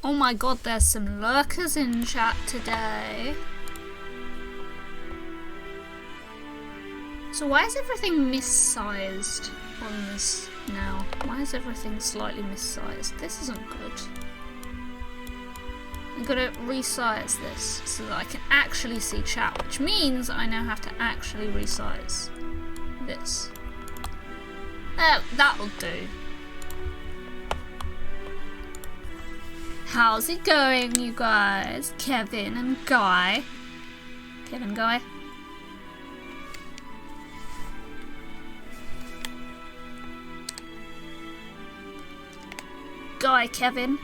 Oh my god, there's some lurkers in chat today. So why is everything missized on this now? Why is everything slightly missized? This isn't good. I'm gonna resize this so that I can actually see chat, which means I now have to actually resize this. That'll do. How's it going, you guys? Kevin and Guy. Kevin, Guy. Guy, Kevin.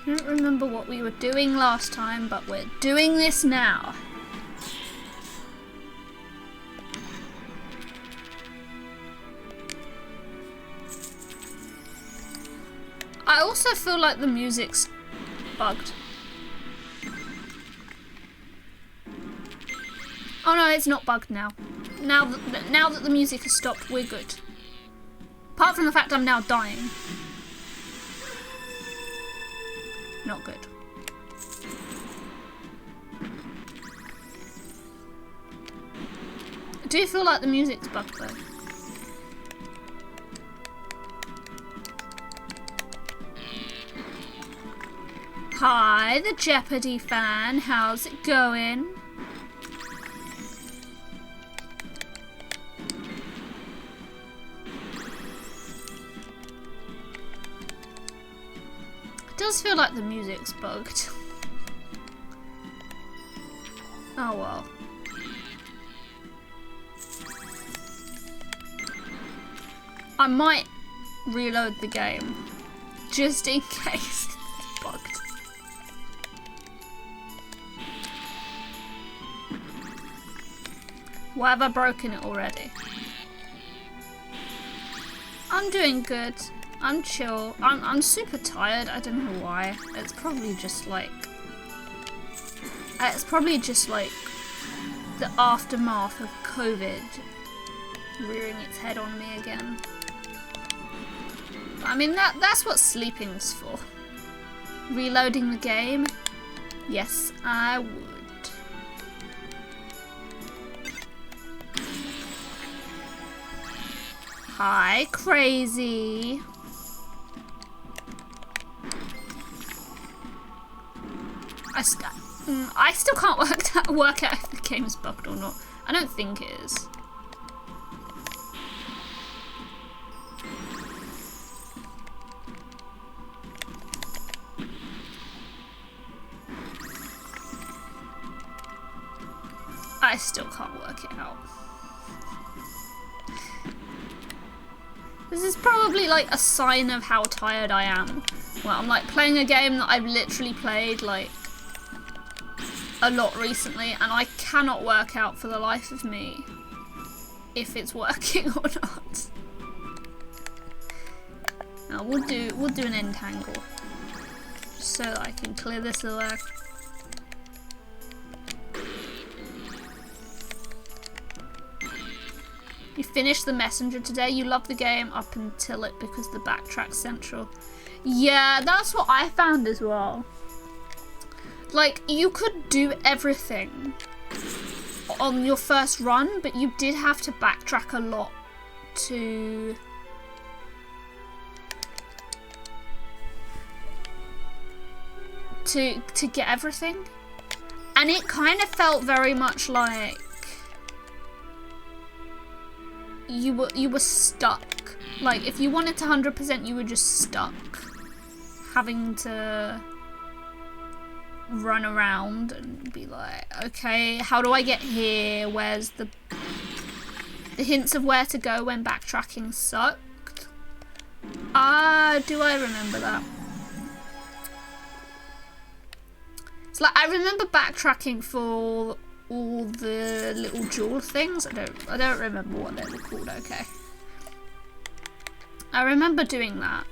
I don't remember what we were doing last time, but we're doing this now. I also feel like the music's bugged. Oh no, it's not bugged now. Now that the music has stopped, we're good. Apart from the fact I'm now dying. Not good. I do feel like the music's bugged though. Hi, the Jeopardy fan. How's it going? It does feel like the music's bugged. Oh well. I might reload the game just in case it's bugged. Why have I broken it already? I'm doing good. I'm chill. I'm super tired. I don't know why. It's probably just like the aftermath of COVID rearing its head on me again. I mean that's what sleeping's for. Reloading the game? Yes, I would. Hi, crazy. I still can't work out if the game is bugged or not. I don't think it is. I still can't work it out. This is probably like a sign of how tired I am. Well, I'm like playing a game that I've literally played like a lot recently, and I cannot work out for the life of me if it's working or not. Now we'll do an entangle just so that I can clear this away. You finished the messenger today. You love the game up until it because the backtrack's central. Yeah, that's what I found as well. Like, you could do everything on your first run, but you did have to backtrack a lot to get everything. And it kind of felt very much like you were stuck. Like, if you wanted to 100%, you were just stuck having to run around and be like, okay, how do I get here? Where's the hints of where to go when backtracking sucked? Ah, do I remember that? It's like, I remember backtracking for all the little jewel things. I don't remember what they were called. Okay, I remember doing that.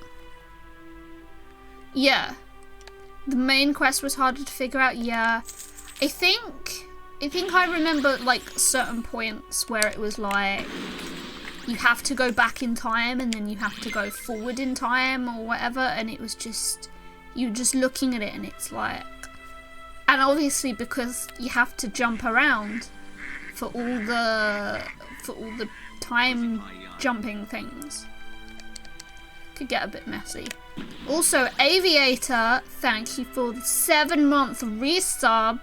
Yeah, the main quest was harder to figure out. Yeah, I think I remember like certain points where it was like you have to go back in time and then you have to go forward in time or whatever, and it was just, you're just looking at it and it's like, and obviously because you have to jump around for all the time jumping things, could get a bit messy. Also, Aviator, thank you for the 7-month resub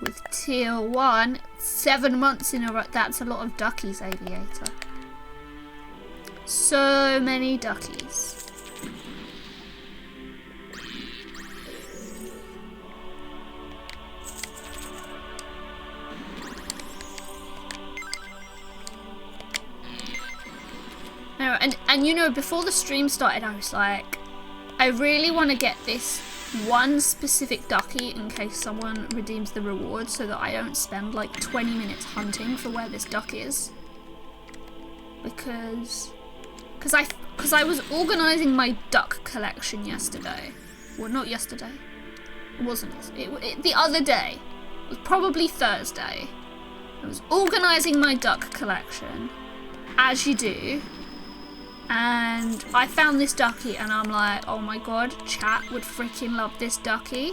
with tier 1. 7 months in a row. That's a lot of duckies, Aviator. So many duckies. No, and you know, before the stream started, I was like, I really want to get this one specific ducky in case someone redeems the reward, so that I don't spend like 20 minutes hunting for where this duck is. Because I was organising my duck collection yesterday. Well, not yesterday. It wasn't. The other day. It was probably Thursday. I was organising my duck collection, as you do. And I found this ducky and I'm like, oh my god, chat would freaking love this ducky.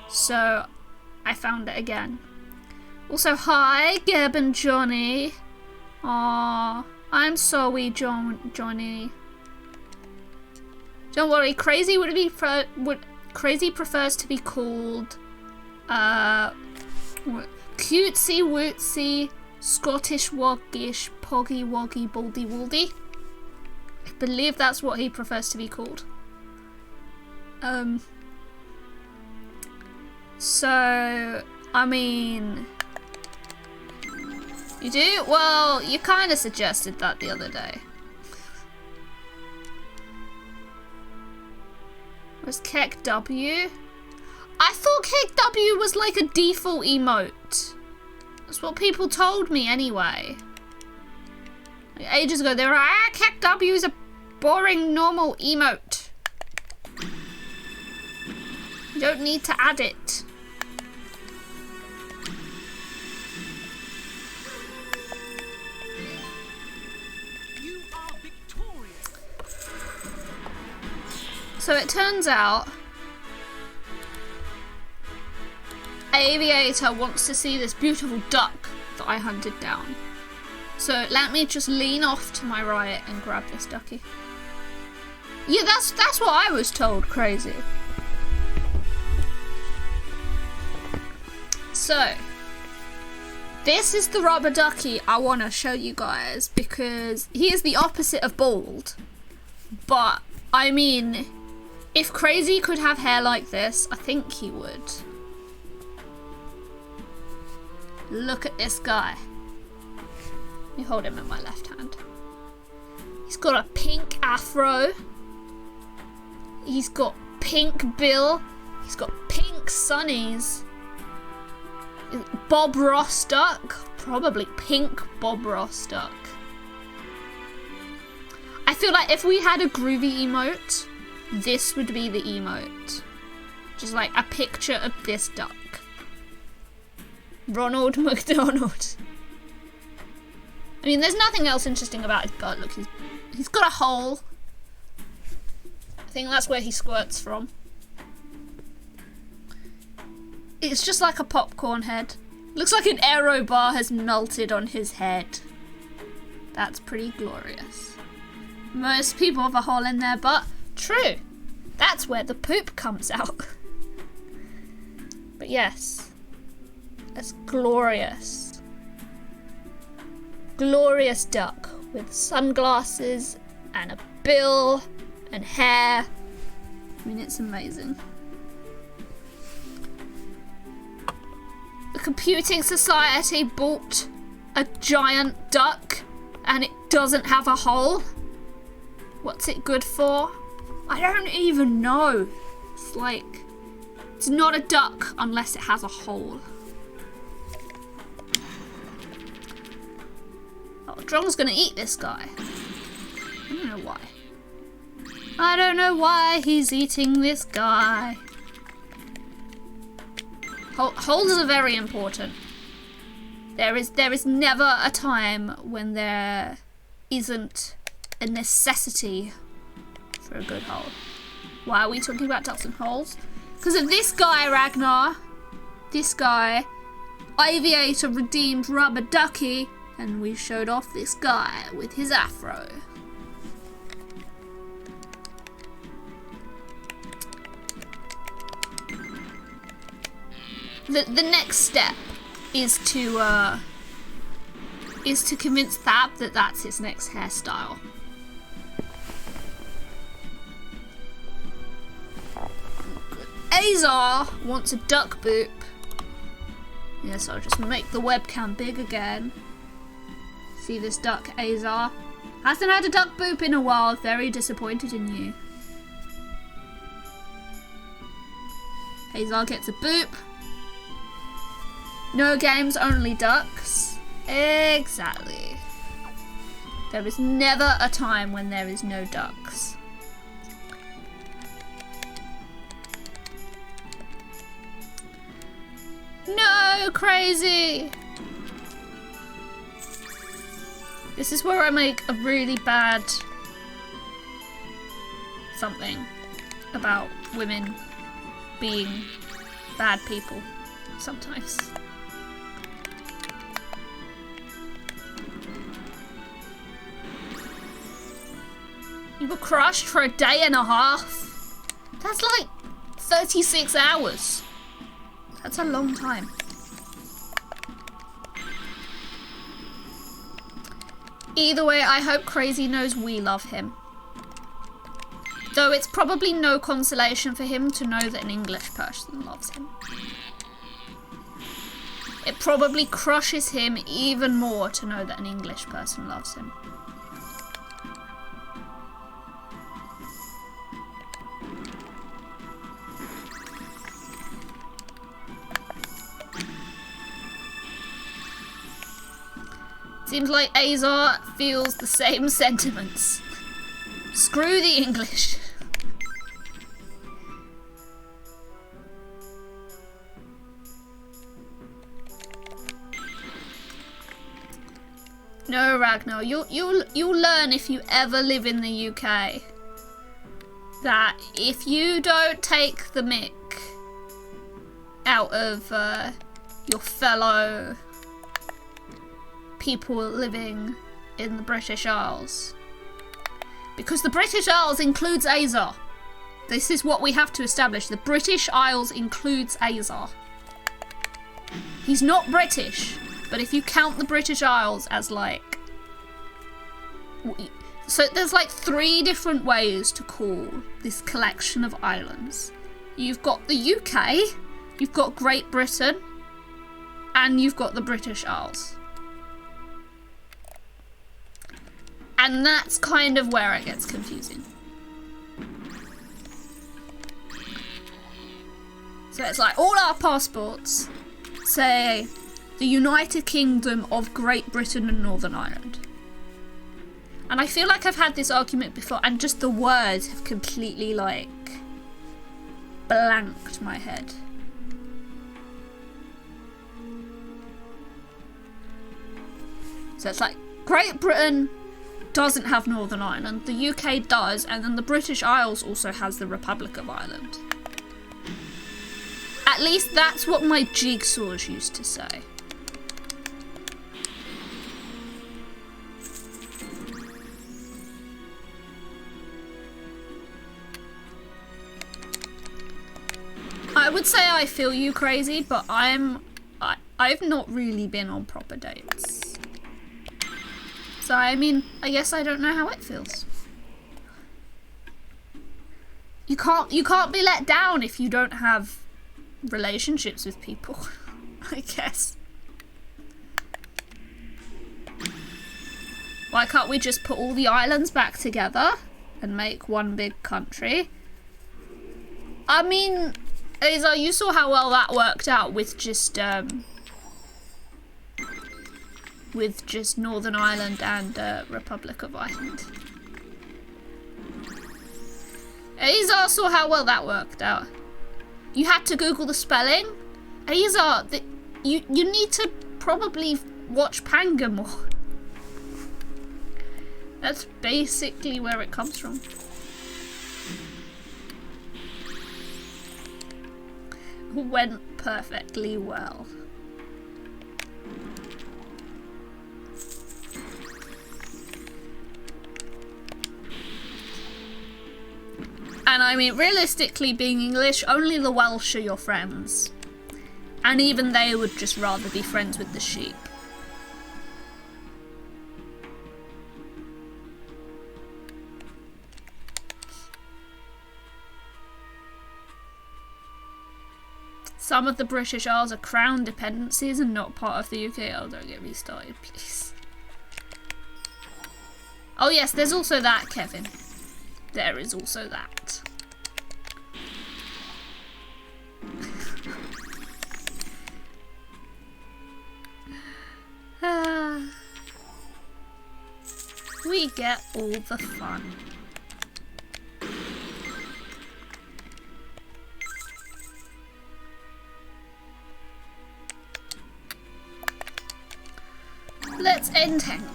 So I found it again. Also, hi, Geb and Johnny. Aww, I'm sorry, Johnny. Don't worry, Crazy Crazy prefers to be called cutesy wootsy Scottish woggish poggy woggy baldy waldy. I believe that's what he prefers to be called. So I mean, you do? Well, you kind of suggested that the other day. Was Kek W? I thought Kek W was like a default emote. That's what people told me anyway. Like ages ago, they were like, Kek W is a boring normal emote. You don't need to add it. You are victorious. So it turns out Aviator wants to see this beautiful duck that I hunted down. So let me just lean off to my right and grab this ducky. Yeah, that's what I was told, Crazy. So this is the rubber ducky I want to show you guys, because he is the opposite of bald. But I mean, if Crazy could have hair like this, I think he would. Look at this guy. Let me hold him in my left hand. He's got a pink afro. He's got pink bill. He's got pink sunnies. Bob Ross duck. Probably pink Bob Ross duck. I feel like if we had a groovy emote, this would be the emote. Just like a picture of this duck. Ronald McDonald. I mean, there's nothing else interesting about his butt. Look, he's got a hole. I think that's where he squirts from. It's just like a popcorn head. Looks like an aero bar has melted on his head. That's pretty glorious. Most people have a hole in their butt. True. That's where the poop comes out. But yes. That's glorious. Glorious duck with sunglasses and a bill and hair. I mean, it's amazing. The Computing Society bought a giant duck and it doesn't have a hole. What's it good for? I don't even know. It's like, it's not a duck unless it has a hole. Drong's gonna eat this guy. I don't know why. I don't know why he's eating this guy. Holes are very important. There is never a time when there isn't a necessity for a good hole. Why are we talking about ducks and holes? Because of this guy, Ragnar. This guy. Aviator redeemed Rubber Ducky, and we showed off this guy with his afro. The next step is to convince Thab that that's his next hairstyle. Azar wants a duck boop. Yes, I'll just make the webcam big again. See this duck, Azar? Hasn't had a duck boop in a while. Very disappointed in you. Azar gets a boop. No games, only ducks. Exactly. There is never a time when there is no ducks. No, crazy! This is where I make a really bad something about women being bad people sometimes. You were crushed for a day and a half? That's like 36 hours. That's a long time. Either way, I hope Crazy knows we love him. Though it's probably no consolation for him to know that an English person loves him. It probably crushes him even more to know that an English person loves him. Seems like Azar feels the same sentiments. Screw the English. No, Ragnar, you'll learn if you ever live in the UK that if you don't take the mick out of your fellow people living in the British Isles, because the British Isles includes Azar. This is what we have to establish. The British Isles includes Azar. He's not British, but if you count the British Isles as like... So there's like 3 different ways to call this collection of islands. You've got the UK, you've got Great Britain, and you've got the British Isles. And that's kind of where it gets confusing. So it's like all our passports say the United Kingdom of Great Britain and Northern Ireland. And I feel like I've had this argument before and just the words have completely like blanked my head. So it's like Great Britain doesn't have Northern Ireland, the UK does, and then the British Isles also has the Republic of Ireland. At least that's what my jigsaws used to say. I would say I feel you, Crazy, but I've not really been on proper dates. So, I mean, I guess I don't know how it feels. You can't be let down if you don't have relationships with people, I guess. Why can't we just put all the islands back together and make one big country? I mean, Azar, you saw how well that worked out with just Northern Ireland and Republic of Ireland. Azar saw how well that worked out. You had to Google the spelling. Azar, you need to probably watch Panga more. That's basically where it comes from. Went perfectly well. And I mean, realistically, being English, only the Welsh are your friends. And even they would just rather be friends with the sheep. Some of the British Isles are crown dependencies and not part of the UK. Oh, don't get me started, please. Oh yes, there's also that, Kevin. There is also that. We get all the fun. Let's entangle.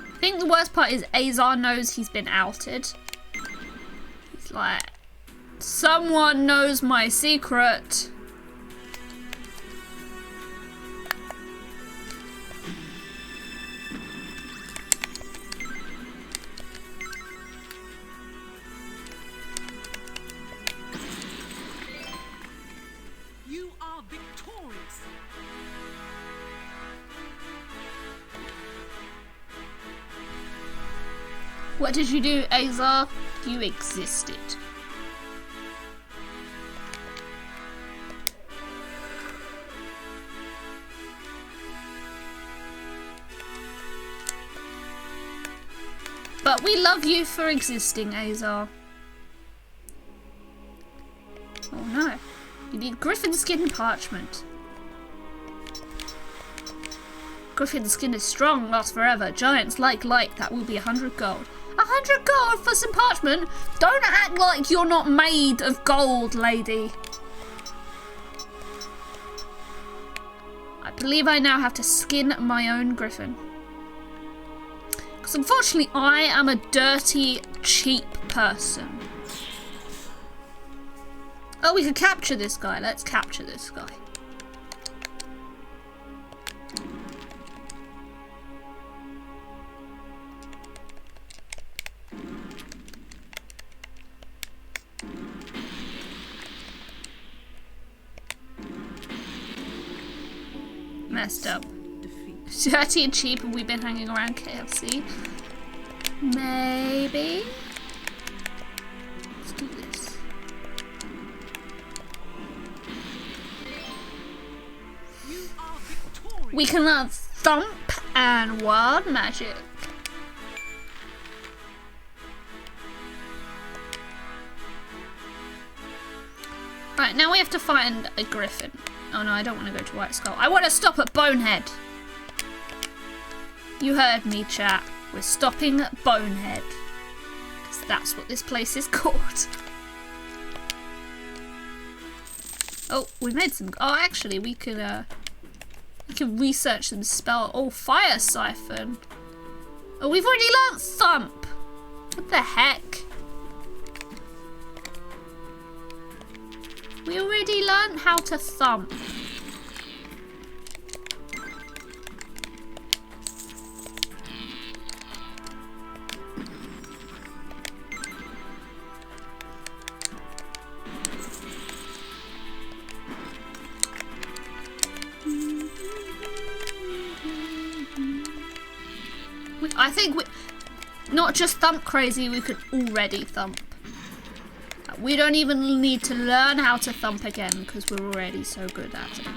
I think the worst part is Azar knows he's been outed. He's like, someone knows my secret. You are victorious. What did you do, Azar? You existed. But we love you for existing, Azar. Oh no. You need griffin skin parchment. Griffin skin is strong, lasts forever. Giants like light. That will be 100 gold. 100 gold for some parchment? Don't act like you're not made of gold, lady. I believe I now have to skin my own griffin. Because unfortunately, I am a dirty, cheap person. Oh, we could capture this guy. Let's capture this guy. Messed up. Dirty and cheap, and we've been hanging around KFC. Maybe. Let's do this. You are victorious. We can learn Thump and Wild Magic. Right, now we have to find a griffin. Oh no, I don't want to go to White Skull. I want to stop at Bonehead. You heard me, chat. We're stopping at Bonehead. Because that's what this place is called. Oh, we made some... Oh, actually, we could research some spell... Oh, Fire Siphon. Oh, we've already learnt Thump. What the heck? We already learned how to thump. I think we, not just thump crazy, we could already thump. We don't even need to learn how to thump again because we're already so good at it.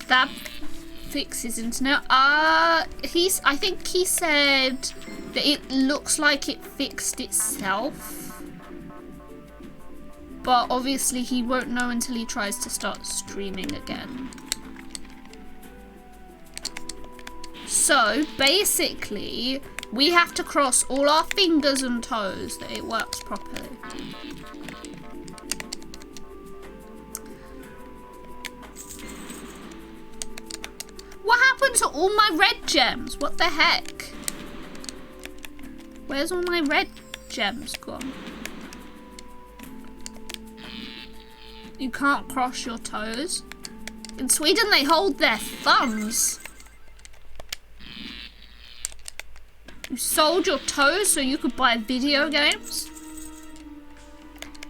That fixes internet. I think he said that it looks like it fixed itself. But obviously he won't know until he tries to start streaming again. So basically, we have to cross all our fingers and toes that it works properly. What happened to all my red gems? What the heck? Where's all my red gems gone? You can't cross your toes. In Sweden, they hold their thumbs. You sold your toes so you could buy video games?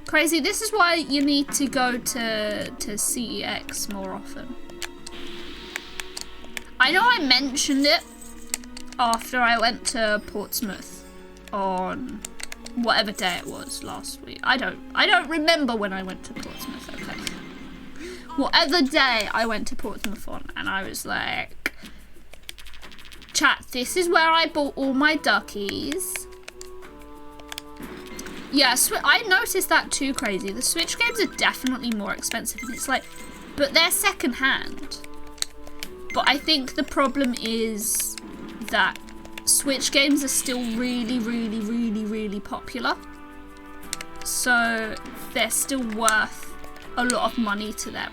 Crazy. This is why you need to go to CEX more often. I know I mentioned it after I went to Portsmouth on whatever day it was last week. I don't remember when I went to Portsmouth, okay. Whatever day I went to Portsmouth on, and I was like, chat, this is where I bought all my duckies. Yeah, I noticed that too, Crazy. The Switch games are definitely more expensive, and it's like, but they're second hand. But I think the problem is that Switch games are still really, really, really, really popular. So they're still worth a lot of money to them.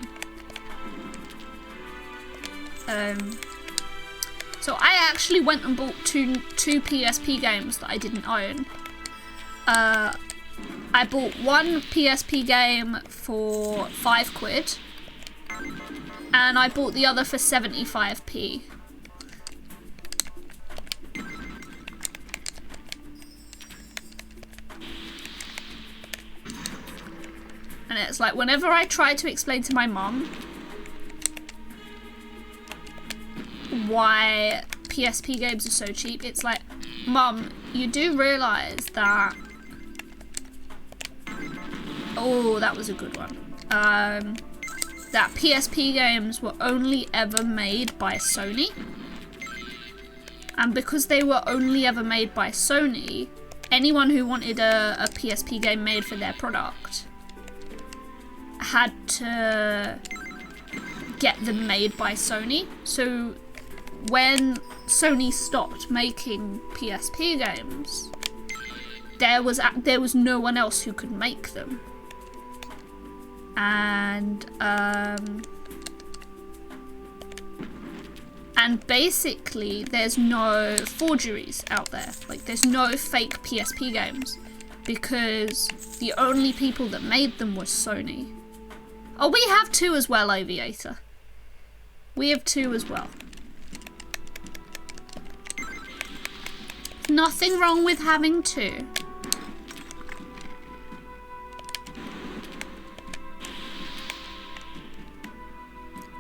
So I actually went and bought two PSP games that I didn't own. I bought one PSP game for £5, and I bought the other for 75p. And it's like, whenever I try to explain to my mum why PSP games are so cheap, it's like, Mum, you do realise that... Oh, that was a good one. That PSP games were only ever made by Sony. And because they were only ever made by Sony, anyone who wanted a PSP game made for their product had to get them made by Sony. So when Sony stopped making PSP games, there was no one else who could make them. And basically there's no forgeries out there. Like, there's no fake PSP games because the only people that made them was Sony. Oh, we have two as well, Aviator. We have two as well. Nothing wrong with having two.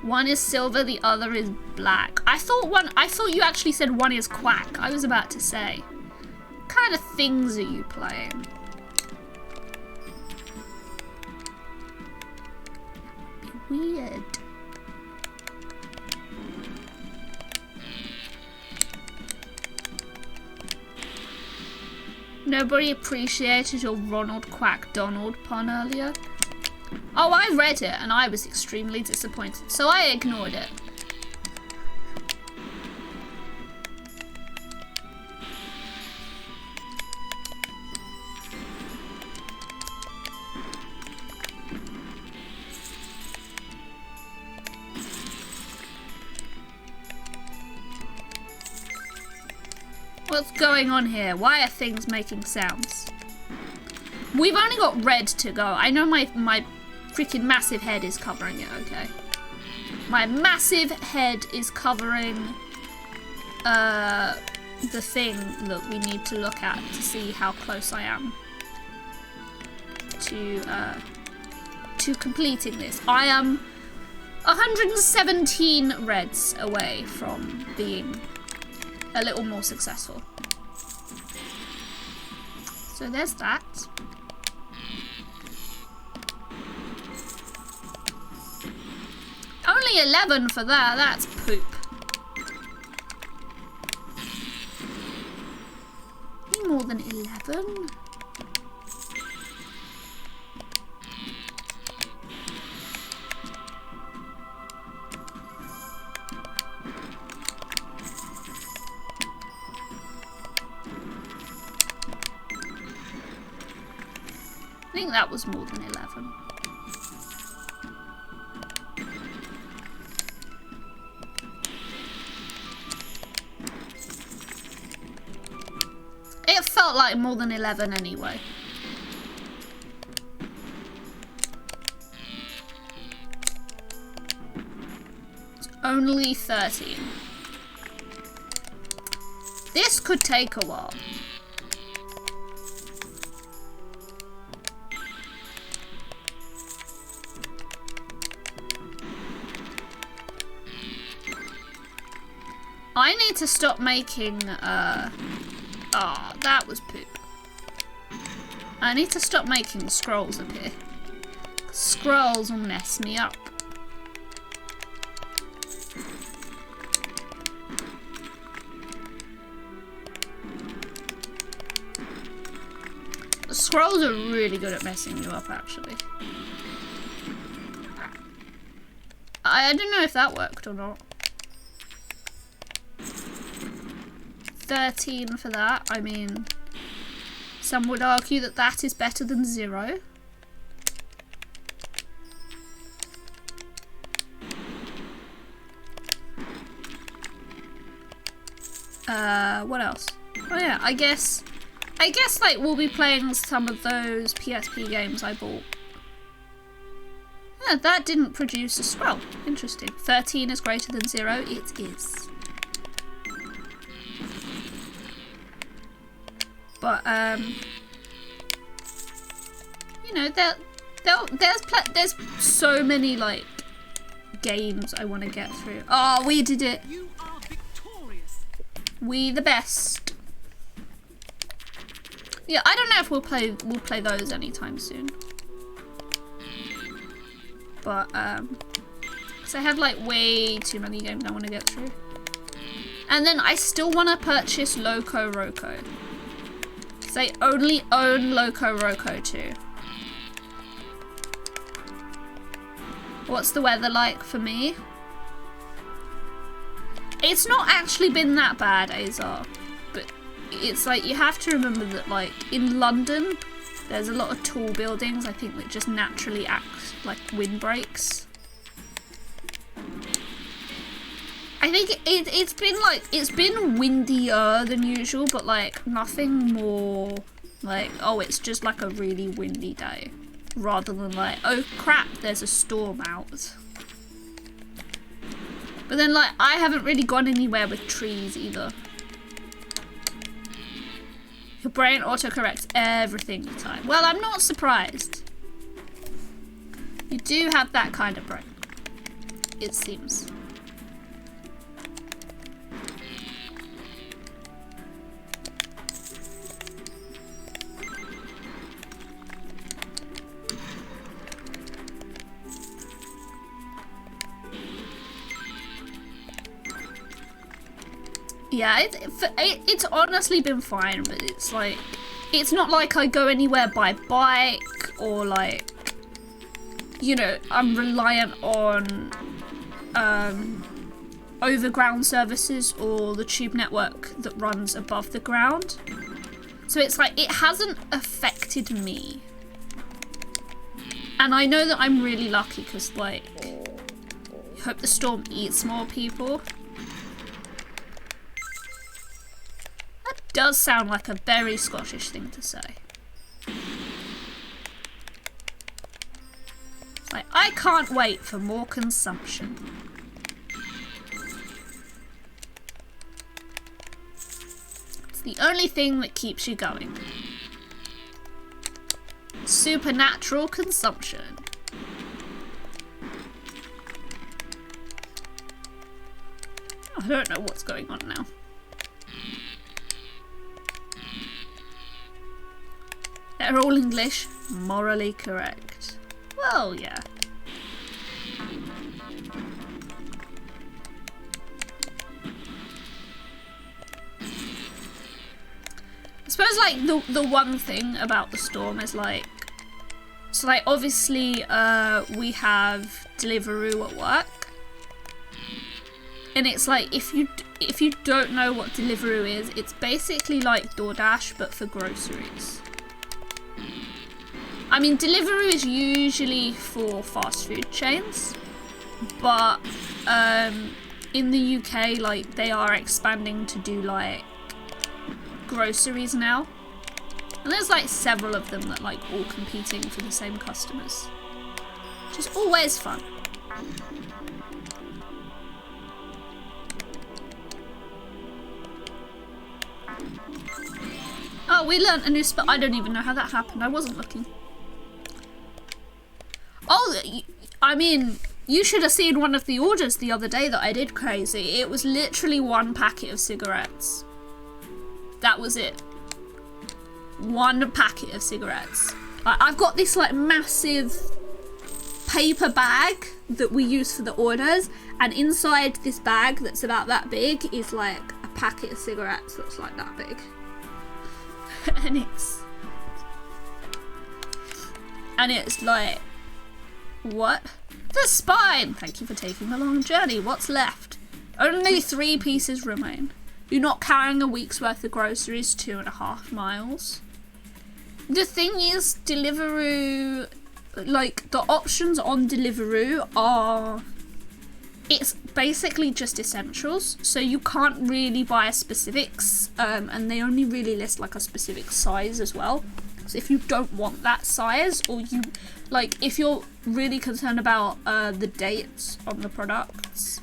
One is silver, the other is black. I thought you actually said one is quack. I was about to say, what kind of things are you playing? Weird. Nobody appreciated your Ronald Quack Donald pun earlier. Oh, I read it and I was extremely disappointed, so I ignored it. What's going on here? Why are things making sounds? We've only got red to go. I know my freaking massive head is covering it, okay? My massive head is covering the thing that we need to look at to see how close I am to completing this. I am 117 reds away from being a little more successful. So there's that. Only Only 11 for that. That's poop. Any more than 11? I think that was more than 11. It felt like more than 11 anyway. It's only 13. This could take a while. I need to stop making, that was poop. I need to stop making scrolls appear. Scrolls will mess me up. The scrolls are really good at messing you up, actually. I don't know if that worked or not. 13 for that. I mean, some would argue that that is better than 0. What else? Oh yeah, I guess like we'll be playing some of those PSP games I bought. Yeah, that didn't produce a scroll. Interesting. 13 is greater than 0. It is. But you know, there's so many like games I want to get through. Oh, we did it. You are victorious. We the best. Yeah, I don't know if we'll play those anytime soon. But because I have like way too many games I want to get through. And then I still want to purchase Loco Roco. Because I only own Loco Roco 2. What's the weather like for me? It's not actually been that bad, Azar. But it's like, you have to remember that like in London, there's a lot of tall buildings, I think, that just naturally act like windbreaks. I think it's been windier than usual, but like nothing more like, oh, it's just like a really windy day, rather than like, oh crap, there's a storm out. But then like, I haven't really gone anywhere with trees either. Your brain autocorrects everything you type. Well, I'm not surprised. You do have that kind of brain, it seems. Yeah, it's honestly been fine, but it's like, it's not like I go anywhere by bike or like, you know, I'm reliant on overground services or the tube network that runs above the ground. So it's like, it hasn't affected me. And I know that I'm really lucky because like, I hope the storm eats more people. Does sound like a very Scottish thing to say. It's like, I can't wait for more consumption. It's the only thing that keeps you going. Supernatural consumption. I don't know what's going on now. They're all English, morally correct. Well, yeah. was like the one thing about the storm is like, so like obviously we have Deliveroo at work, and it's like if you don't know what Deliveroo is, it's basically like DoorDash but for groceries. I mean, Deliveroo is usually for fast food chains, but in the UK, like, they are expanding to do like groceries now, and there's like several of them that like all competing for the same customers, which is always fun. Oh, we learned a new spell. I don't even know how that happened. I wasn't looking. Oh, I mean, you should have seen one of the orders the other day that I did, Crazy. It was literally one packet of cigarettes. That was it. One packet of cigarettes. I've got this like massive paper bag that we use for the orders, and inside this bag that's about that big is like a packet of cigarettes that's like that big. and it's like, what? The spine! Thank you for taking the long journey. What's left? Only 3 pieces remain. You're not carrying a week's worth of groceries 2.5 miles. The thing is, Deliveroo, like, the options on Deliveroo are, it's basically just essentials, so you can't really buy specifics, and they only really list like a specific size as well. So if you don't want that size, or you, like, if you're really concerned about the dates on the products.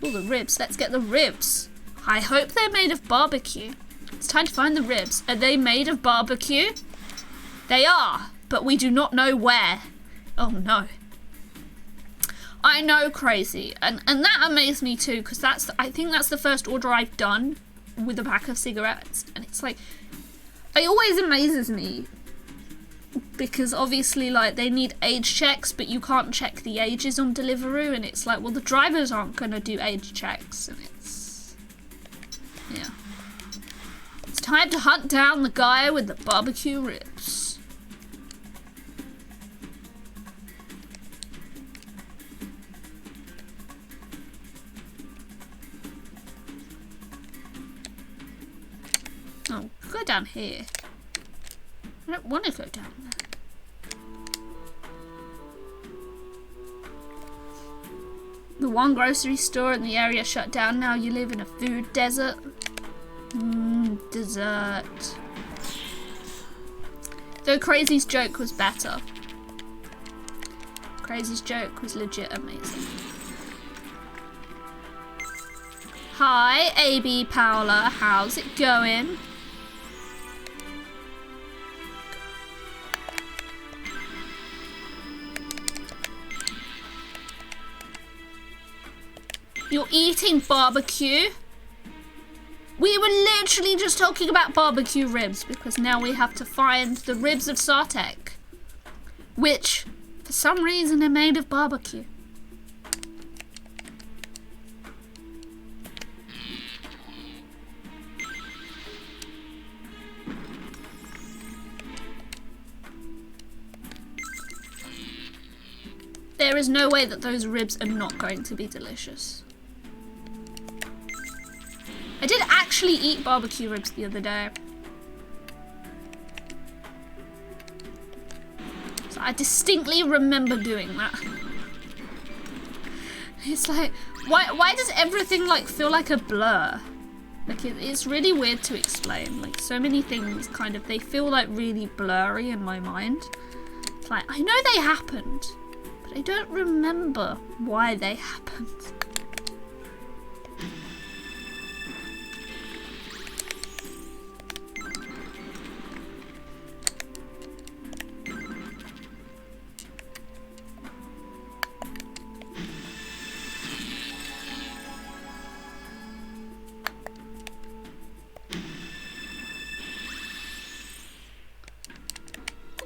Oh, the ribs. Let's get the ribs. I hope they're made of barbecue. It's time to find the ribs. Are they made of barbecue? They are, but we do not know where. Oh no. I know, Crazy, and that amazed me too, because I think that's the first order I've done with a pack of cigarettes, and it's like, it always amazes me, because obviously, like, they need age checks, but you can't check the ages on Deliveroo, and it's like, well, the drivers aren't going to do age checks, and it's, yeah. It's time to hunt down the guy with the barbecue ribs. Oh, go down here. I don't want to go down there. The one grocery store in the area shut down. Now you live in a food desert. Dessert. Though Crazy's joke was better. Crazy's joke was legit amazing. Hi, AB Paola. How's it going? You're eating barbecue? We were literally just talking about barbecue ribs, because now we have to find the ribs of Sartek, which, for some reason, are made of barbecue. There is no way that those ribs are not going to be delicious. I did actually eat barbecue ribs the other day. So I distinctly remember doing that. It's like, why does everything like feel like a blur? Like it's really weird to explain. Like so many things kind of, they feel like really blurry in my mind. It's like, I know they happened, but I don't remember why they happened.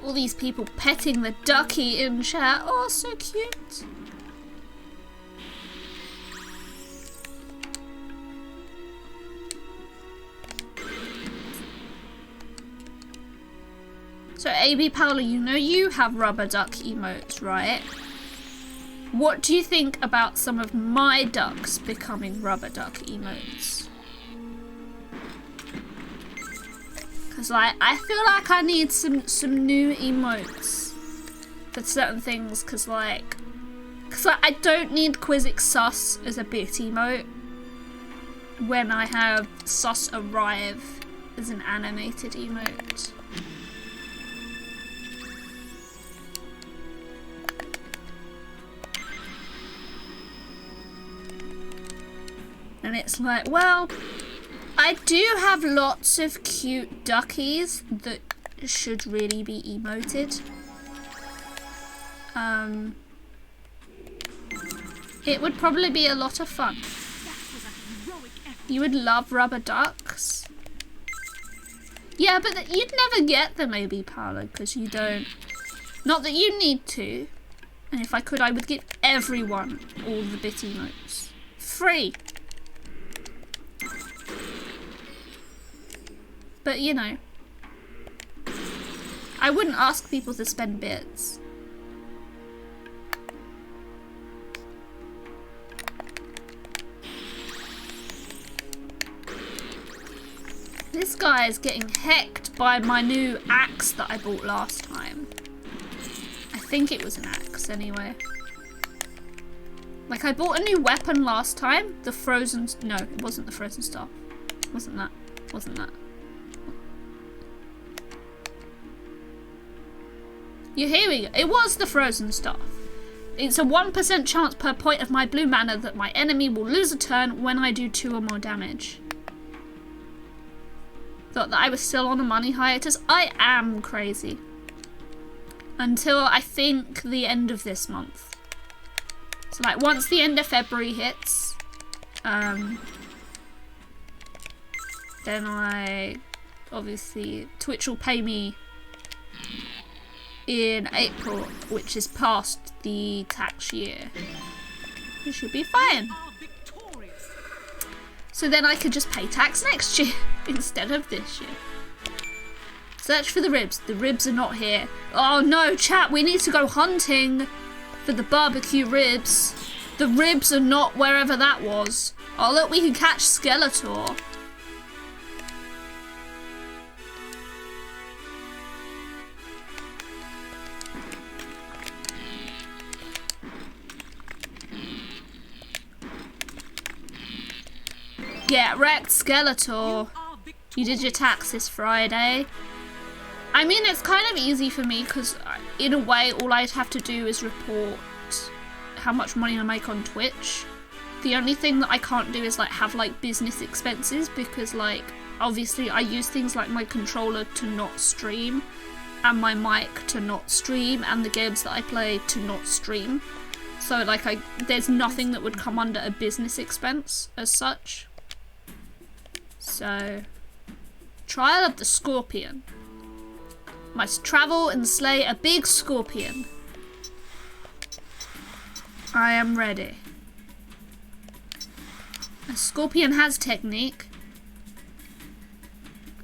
All these people petting the ducky in chat. Oh, so cute. So AB Paola, you know you have rubber duck emotes, right? What do you think about some of my ducks becoming rubber duck emotes? Because like, I feel like I need some new emotes for certain things, because like I don't need Quizzic Sus as a bit emote when I have Sus Arrive as an animated emote. And it's like, well, I do have lots of cute duckies that should really be emoted. It would probably be a lot of fun. You would love rubber ducks. Yeah, but you'd never get them, maybe, Paolo, because you don't. Not that you need to. And if I could, I would give everyone all the bit emotes. Free. But, you know, I wouldn't ask people to spend bits. This guy is getting hecked by my new axe that I bought last time. I think it was an axe anyway. Like, I bought a new weapon last time. The frozen... No, it wasn't the frozen staff. Wasn't that. Wasn't that. Yeah, here we go. It was the frozen staff. It's a 1% chance per point of my blue mana that my enemy will lose a turn when I do 2 or more damage. Thought that I was still on a money hiatus. I am crazy. Until I think the end of this month. So like once the end of February hits, then I obviously Twitch will pay me in April, which is past the tax year. It should be fine. So then I could just pay tax next year instead of this year. Search for the ribs. The ribs are not here. Oh no, chat, we need to go hunting for the barbecue ribs. The ribs are not wherever that was. Oh look, we can catch Skeletor. Get wrecked, Skeletor. You did your tax this Friday. I mean, it's kind of easy for me because in a way all I'd have to do is report how much money I make on Twitch. The only thing that I can't do is like have like business expenses because like obviously I use things like my controller to not stream and my mic to not stream and the games that I play to not stream. So like there's nothing that would come under a business expense as such. So, Trial of the Scorpion. Must travel and slay a big scorpion. I am ready. A scorpion has technique.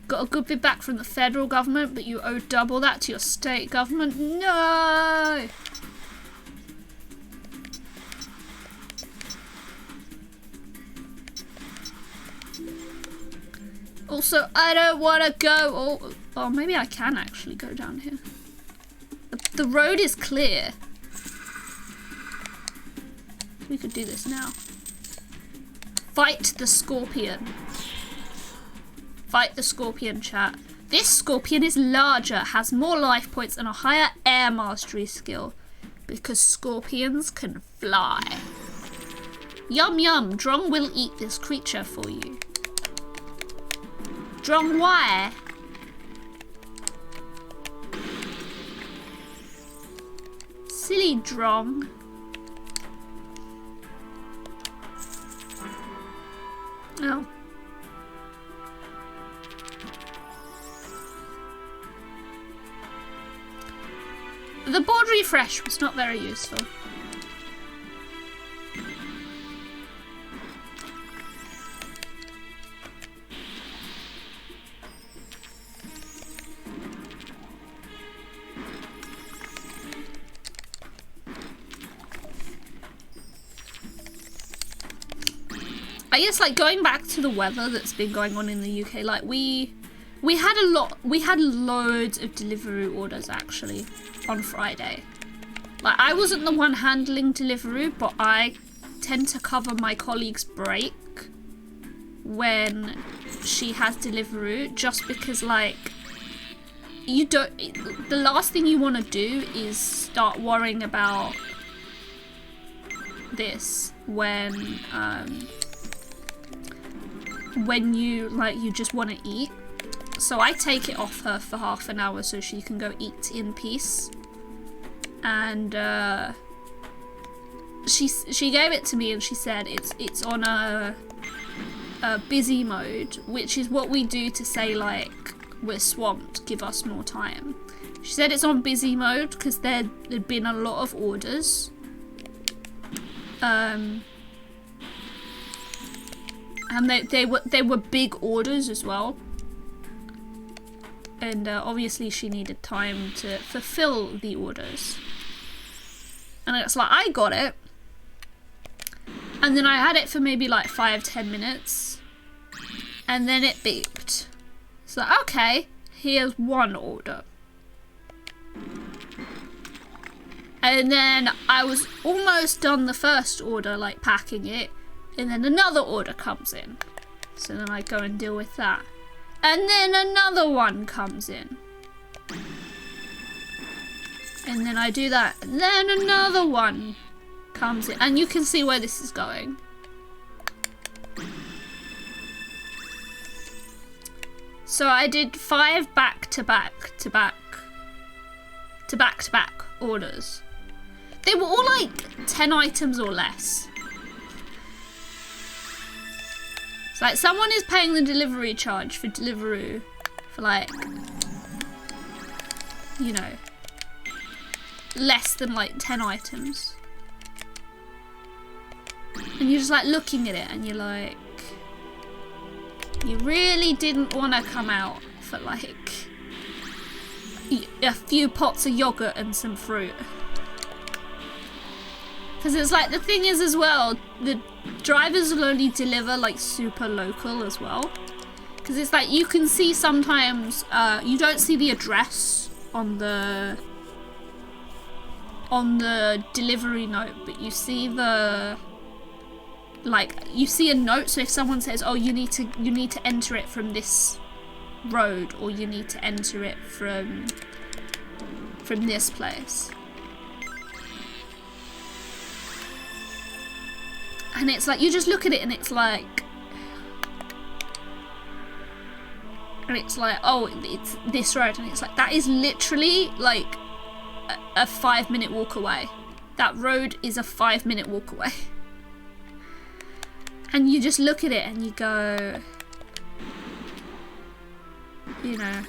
Got a good bit back from the federal government, but you owe double that to your state government. No! Also, I don't want to go. Oh, maybe I can actually go down here. The road is clear. We could do this now. Fight the scorpion. Fight the scorpion, chat. This scorpion is larger, has more life points, and a higher air mastery skill. Because scorpions can fly. Yum yum, Drong will eat this creature for you. Drong, why? Silly Drong. Oh. The board refresh was not very useful. I guess like going back to the weather that's been going on in the UK, like we had loads of delivery orders actually on Friday. Like I wasn't the one handling delivery, but I tend to cover my colleague's break when she has delivery, just because like the last thing you want to do is start worrying about this when you just want to eat. So I take it off her for half an hour so she can go eat in peace. And she gave it to me and she said it's on a busy mode, which is what we do to say like we're swamped, give us more time. She said it's on busy mode because there'd been a lot of orders. And they were big orders as well. And obviously she needed time to fulfill the orders. And it's like, I got it. And then I had it for maybe like 5-10 minutes. And then it beeped. So okay, here's one order. And then I was almost done the first order, like packing it. And then another order comes in. So then I go and deal with that. And then another one comes in. And then I do that. And then another one comes in. And you can see where this is going. So I did 5 back-to-back orders. They were all like 10 items or less. It's like someone is paying the delivery charge for Deliveroo for like, you know, less than like 10 items. And you're just like looking at it and you're like, you really didn't want to come out for like a few pots of yogurt and some fruit. Because it's like, the thing is as well, the drivers will only deliver like super local as well. Because it's like, you can see sometimes, you don't see the address on the delivery note, but you see the, like, you see a note. So if someone says, oh, you need to enter it from this road, or you need to enter it from this place. And it's like, you just look at it and it's like, oh, it's this road. And it's like, that is literally like a 5-minute walk away. That road is a 5-minute walk away. And you just look at it and you go, you know,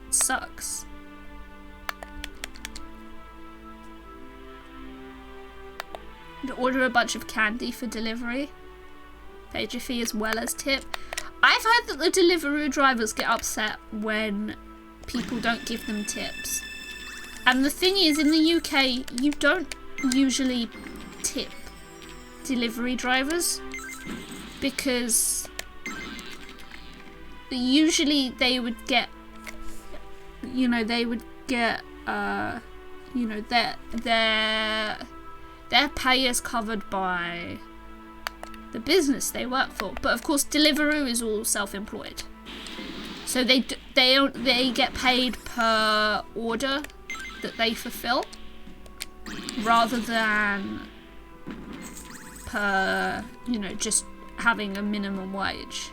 it sucks. To order a bunch of candy for delivery. Paid your fee as well as tip. I've heard that the Deliveroo drivers get upset when people don't give them tips. And the thing is, in the UK, you don't usually tip delivery drivers, because usually they would get, you know, you know, their pay is covered by the business they work for. But of course, Deliveroo is all self-employed, so they get paid per order that they fulfill, rather than per, you know, just having a minimum wage.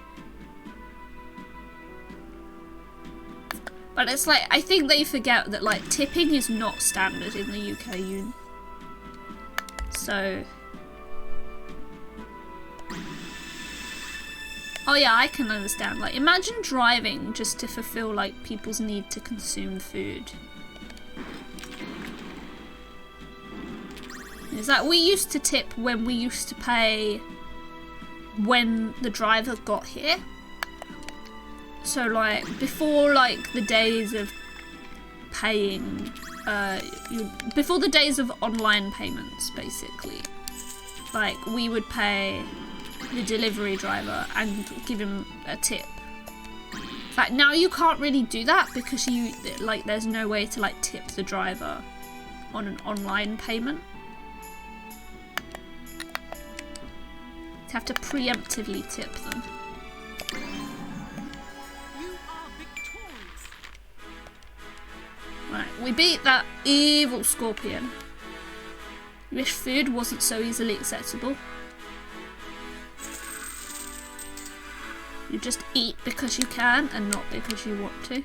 But it's like, I think they forget that like tipping is not standard in the UK. So, oh yeah, I can understand. Like, imagine driving just to fulfill like people's need to consume food. It's like, we used to tip when we used to pay when the driver got here. So like, before like the days of paying, before the days of online payments, basically. Like, we would pay the delivery driver and give him a tip. In fact, now you can't really do that because there's no way to like tip the driver on an online payment. You have to preemptively tip them. You are victorious. Right, we beat that evil scorpion. Wish food wasn't so easily accessible. You just eat because you can and not because you want to.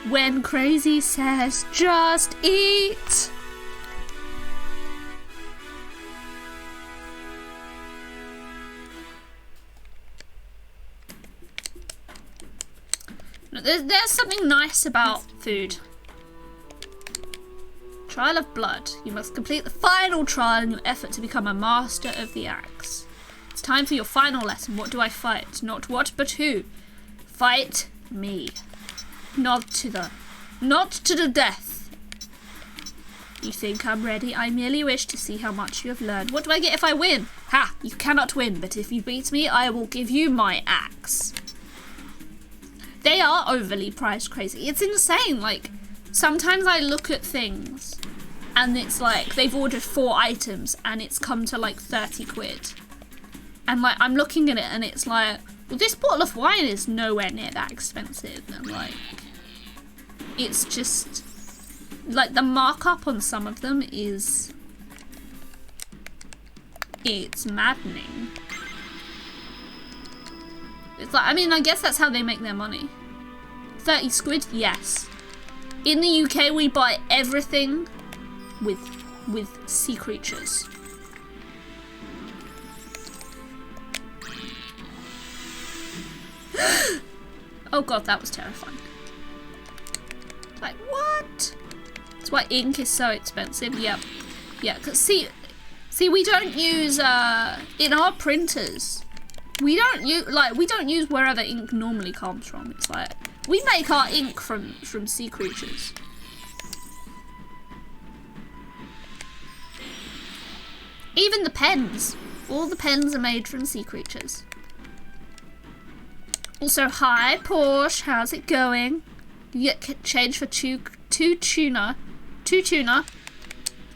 When crazy says just eat. There's something nice about food. Trial of Blood. You must complete the final trial in your effort to become a master of the axe. It's time for your final lesson. What do I fight? Not what, but who? Fight me. Not to the death. You think I'm ready? I merely wish to see how much you have learned. What do I get if I win? Ha! You cannot win, but if you beat me, I will give you my axe. They are overly price crazy. It's insane. Like, sometimes I look at things and it's like they've ordered 4 items and it's come to like 30 quid. And like I'm looking at it and it's like, well, this bottle of wine is nowhere near that expensive. And like, it's just like the markup on some of them it's maddening. It's like, I mean, I guess that's how they make their money. 30 squid, yes. In the UK, we buy everything with sea creatures. Oh god, that was terrifying. Like, what? That's why ink is so expensive. Yep. Yeah, because see, we don't use, in our printers, we don't use wherever ink normally comes from. It's like, we make our ink from sea creatures. Even the pens. All the pens are made from sea creatures. Also, hi Porsche, how's it going? You get change for two tuna,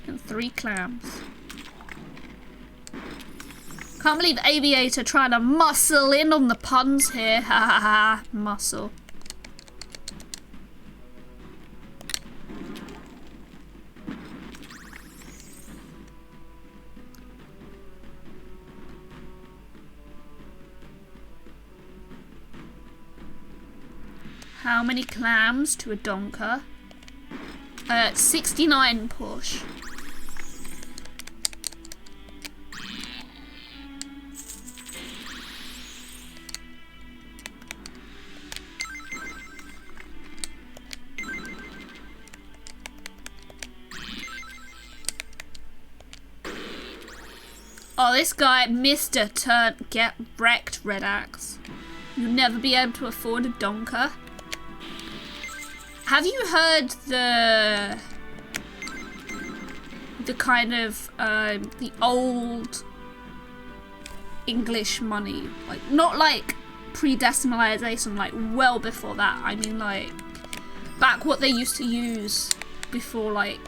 and 3 clams. Can't believe Aviator trying to muscle in on the puns here. Ha ha ha, muscle. How many clams to a donker? 69, Porsche. Oh, this guy, Mr. Turn, get wrecked, Red Axe. You'll never be able to afford a donker. Have you heard the kind of the old English money, like not like pre-decimalization, like well before that. I mean, like back what they used to use before like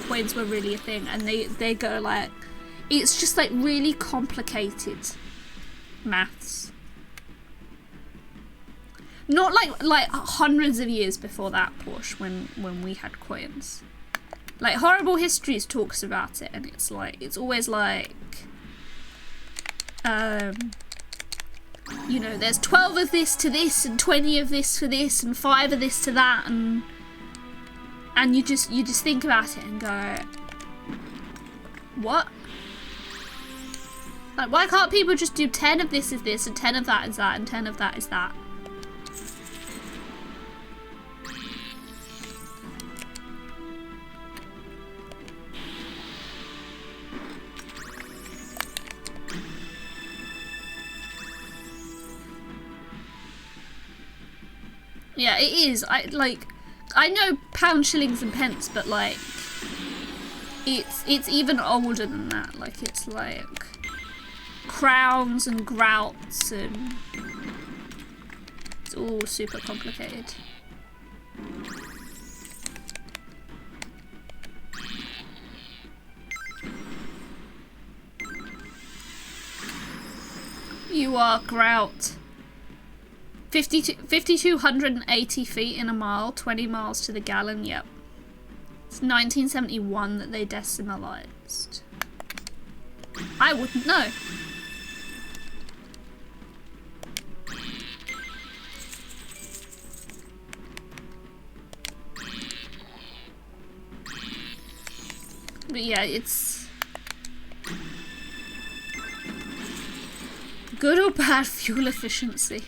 coins were really a thing, and they go like, it's just like really complicated maths. Not like hundreds of years before that, Porsche, when we had coins. Like Horrible Histories talks about it, and it's like, it's always like, you know, there's 12 of this to this, and 20 of this for this, and 5 of this to that, and you just think about it and go, what? Like, why can't people just do 10 of this is this, and 10 of that is that, and 10 of that is that? Yeah, it is. I know pounds, shillings, and pence, but like, it's even older than that. Like, it's like, crowns and grouts, and it's all super complicated. You are grout. 5,280 feet in a mile, 20 miles to the gallon, yep. It's 1971 that they decimalized. I wouldn't know. But yeah, it's good or bad fuel efficiency.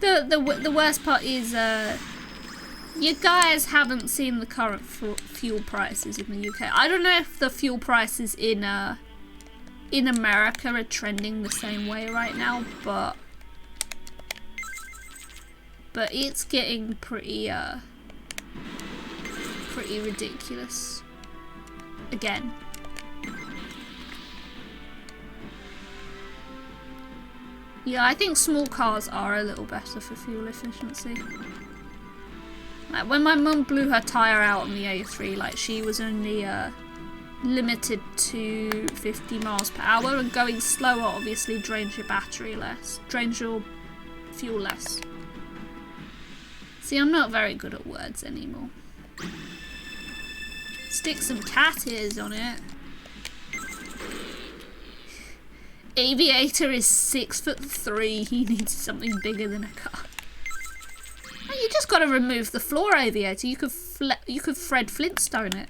The worst part is you guys haven't seen the current fuel prices in the UK. I don't know if the fuel prices in America are trending the same way right now, but it's getting pretty ridiculous again. Yeah, I think small cars are a little better for fuel efficiency. Like when my mum blew her tyre out on the A3, like she was only limited to 50 miles per hour, and going slower obviously drains your battery less, drains your fuel less. See, I'm not very good at words anymore. Stick some cat ears on it. Aviator is 6'3". He needs something bigger than a car. Oh, you just gotta remove the floor, Aviator. You could Fred Flintstone it.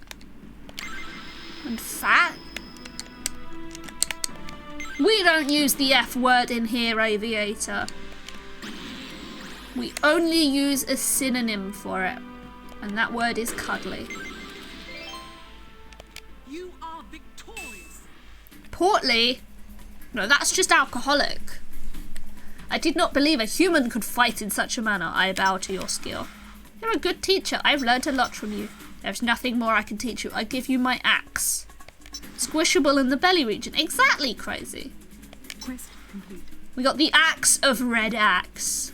And fat. We don't use the F word in here, Aviator. We only use a synonym for it, and that word is cuddly. You are victorious. Portly? No, that's just alcoholic. I did not believe a human could fight in such a manner. I bow to your skill. You're a good teacher. I've learned a lot from you. There's nothing more I can teach you. I give you my axe. Squishable in the belly region. Exactly, Crazy. Quest complete. We got the axe of red axe.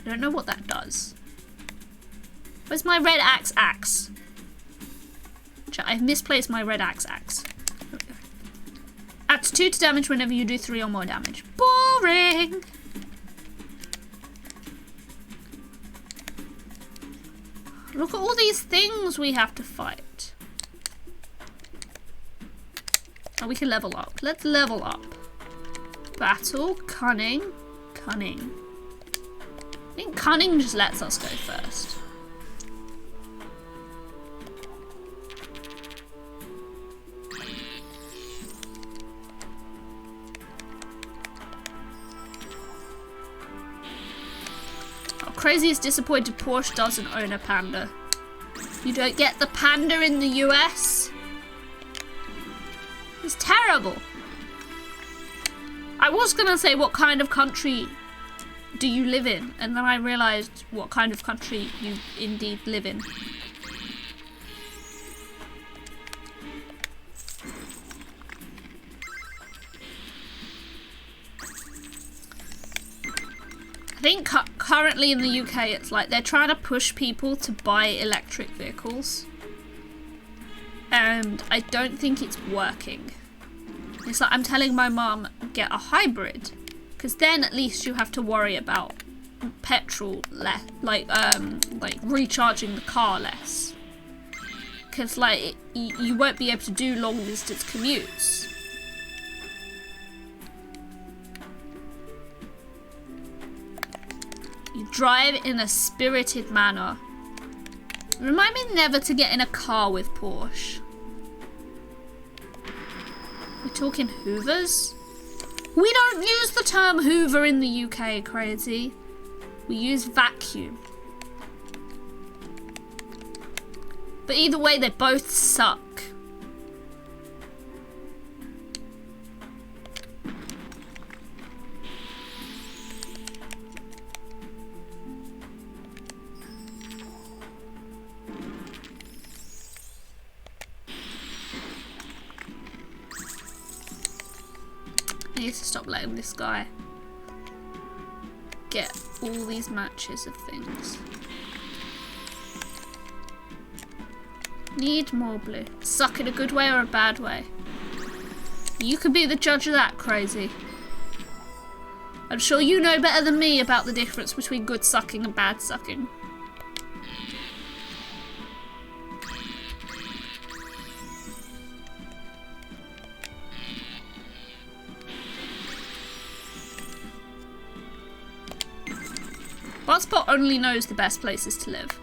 I don't know what that does. Where's my red axe? I've misplaced my red axe. Adds 2 to damage whenever you do 3 or more damage. Boring! Look at all these things we have to fight. Oh, we can level up. Let's level up. Battle, cunning. I think cunning just lets us go first. Crazy is disappointed Porsche doesn't own a panda. You don't get the panda in the US? It's terrible. I was gonna say, what kind of country do you live in? And then I realised what kind of country you indeed live in. I think currently in the UK it's like they're trying to push people to buy electric vehicles, and I don't think it's working. It's like I'm telling my mum, get a hybrid, because then at least you have to worry about petrol less, like recharging the car less, because like you won't be able to do long distance commutes. You drive in a spirited manner. Remind me never to get in a car with Porsche. We're talking hoovers? We don't use the term hoover in the UK, Crazy. We use vacuum. But either way, they both suck. I need to stop letting this guy get all these matches of things. Need more blue. Suck in a good way or a bad way? You could be the judge of that, Crazy. I'm sure you know better than me about the difference between good sucking and bad sucking. Buzzspot only knows the best places to live.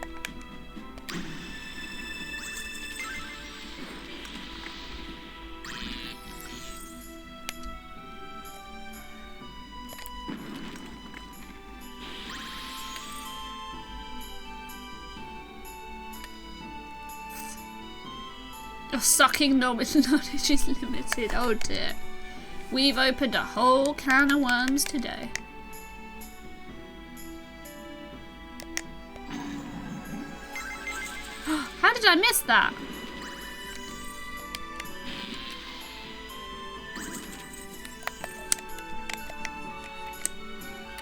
Your sucking knowledge is limited. Oh dear. We've opened a whole can of worms today. How did I miss that?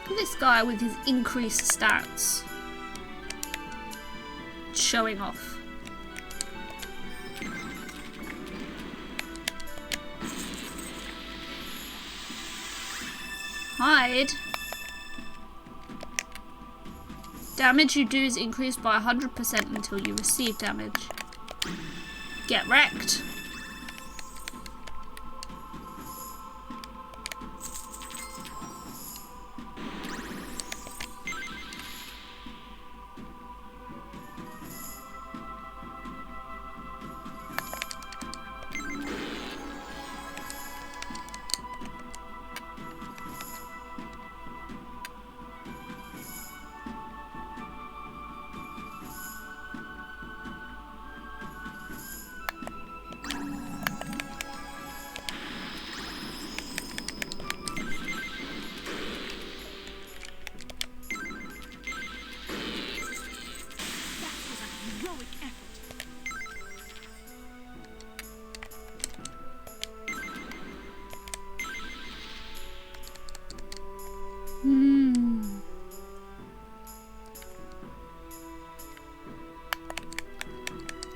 Look at this guy with his increased stats. Showing off. Hide. Damage you do is increased by 100% until you receive damage. Get wrecked.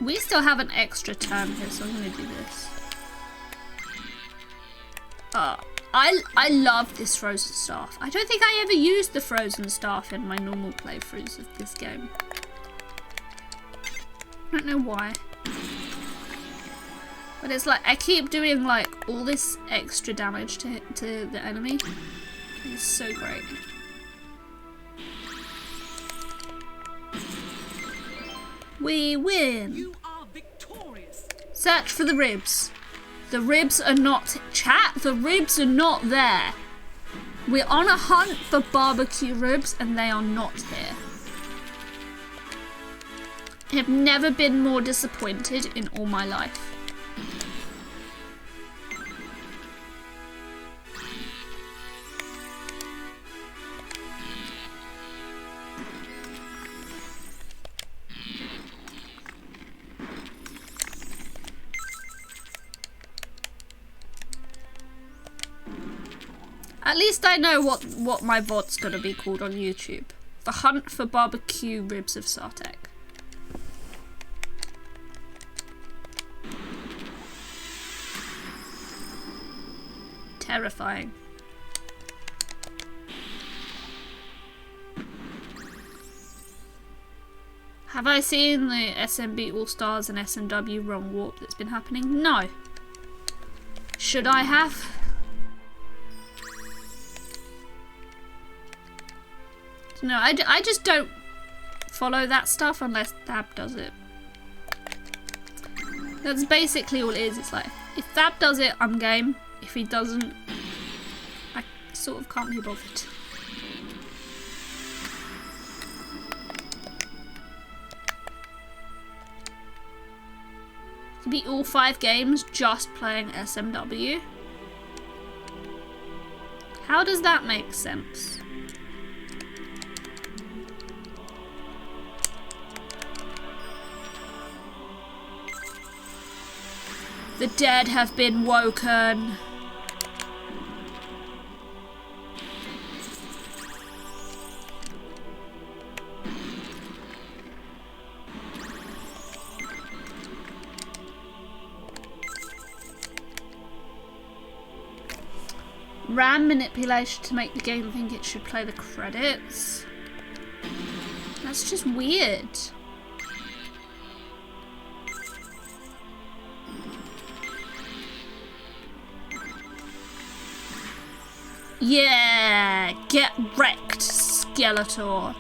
We still have an extra turn here, so I'm gonna do this. I love this frozen staff. I don't think I ever used the frozen staff in my normal playthroughs of this game. I don't know why. But it's like, I keep doing like all this extra damage to the enemy. It's so great. We win! You are victorious. Search for the ribs. The ribs are not... Chat, the ribs are not there. We're on a hunt for barbecue ribs and they are not here. I have never been more disappointed in all my life. At least I know what my VOD's gonna be called on YouTube. The Hunt for Barbecue Ribs of Sartek. Terrifying. Have I seen the SMB All-Stars and SMW Wrong Warp that's been happening? No. Should I have? No, I just don't follow that stuff unless Thab does it. That's basically all it is. It's like, if Thab does it, I'm game. If he doesn't, I sort of can't be bothered. To beat all 5 games just playing SMW. How does that make sense? The dead have been woken. RAM manipulation to make the game think it should play the credits. That's just weird. Yeah, get wrecked, Skeletor.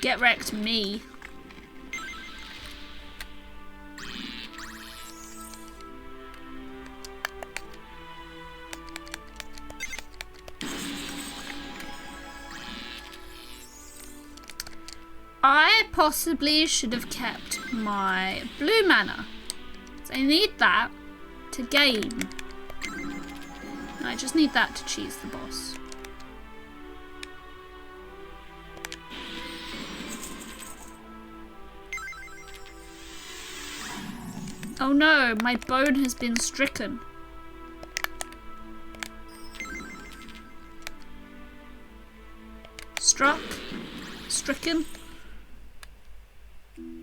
Get wrecked, me. I possibly should have kept my blue mana. So I need that to game. I just need that to cheese the boss. Oh no, my bone has been stricken. Struck? Stricken?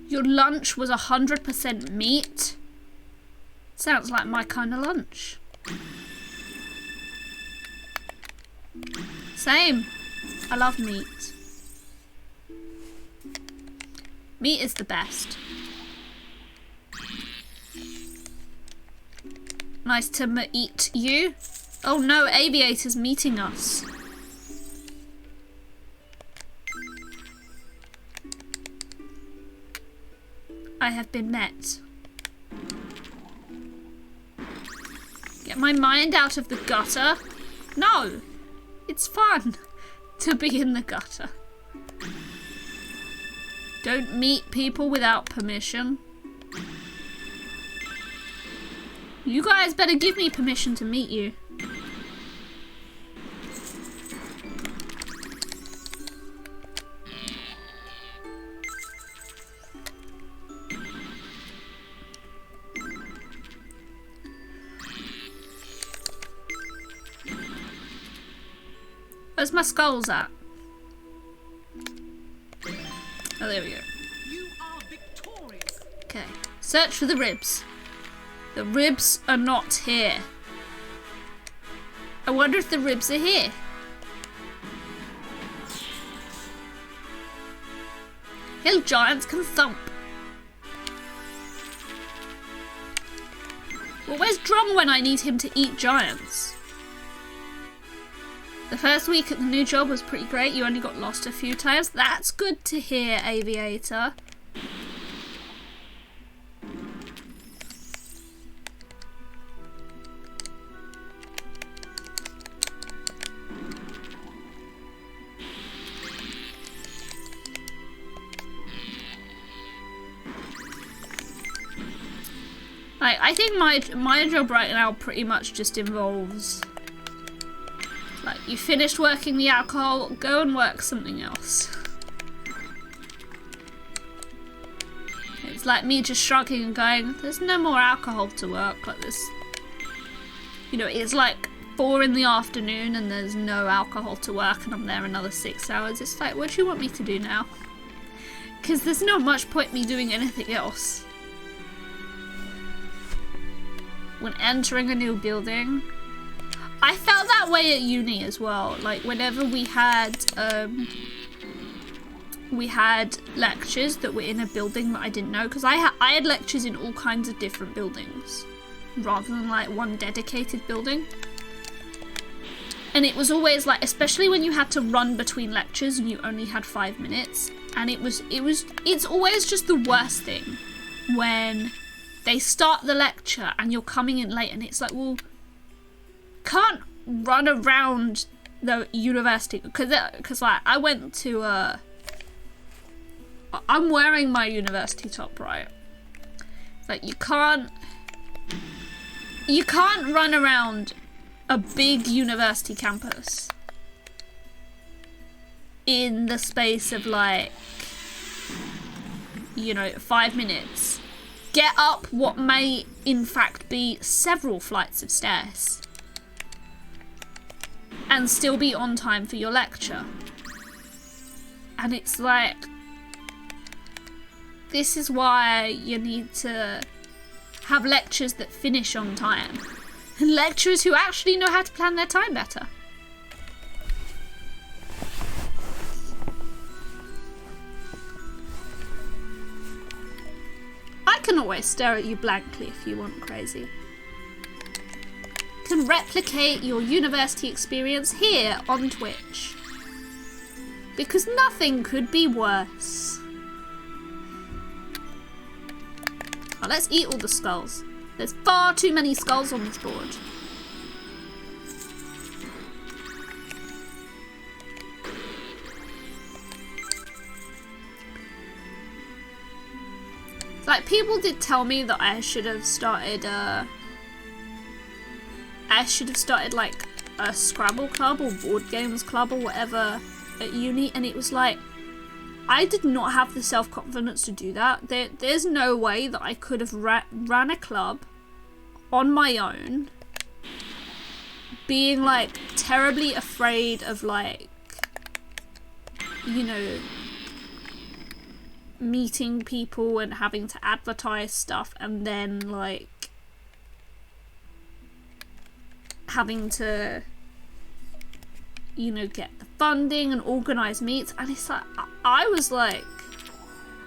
Your lunch was 100% meat? Sounds like my kind of lunch. Same. I love meat. Meat is the best. Nice to meet you. Oh no, Aviator's meeting us. I have been met. Get my mind out of the gutter. No, it's fun to be in the gutter. Don't meet people without permission. You guys better give me permission to meet you. Where's my skulls at? Oh, there we go. You are victorious. Okay. Search for the ribs. The ribs are not here. I wonder if the ribs are here. Hill giants can thump. Well, where's Drum when I need him to eat giants? The first week at the new job was pretty great. You only got lost a few times. That's good to hear, Aviator. I think my job right now pretty much just involves, like, you finished working the alcohol, go and work something else. It's like me just shrugging and going, there's no more alcohol to work, like this. You know, it's like 4 in the afternoon and there's no alcohol to work and I'm there another 6 hours. It's like, what do you want me to do now? Because there's not much point me doing anything else. When entering a new building, I felt that way at uni as well. Like whenever we had lectures that were in a building that I didn't know, because I had lectures in all kinds of different buildings rather than like one dedicated building. And it was always like, especially when you had to run between lectures and you only had 5 minutes, and it's always just the worst thing when they start the lecture and you're coming in late and it's like, well, can't run around the university, because like I went to I'm wearing my university top, right? It's like you can't run around a big university campus in the space of like, you know, 5 minutes. Get up what may in fact be several flights of stairs and still be on time for your lecture. And it's like, this is why you need to have lectures that finish on time. And lecturers who actually know how to plan their time better. I can always stare at you blankly if you want, crazy. You can replicate your university experience here on Twitch. Because nothing could be worse. Oh, let's eat all the skulls. There's far too many skulls on this board. Like, people did tell me that I should have started like a Scrabble club or board games club or whatever at uni, and it was like, I did not have the self-confidence to do that. There's no way that I could have ran a club on my own, being like terribly afraid of, like, you know, meeting people and having to advertise stuff, and then like having to, you know, get the funding and organize meets. And it's like, I was like,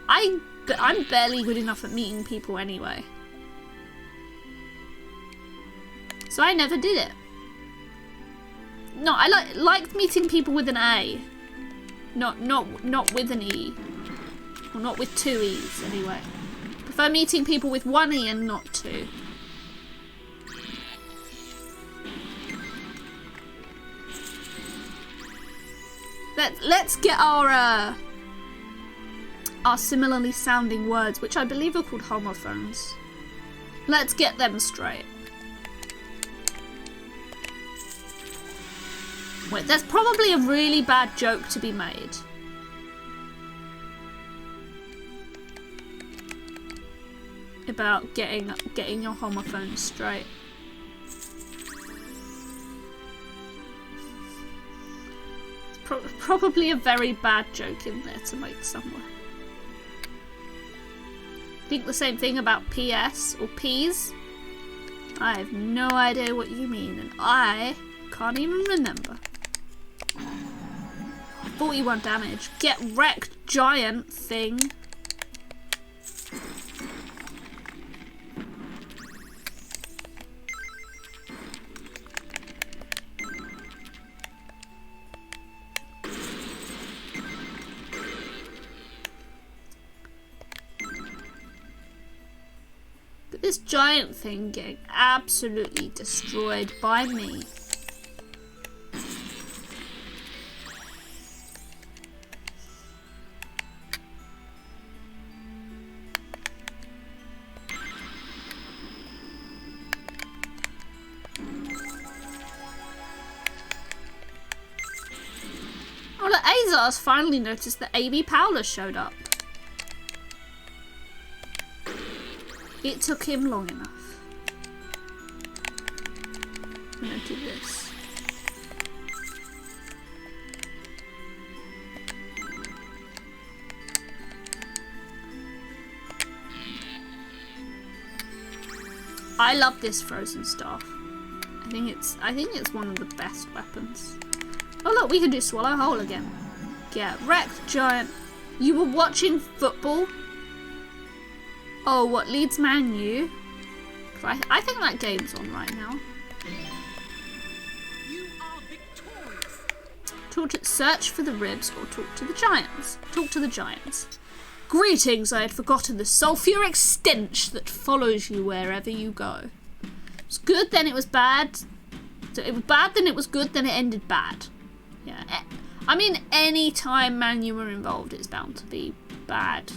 I'm barely good enough at meeting people anyway, so I never did it. No, I liked meeting people with an A, not with an E, or not with 2 E's anyway. Prefer meeting people with 1 E and not 2. Let's get our similarly sounding words, which I believe are called homophones. Let's get them straight. Wait, there's probably a really bad joke to be made. About getting your homophones straight. Probably a very bad joke in there to make somewhere. Think the same thing about PS or Ps? I have no idea what you mean, and I can't even remember. 41 damage. Get wrecked, giant thing. This giant thing getting absolutely destroyed by me. Oh look, Azar's finally noticed that AB Powler showed up. It took him long enough. I'm gonna do this. I love this frozen staff. I think it's one of the best weapons. Oh look, we can do swallow hole again. Get wrecked, giant. You were watching football? Oh, what, Leeds Man U? I think that game's on right now. You are victorious. Search for the ribs or talk to the giants. Talk to the giants. Greetings, I had forgotten the sulfuric stench that follows you wherever you go. It's good, then it was bad. So it was bad, then it was good, then it ended bad. Yeah. I mean, any time Man U were involved, it's bound to be bad.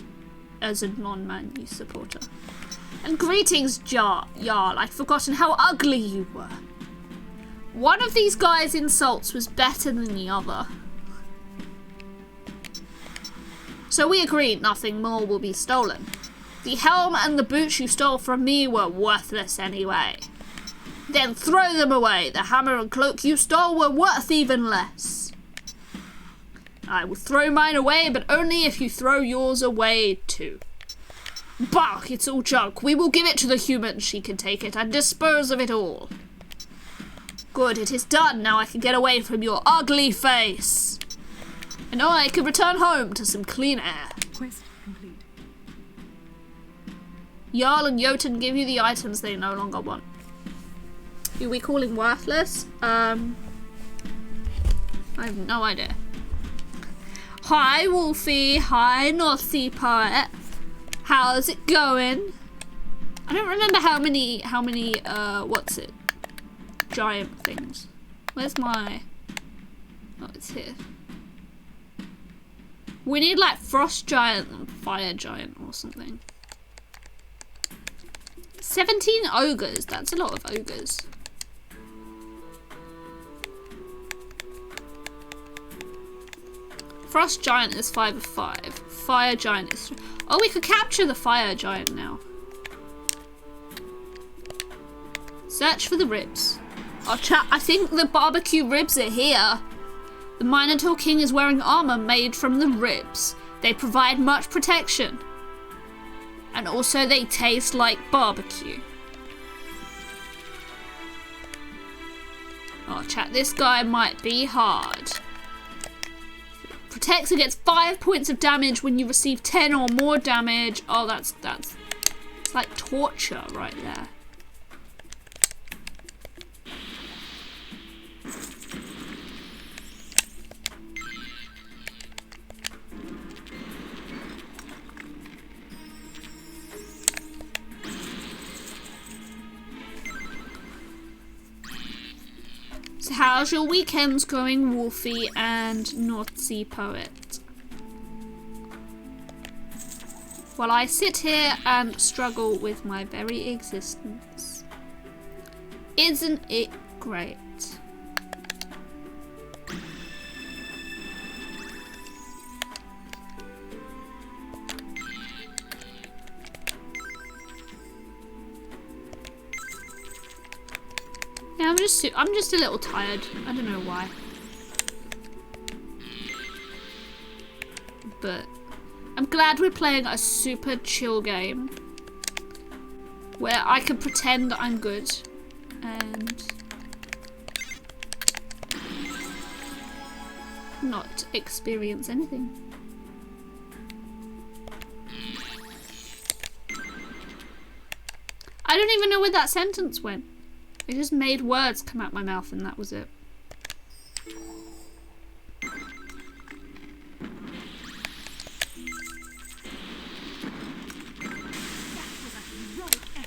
As a non-Man U supporter. And greetings, Jarl. I'd forgotten how ugly you were. One of these guys' insults was better than the other. So we agree nothing more will be stolen. The helm and the boots you stole from me were worthless anyway. Then throw them away. The hammer and cloak you stole were worth even less. I will throw mine away, but only if you throw yours away too. Bark, it's all junk. We will give it to the human. She can take it and dispose of it all. Good, it is done. Now I can get away from your ugly face. And I can return home to some clean air. Quest complete. Jarl and Jotun give you the items they no longer want. Who are we calling worthless? I have no idea. Hi, Wolfie. Hi, North Sea Poet. How's it going? I don't remember how many, what's it? Giant things. Where's my... Oh, it's here. We need like Frost Giant and Fire Giant or something. 17 ogres. That's a lot of ogres. Frost Giant is 5 of 5. Fire Giant is... Oh, we could capture the Fire Giant now. Search for the ribs. Oh, chat, I think the barbecue ribs are here. The Minotaur King is wearing armor made from the ribs. They provide much protection. And also they taste like barbecue. Oh, chat, this guy might be hard. Protects against 5 points of damage when you receive 10 or more damage. Oh, that's it's like torture right there. So how's your weekends going, Wolfie and North Sea Poet? While I sit here and struggle with my very existence. Isn't it great? Yeah, I'm just a little tired. I don't know why. But I'm glad we're playing a super chill game where I can pretend I'm good and not experience anything. I don't even know where that sentence went. I just made words come out my mouth and that was it.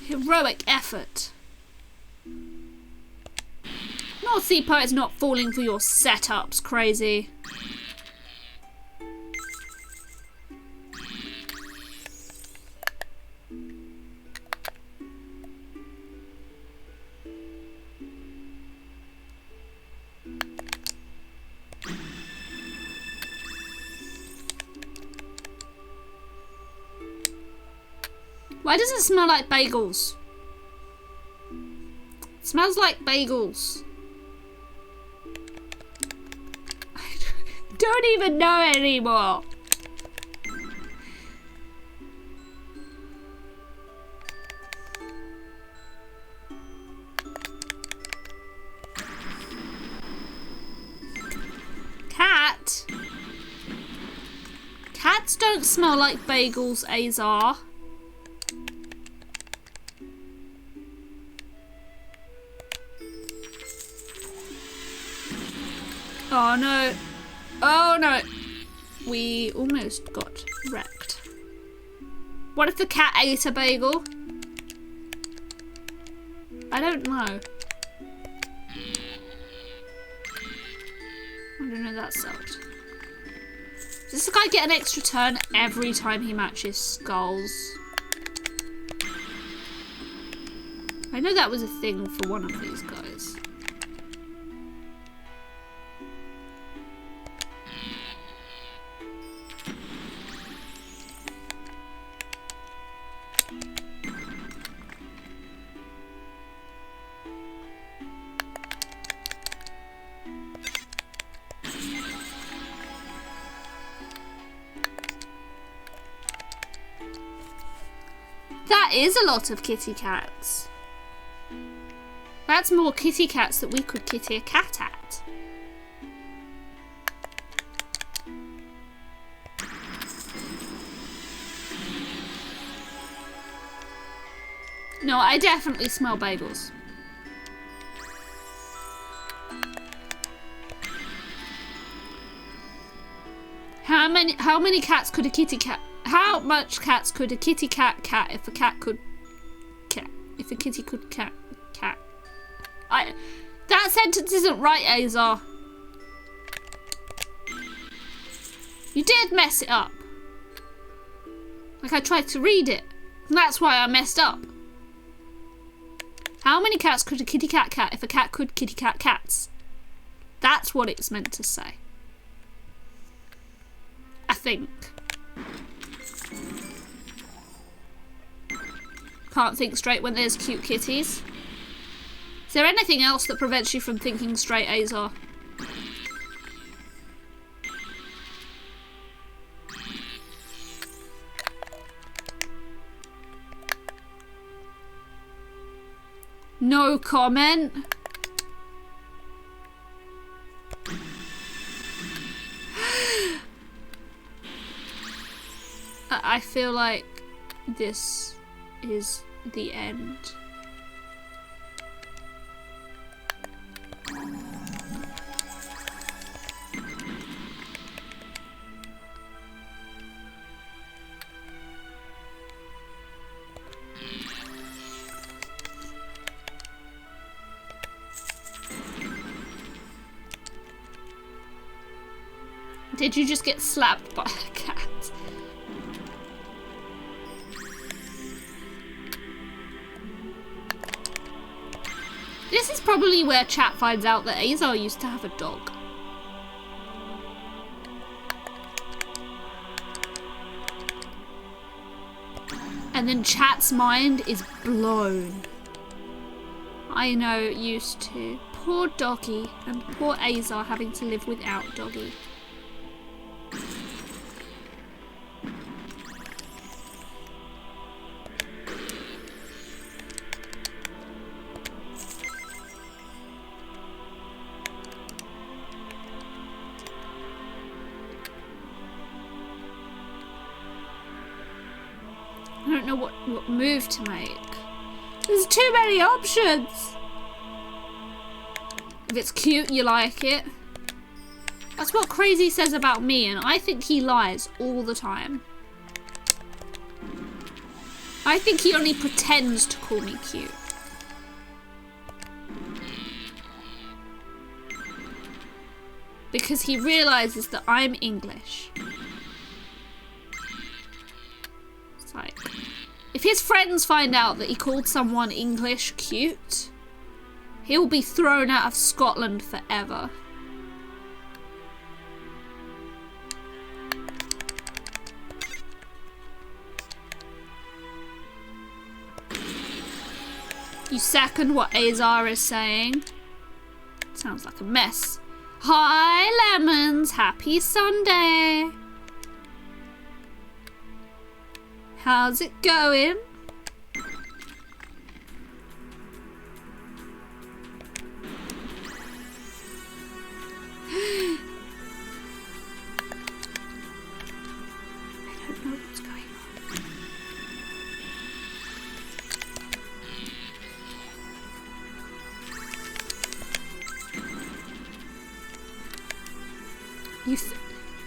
Heroic effort. North Sea Poet's not falling for your setups, crazy. Why does it smell like bagels? It smells like bagels. I don't even know anymore. Cat? Cats don't smell like bagels, Azar. Oh no. Oh no. We almost got wrecked. What if the cat ate a bagel? I don't know. I don't know, that sucked. Does this guy get an extra turn every time he matches skulls? I know that was a thing for one of these guys. is a lot of kitty cats. That's more kitty cats that we could kitty a cat at. No, I definitely smell bagels. How many cats could a kitty cat? How much cats could a kitty cat if a cat could cat? If a kitty could cat? That sentence isn't right, Azar. You did mess it up. Like I tried to read it. And that's why I messed up. How many cats could a kitty cat if a cat could kitty cat cats? That's what it's meant to say. I think. Can't think straight when there's cute kitties. Is there anything else that prevents you from thinking straight, Azar? No comment. I feel like this is the end. Did you just get slapped by a cat? This is probably where chat finds out that Azar used to have a dog. And then chat's mind is blown. I know, used to. Poor doggy, and poor Azar having to live without doggy. I don't know what move to make. There's too many options. If it's cute, you like it. That's what Crazy says about me, and I think he lies all the time. I think he only pretends to call me cute. Because he realizes that I'm English. It's like, if his friends find out that he called someone English cute, he'll be thrown out of Scotland forever. You second what Azar is saying? Sounds like a mess. Hi, Lemons. Happy Sunday. How's it going? I don't know what's going on.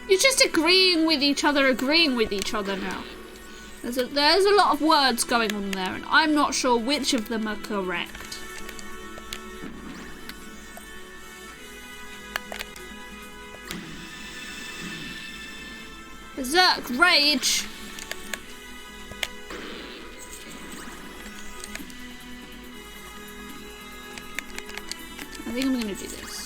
You're just agreeing with each other now. There's a lot of words going on there, and I'm not sure which of them are correct. Berserk Rage! I think I'm gonna do this.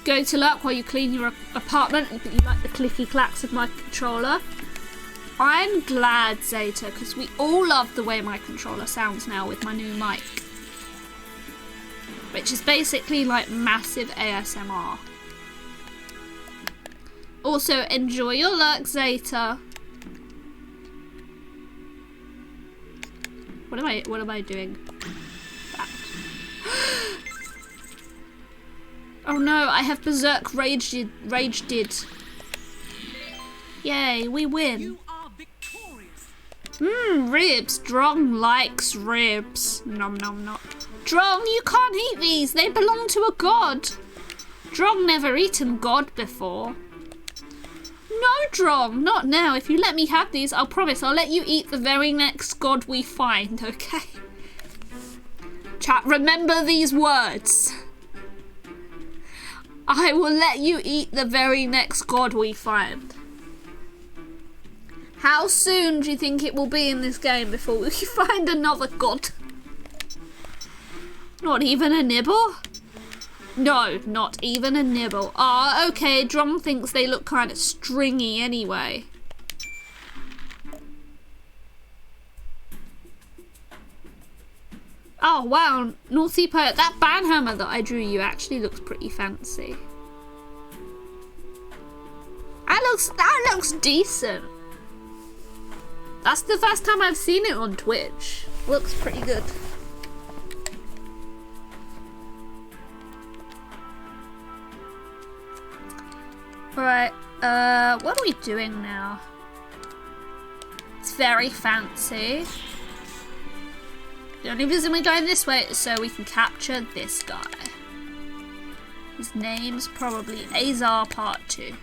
Go to luck while you clean your apartment, but you like the clicky clacks of my controller. I'm glad, Zeta, because we all love the way my controller sounds now with my new mic. Which is basically like massive ASMR. Also, enjoy your luck, Zeta. What am I doing? That. Oh no, I have Berserk raged. Yay, we win. You are victorious. Ribs. Drong likes ribs. Nom nom nom. Drong, you can't eat these. They belong to a god. Drong never eaten god before. No, Drong, not now. If you let me have these, I'll promise I'll let you eat the very next god we find, okay? Chat, remember these words. I will let you eat the very next god we find. How soon do you think it will be in this game before we find another god? Not even a nibble? No, not even a nibble. Ah, okay, Drum thinks they look kind of stringy anyway. Oh wow, Naughty Poet, that banhammer that I drew you actually looks pretty fancy. That looks decent. That's the first time I've seen it on Twitch. Looks pretty good. Alright, what are we doing now? It's very fancy. The only reason we're going this way is so we can capture this guy. His name's probably Azar Part 2.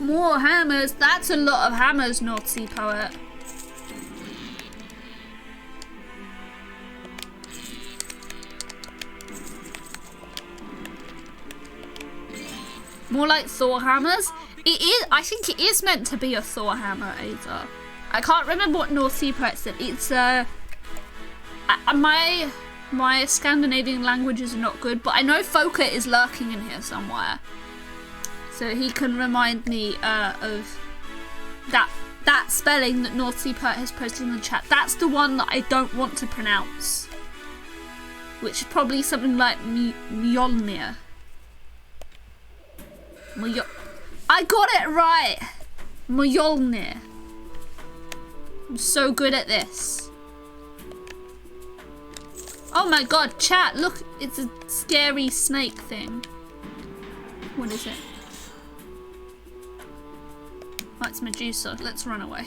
More hammers. That's a lot of hammers, Naughty Poet. More like Thor hammers. It is. I think it is meant to be a Thor hammer, Azar. I can't remember what Naughty Poet said. It's my Scandinavian languages are not good, but I know Foka is lurking in here somewhere. So he can remind me of that spelling that Naughty Poet has posted in the chat. That's the one that I don't want to pronounce. Which is probably something like Mjolnir. I got it right! Mjolnir. I'm so good at this. Oh my god, chat, look, it's a scary snake thing. What is it? Oh, it's Medusa. Let's run away.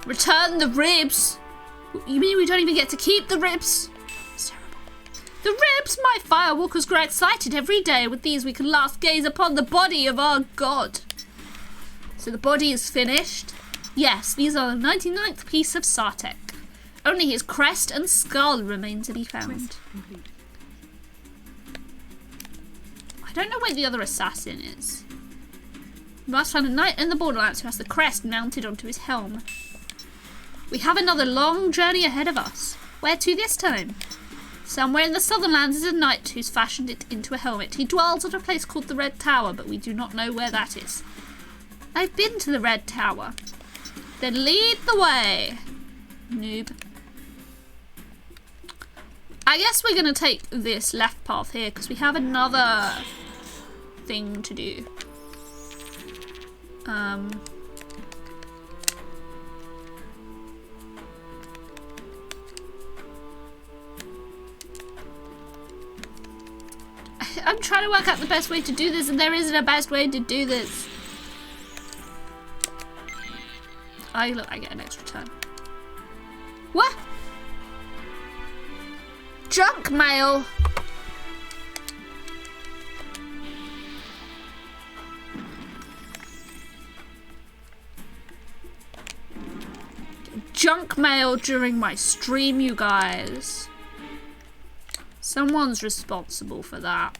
Return the ribs! You mean we don't even get to keep the ribs? It's terrible. The ribs! My firewalkers grow excited every day. With these we can last gaze upon the body of our god. So the body is finished? Yes, these are the 99th piece of Sartek. Only his crest and skull remain to be found. I don't know where the other assassin is. We must find a knight in the Borderlands who has the crest mounted onto his helm. We have another long journey ahead of us. Where to this time? Somewhere in the Southern Lands is a knight who's fashioned it into a helmet. He dwells at a place called the Red Tower, but we do not know where that is. I've been to the Red Tower. Then lead the way, noob. I guess we're going to take this left path here because we have another thing to do. I'm trying to work out the best way to do this, and there isn't a best way to do this. Oh, look, I get an extra turn. What? Junk mail. Junk mail during my stream, you guys. Someone's responsible for that.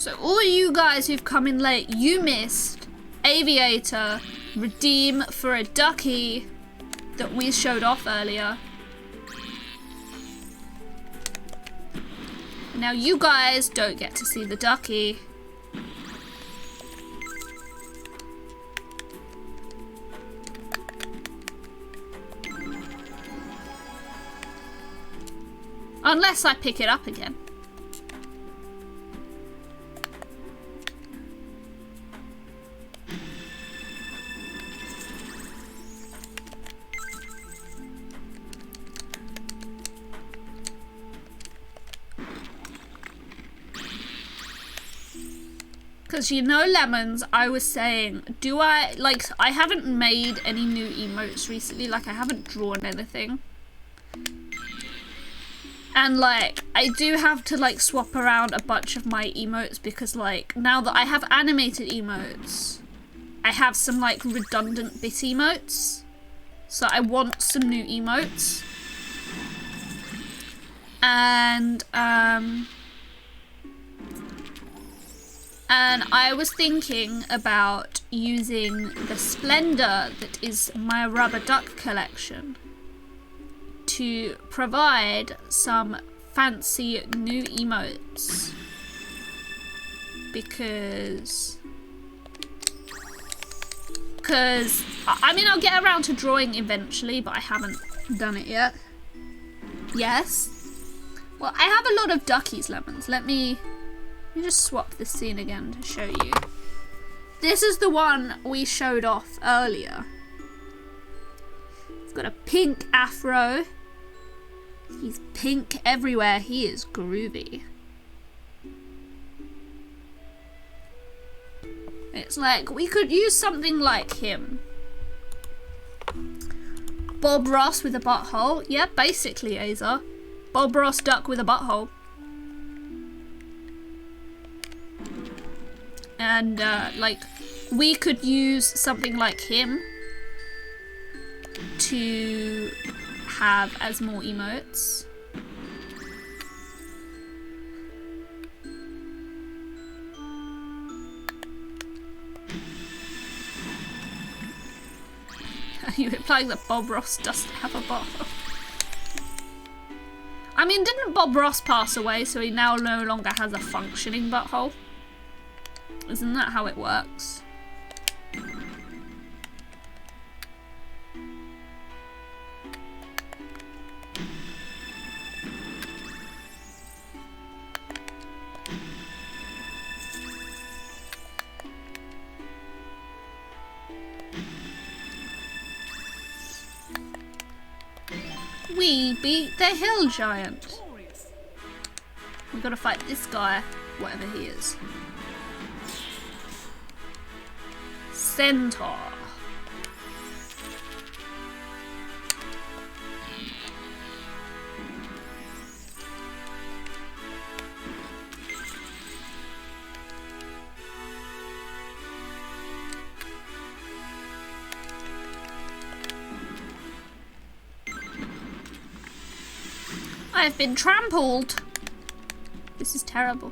So all you guys who've come in late, you missed Aviator redeem for a ducky that we showed off earlier. Now you guys don't get to see the ducky. Unless I pick it up again. Because you know, Lemons, I was saying, I haven't made any new emotes recently, like I haven't drawn anything. And like, I do have to like swap around a bunch of my emotes because like, now that I have animated emotes, I have some like redundant bit emotes. So I want some new emotes. And I was thinking about using the Splendor that is my rubber duck collection to provide some fancy new emotes. Because I mean, I'll get around to drawing eventually, but I haven't done it yet. Yes. Well, I have a lot of duckies, Lemons. Let me just swap this scene again to show you. This is the one we showed off earlier. He's got a pink afro. He's pink everywhere. He is groovy. It's like, we could use something like him. Bob Ross with a butthole. Yeah, basically, Aza. Bob Ross duck with a butthole. And, like, we could use something like him to have as more emotes. Are you implying that Bob Ross doesn't have a butthole? I mean, didn't Bob Ross pass away, so he now no longer has a functioning butthole? Isn't that how it works? We beat the hill giant. We've got to fight this guy, whatever he is. Centaur. I've been trampled. This is terrible.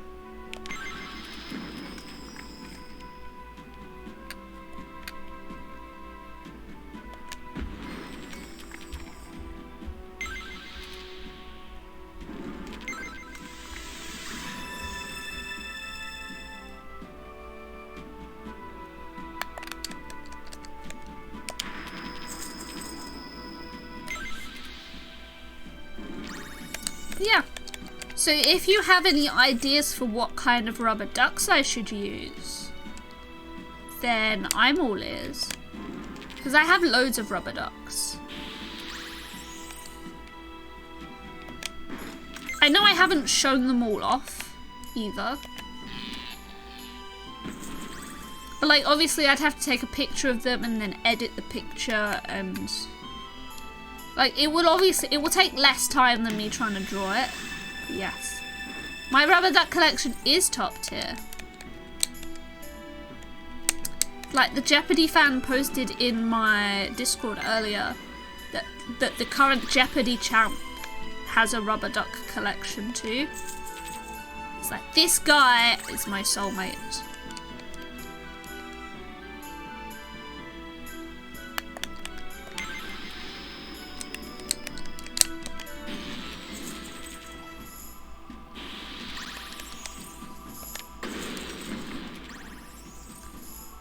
Yeah. So if you have any ideas for what kind of rubber ducks I should use, then I'm all ears. Because I have loads of rubber ducks. I know I haven't shown them all off either. But like, obviously I'd have to take a picture of them and then edit the picture, and like, it will take less time than me trying to draw it. But yes. My rubber duck collection is top tier. Like, the Jeopardy fan posted in my Discord earlier that the current Jeopardy champ has a rubber duck collection too. It's like, this guy is my soulmate.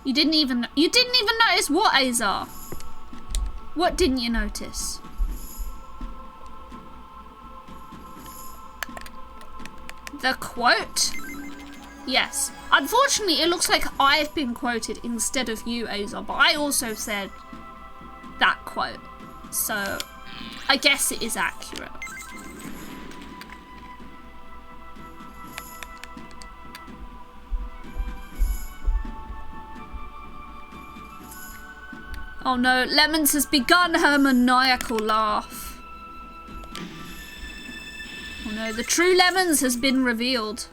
You didn't even notice what, Azar? What didn't you notice? The quote? Yes. Unfortunately, it looks like I've been quoted instead of you, Azar, but I also said that quote. So, I guess it is accurate. Oh no, Lemons has begun her maniacal laugh. Oh no, the true Lemons has been revealed.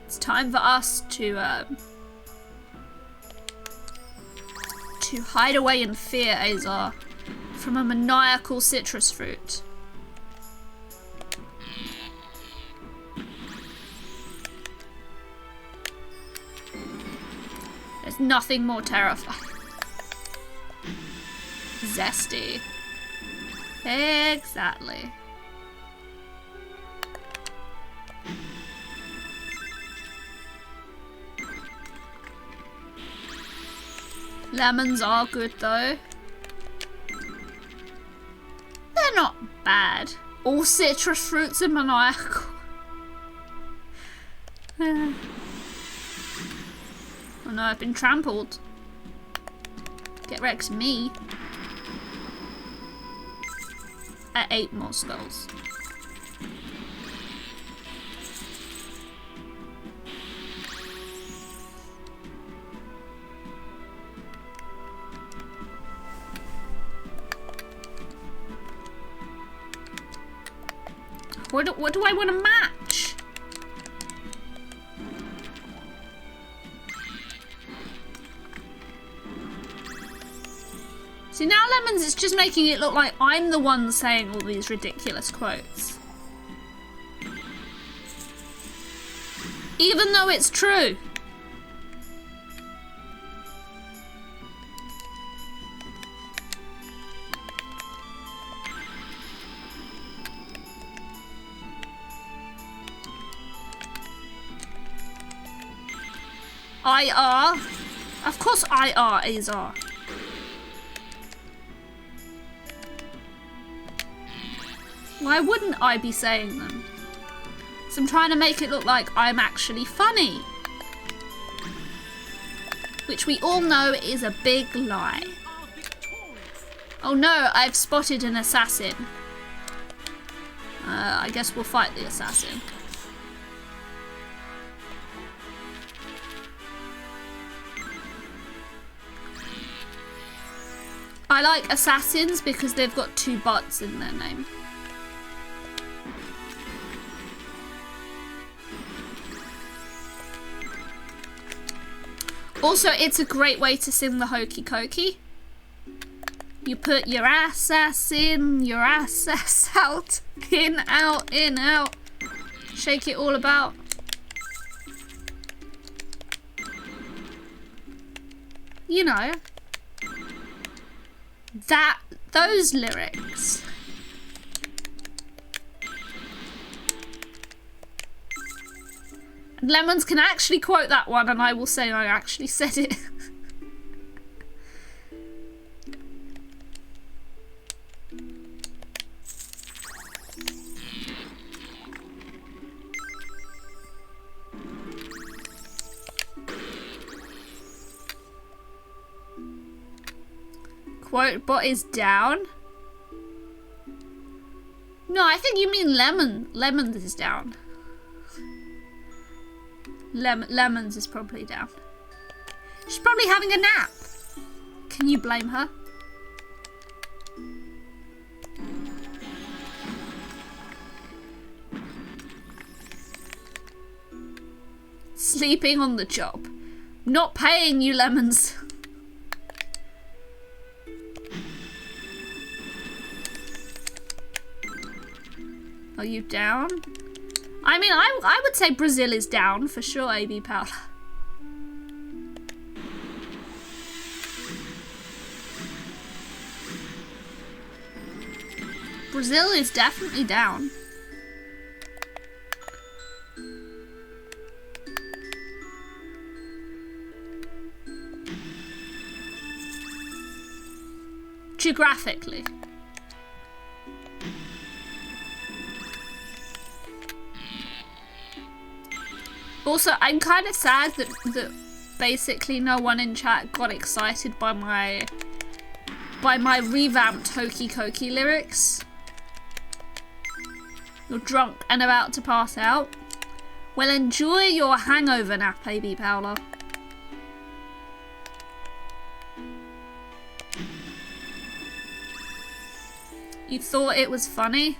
It's time for us to hide away in fear, Azar, from a maniacal citrus fruit. There's nothing more terrifying. Zesty. Exactly. Lemons are good though. They're not bad. All citrus fruits are maniacal. Oh no, I've been trampled. Get wrecked me. I ate more skulls. What do I want to match? See, now Lemons is just making it look like I'm the one saying all these ridiculous quotes. Even though it's true. IR? Of course IR, Azar. Why wouldn't I be saying them? So I'm trying to make it look like I'm actually funny. Which we all know is a big lie. Oh no, I've spotted an assassin. I guess we'll fight the assassin. I like assassins because they've got 2 butts in their name. Also, it's a great way to sing the hokey cokey. You put your ass in, your ass out, in, out. Shake it all about. You know. Those lyrics. And Lemons can actually quote that one and I will say I actually said it. Quote bot is down. No, I think you mean Lemons is down. Lemons is probably down. She's probably having a nap. Can you blame her? Sleeping on the job. Not paying you, Lemons. Are you down? I mean, I would say Brazil is down for sure, AB Powder. Brazil is definitely down. Geographically. Also, I'm kind of sad that basically no one in chat got excited by my revamped Hokey Cokey lyrics. You're drunk and about to pass out. Well, enjoy your hangover nap, AB Paula. You thought it was funny?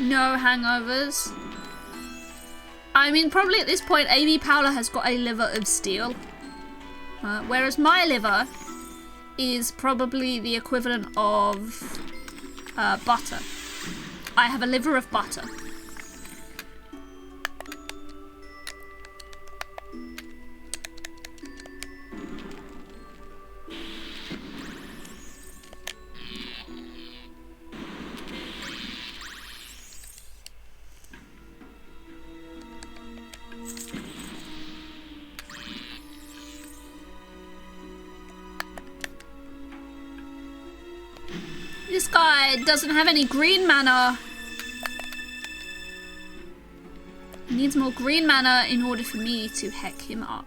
No hangovers. I mean, probably at this point, AB Paula has got a liver of steel. Whereas my liver is probably the equivalent of butter. I have a liver of butter. This guy doesn't have any green mana. He needs more green mana in order for me to heck him up.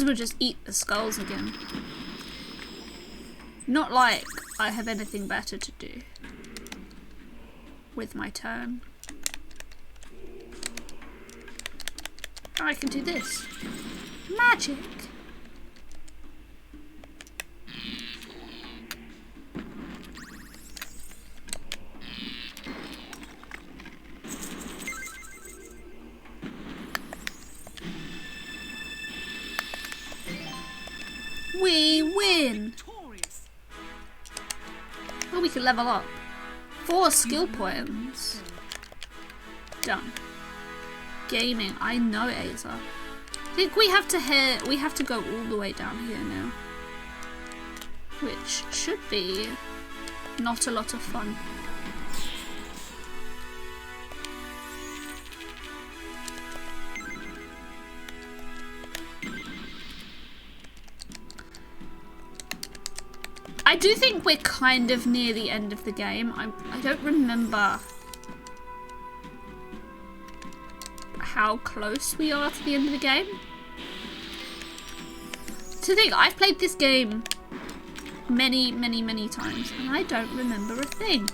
We'll just eat the skulls again. Not like I have anything better to do with my turn. I can do this. Magic! We win! Oh, we can level up. 4 skill points. Done. Gaming. I know, Aza. I think we have to go all the way down here now. Which should be not a lot of fun. I do think we're kind of near the end of the game. I don't remember how close we are to the end of the game. To think, I've played this game many, many, many times and I don't remember a thing.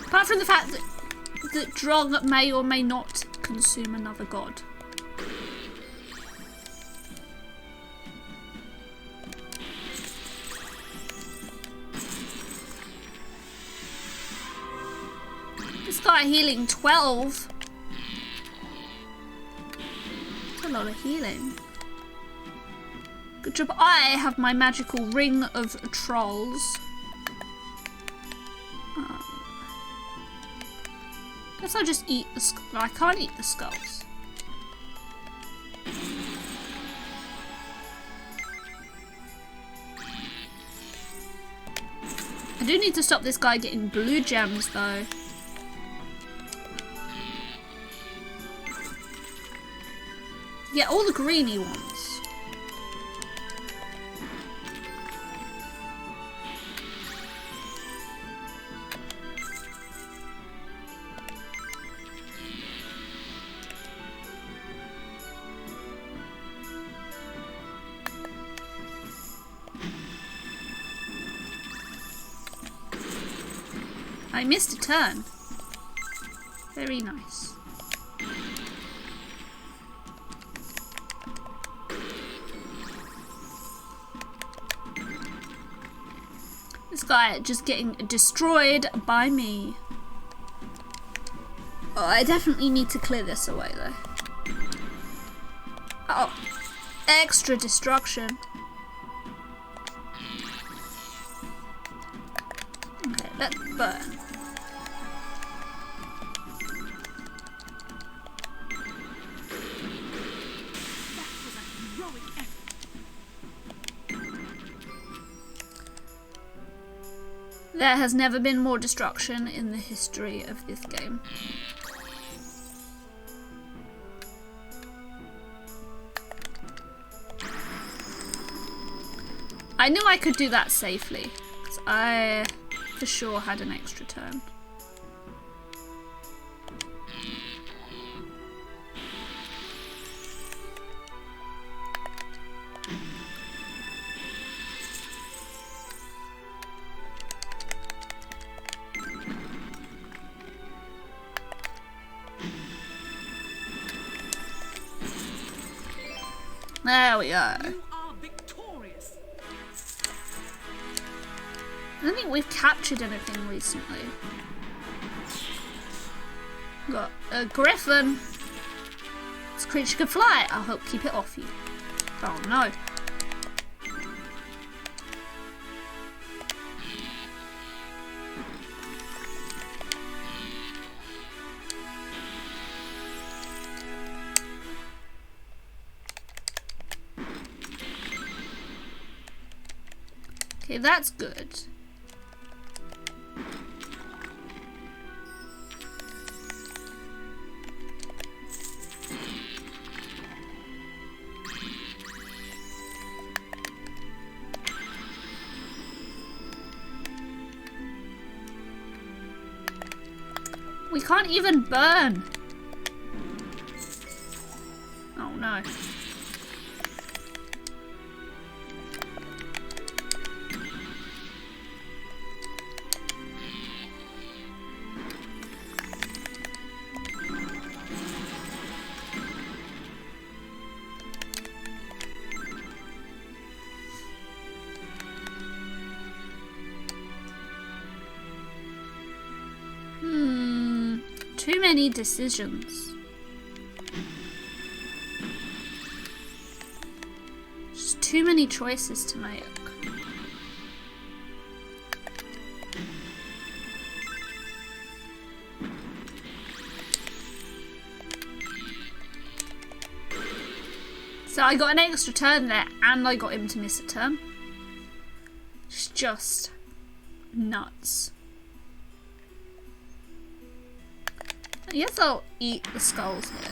Apart from the fact that Drog may or may not consume another god. This guy healing 12. That's a lot of healing. Good job. I have my magical ring of trolls. Guess I'll just eat the skull. I can't eat the skulls. I do need to stop this guy getting blue gems though. Yeah, all the greeny ones. I missed a turn. Very nice. This guy just getting destroyed by me. Oh, I definitely need to clear this away though. Oh, extra destruction. Okay, let's burn. There has never been more destruction in the history of this game. I knew I could do that safely, because I for sure had an extra turn. There we go. You are victorious. I don't think we've captured anything recently. Got a griffin. This creature can fly. I'll help keep it off you. Oh no. Okay, that's good. We can't even burn. Oh no. Too many decisions. Just too many choices to make. So I got an extra turn there and I got him to miss a turn. It's just nuts. I guess I'll eat the skulls here.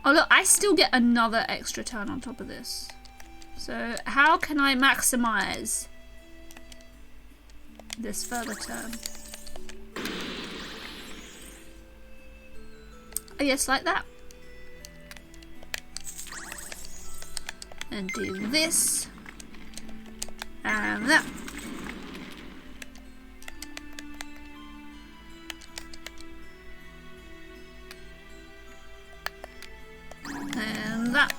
Oh look, I still get another extra turn on top of this. So how can I maximize this further turn? I guess like that. And do this. And that. And that.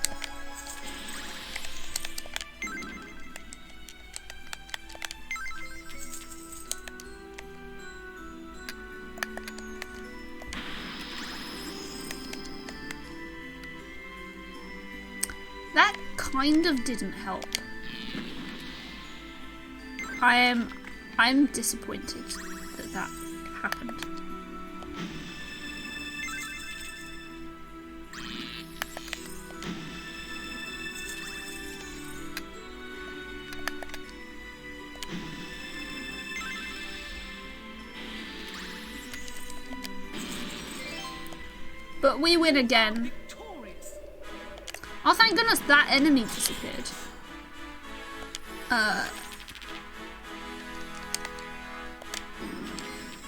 That kind of didn't help. I'm disappointed that that happened. But we win again. Victorious. Oh, thank goodness that enemy disappeared.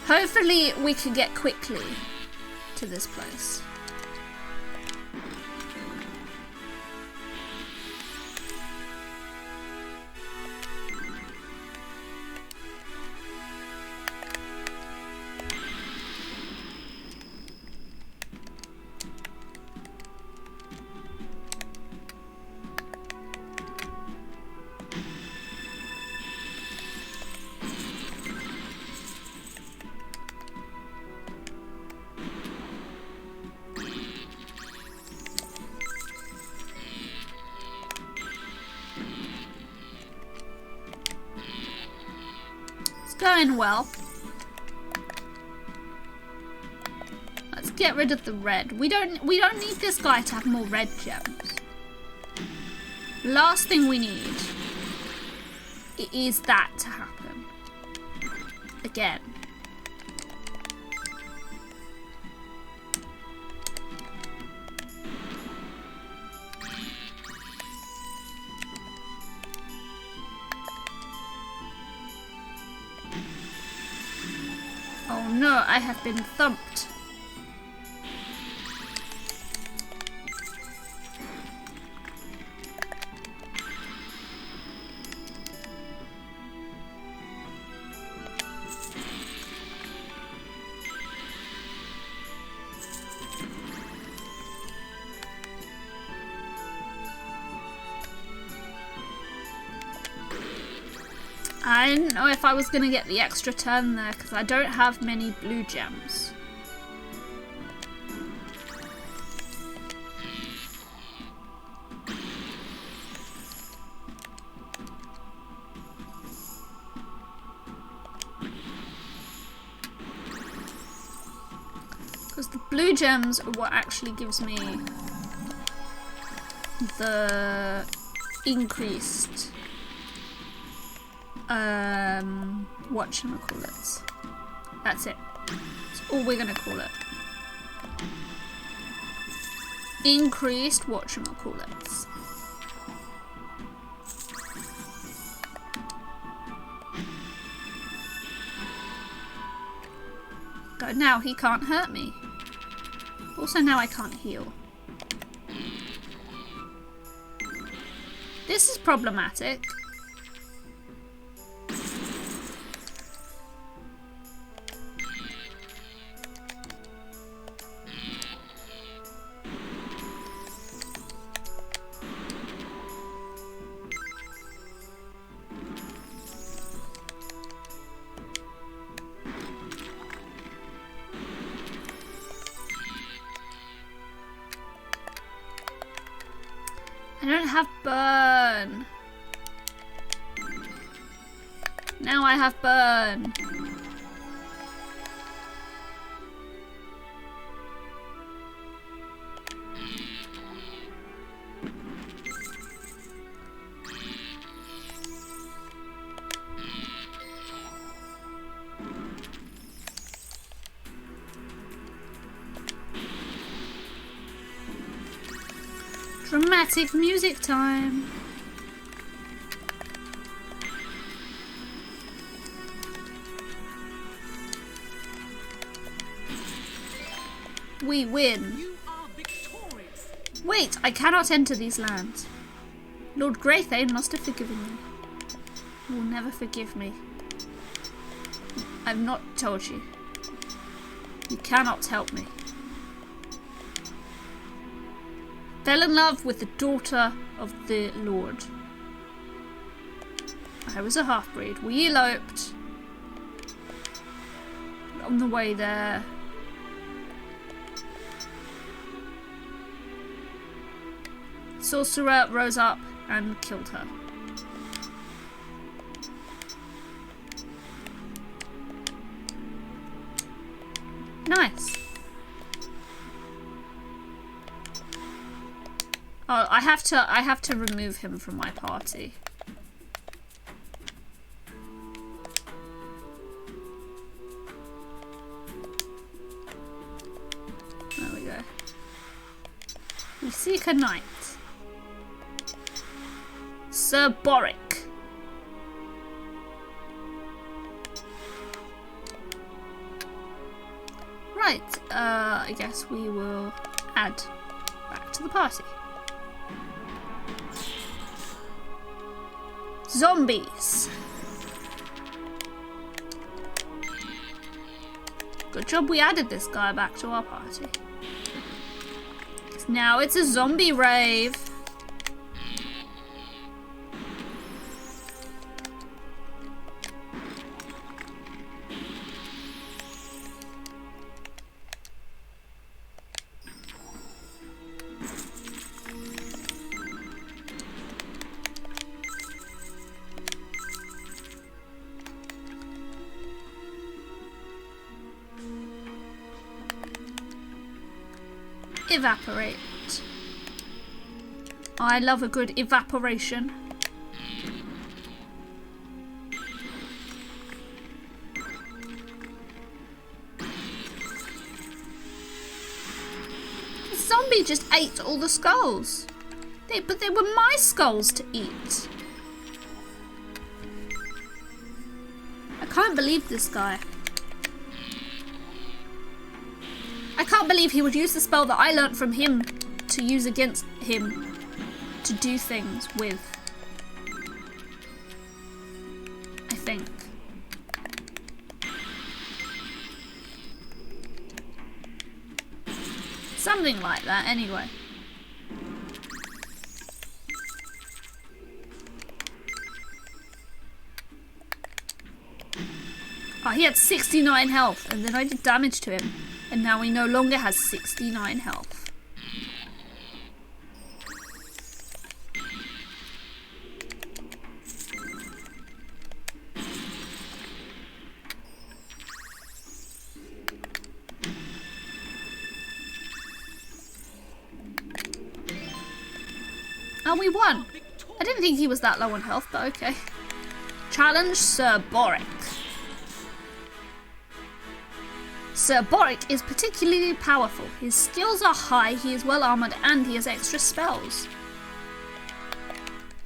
Hopefully we can get quickly to this place. going well. Let's get rid of the red. We don't need this guy to have more red gems. Last thing we need is that to happen. Again. Oh no, I have been thumped. I didn't know if I was going to get the extra turn there because I don't have many blue gems. Because the blue gems are what actually gives me the increased whatchamacallit. That's it. That's all we're gonna call it. Increased whatchamacallits. Go now, he can't hurt me. Also now I can't heal. This is problematic. I don't have burn. Now I have burn. Dramatic music time. We win. You are victorious. Wait, I cannot enter these lands. Lord Greythane must have forgiven me. He will never forgive me. I've not told you. You cannot help me. Fell in love with the daughter of the Lord. I was a half-breed. We eloped. On the way there. Sorcerer rose up and killed her. Nice. Oh, I have to remove him from my party. There we go. We seek a knight. Sir Boric. Right, I guess we will add back to the party. Zombies. Good job we added this guy back to our party. Now it's a zombie rave. Evaporate. I love a good evaporation. The zombie just ate all the skulls. But they were my skulls to eat. I can't believe this guy. I can't believe he would use the spell that I learnt from him to use against him to do things with. I think. Something like that, anyway. Oh, he had 69 health, and then I did damage to him. And now he no longer has 69 health. Oh, we won. I didn't think he was that low on health, but okay. Challenge Sir Boric. Sir Boric is particularly powerful. His skills are high, he is well armoured, and he has extra spells.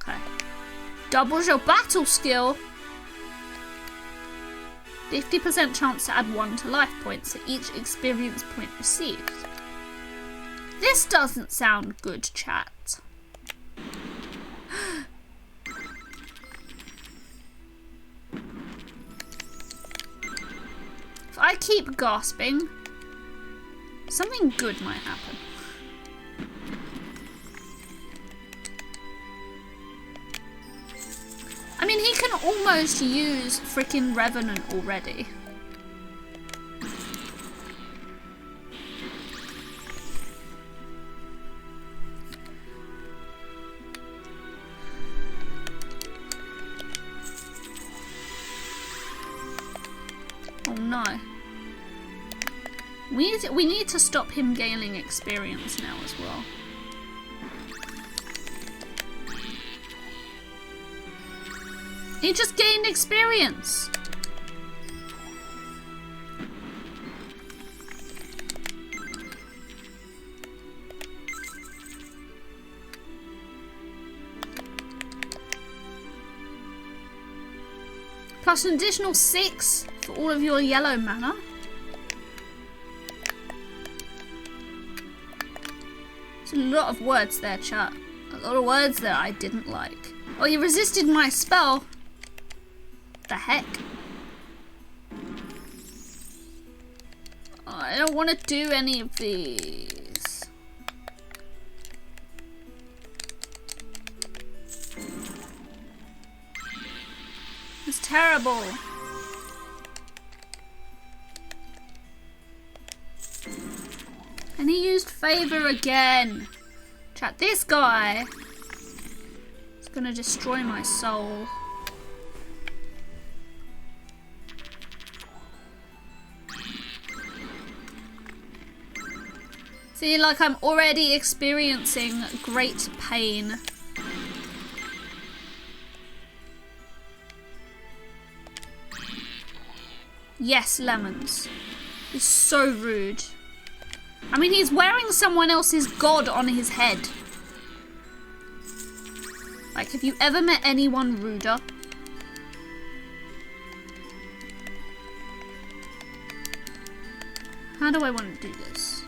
Okay. Doubles your battle skill. 50% chance to add 1 to life points at each experience point received. This doesn't sound good, chat. If I keep gasping, something good might happen. I mean, he can almost use freaking Revenant already. Oh no. We need to stop him gaining experience now as well. He just gained experience. Plus an additional 6 for all of your yellow mana. There's a lot of words there, chat. A lot of words that I didn't like. Oh, he resisted my spell. The heck? Oh, I don't want to do any of these. It's terrible. And he used favor again. Chat, this guy is gonna destroy my soul. See, like I'm already experiencing great pain. Yes, lemons. He's so rude. I mean, he's wearing someone else's god on his head. Like, have you ever met anyone ruder? How do I want to do this?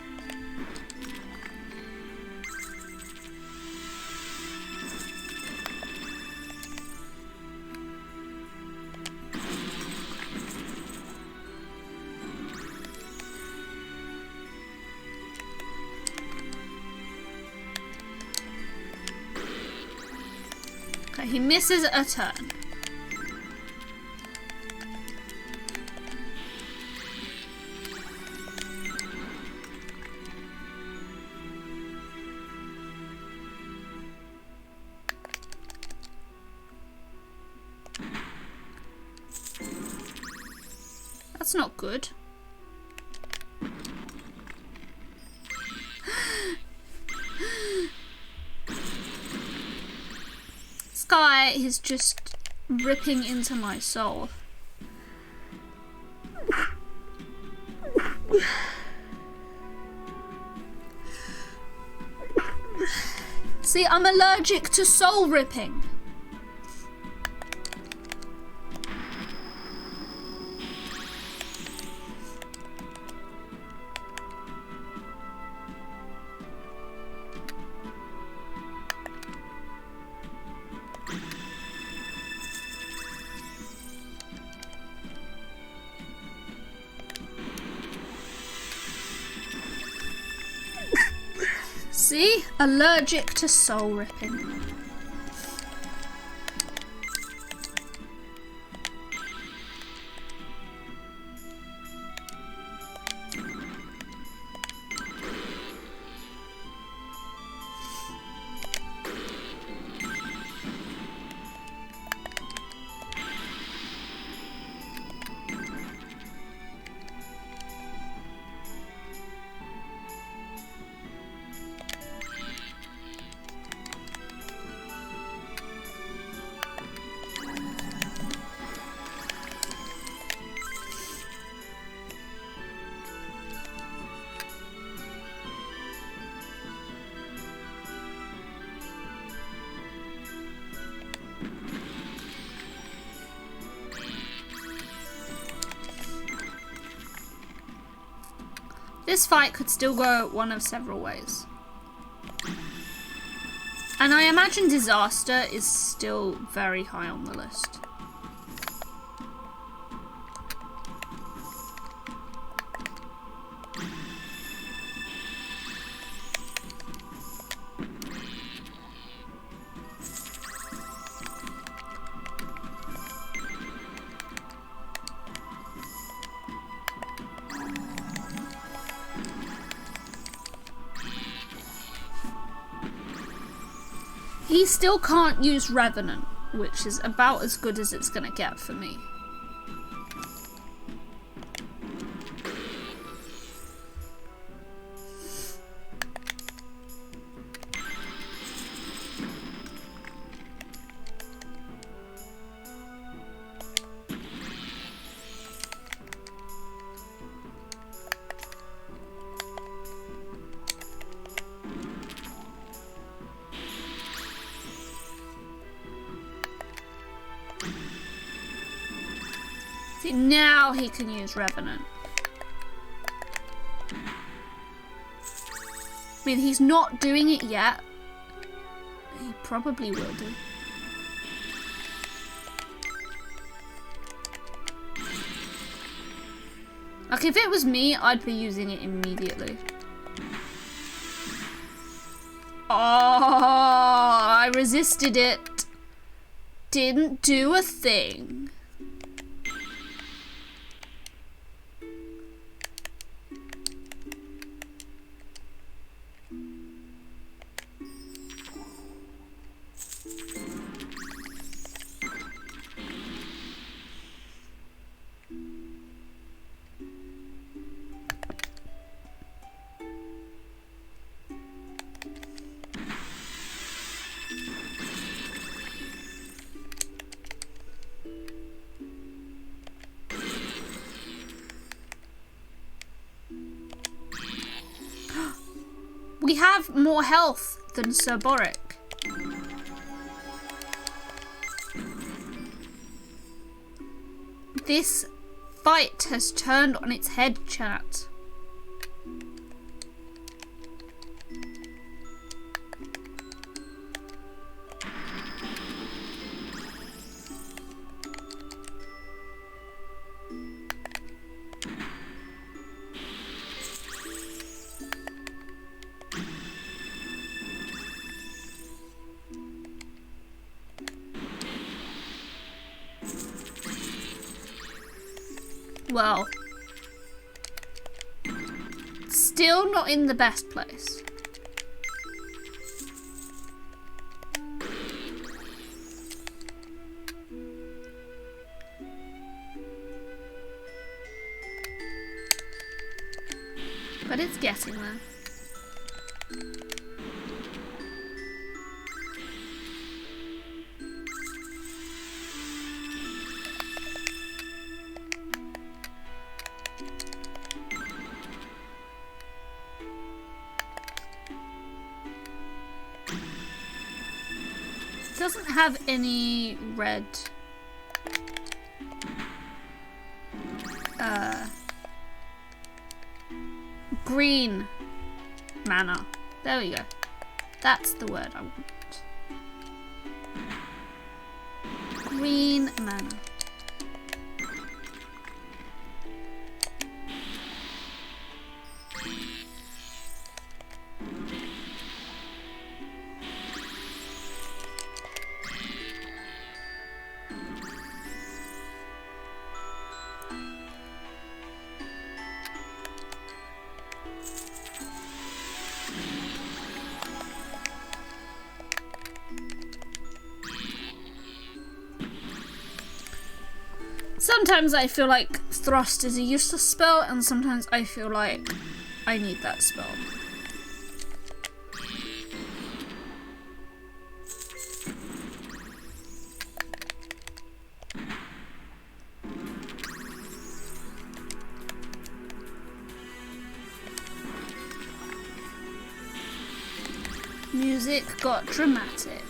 He misses a turn. That's not good. fight is just ripping into my soul. See, I'm allergic to soul ripping. See? Allergic to soul ripping. This fight could still go one of several ways. And I imagine disaster is still very high on the list. He still can't use Revenant, which is about as good as it's gonna get for me. See, now he can use Revenant. I mean, he's not doing it yet. He probably will do. Like, if it was me, I'd be using it immediately. Oh, I resisted it. Didn't do a thing. We have more health than Sir Boric. This fight has turned on its head, chat. Well, still not in the best place. But it's getting there. doesn't have any red green mana. There we go. That's the word I want. Green mana. Sometimes I feel like Thrust is a useless spell, and sometimes I feel like I need that spell. Music got dramatic.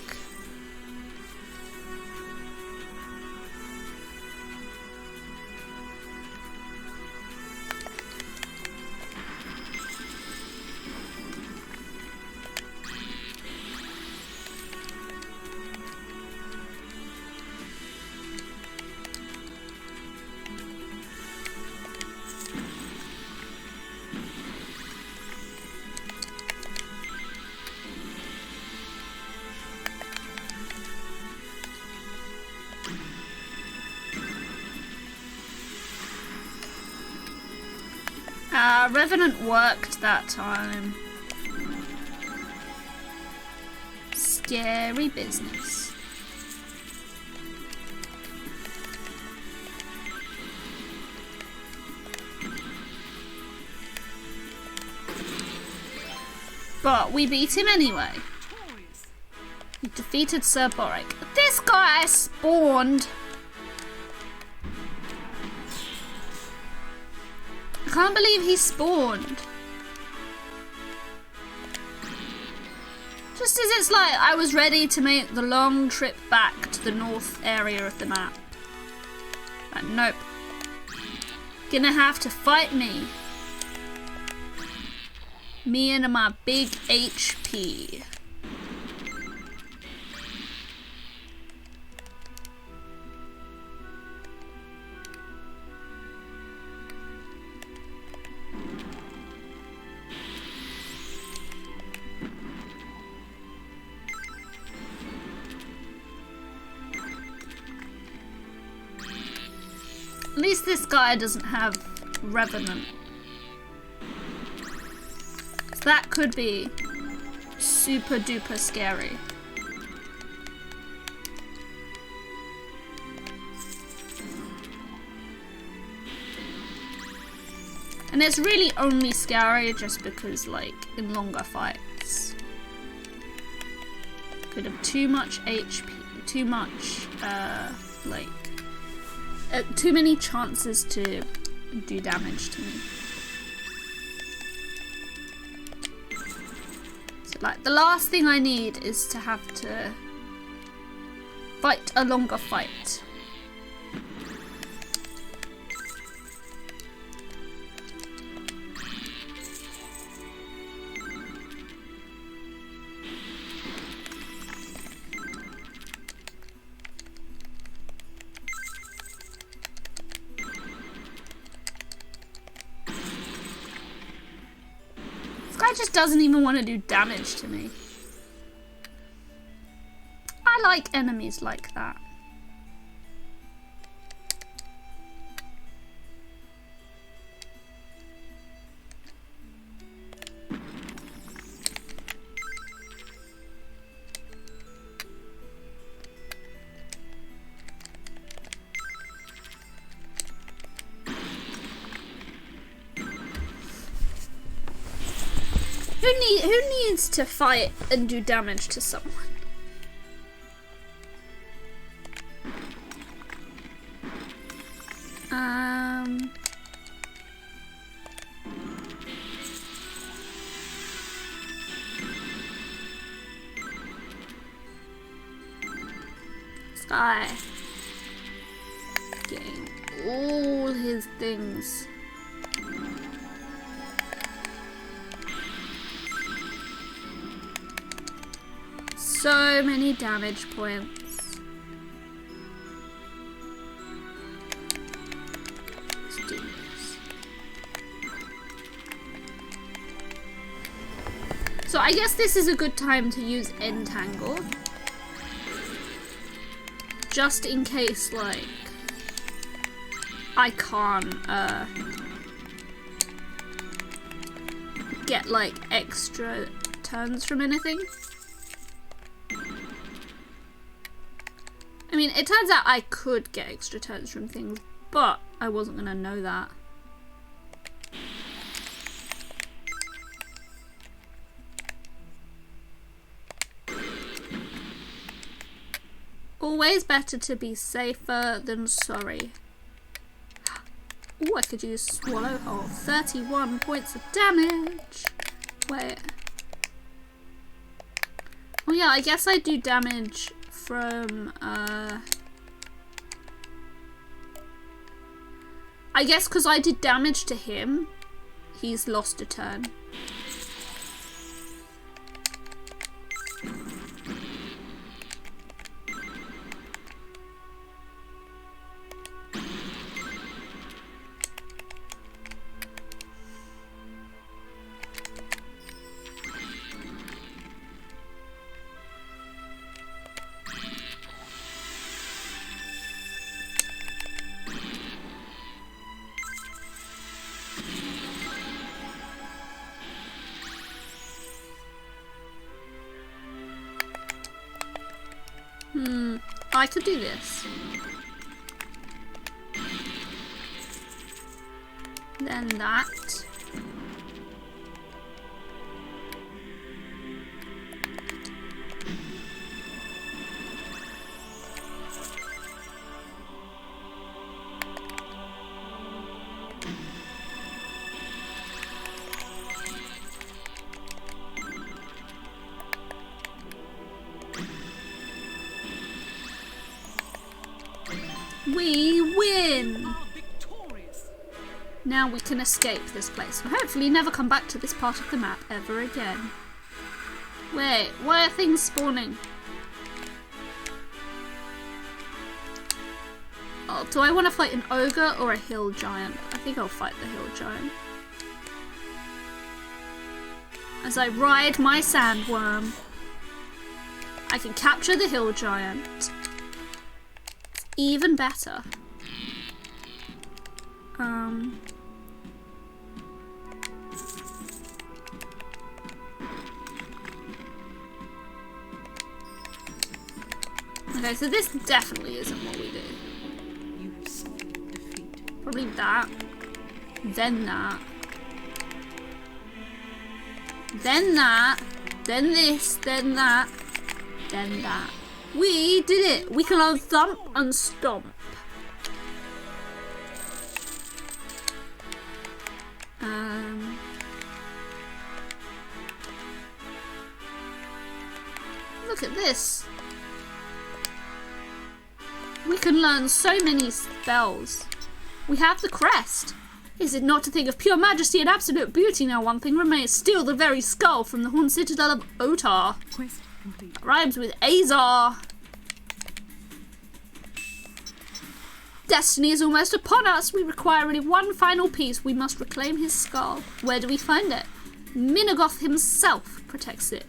Revenant worked that time. Scary business. But we beat him anyway. We defeated Sir Boric. This guy spawned. I can't believe he spawned. Just as it's like I was ready to make the long trip back to the north area of the map. But nope. Gonna have to fight me. Me and my big HP. At least this guy doesn't have Revenant. So that could be super duper scary. And it's really only scary just because, like, in longer fights, could have too much HP, too much, too many chances to do damage to me. So, like, the last thing I need is to have to fight a longer fight. This guy just doesn't even want to do damage to me. I like enemies like that. Who needs to fight and do damage to someone? Die. Getting all his things. So many damage points. Let's do this. So I guess this is a good time to use Entangle. Just in case, like, I can't get like extra turns from anything. I mean, it turns out I could get extra turns from things, but I wasn't gonna know that. Always better to be safer than sorry. Ooh, I could use Swallow Hole. 31 points of damage. Wait. Oh yeah, I guess I do damage from, I guess because I did damage to him, he's lost a turn. I could do this. Then that. We win! Now we can escape this place and hopefully never come back to this part of the map ever again. Wait, why are things spawning? Oh, do I want to fight an ogre or a hill giant? I think I'll fight the hill giant. As I ride my sandworm, I can capture the hill giant. Even better. Okay, so this definitely isn't what we do. You have suffered defeat. Probably that. Then that. Then that. Then this. Then that. Then that. We did it! We can all thump and stomp. Look at this. We can learn so many spells. We have the crest. Is it not a thing of pure majesty and absolute beauty? Now one thing remains, steal the very skull from the Horned Citadel of Otar. Quest complete. That rhymes with Azar. Destiny is almost upon us. We require only one final piece. We must reclaim his skull. Where do we find it? Minagoth himself protects it.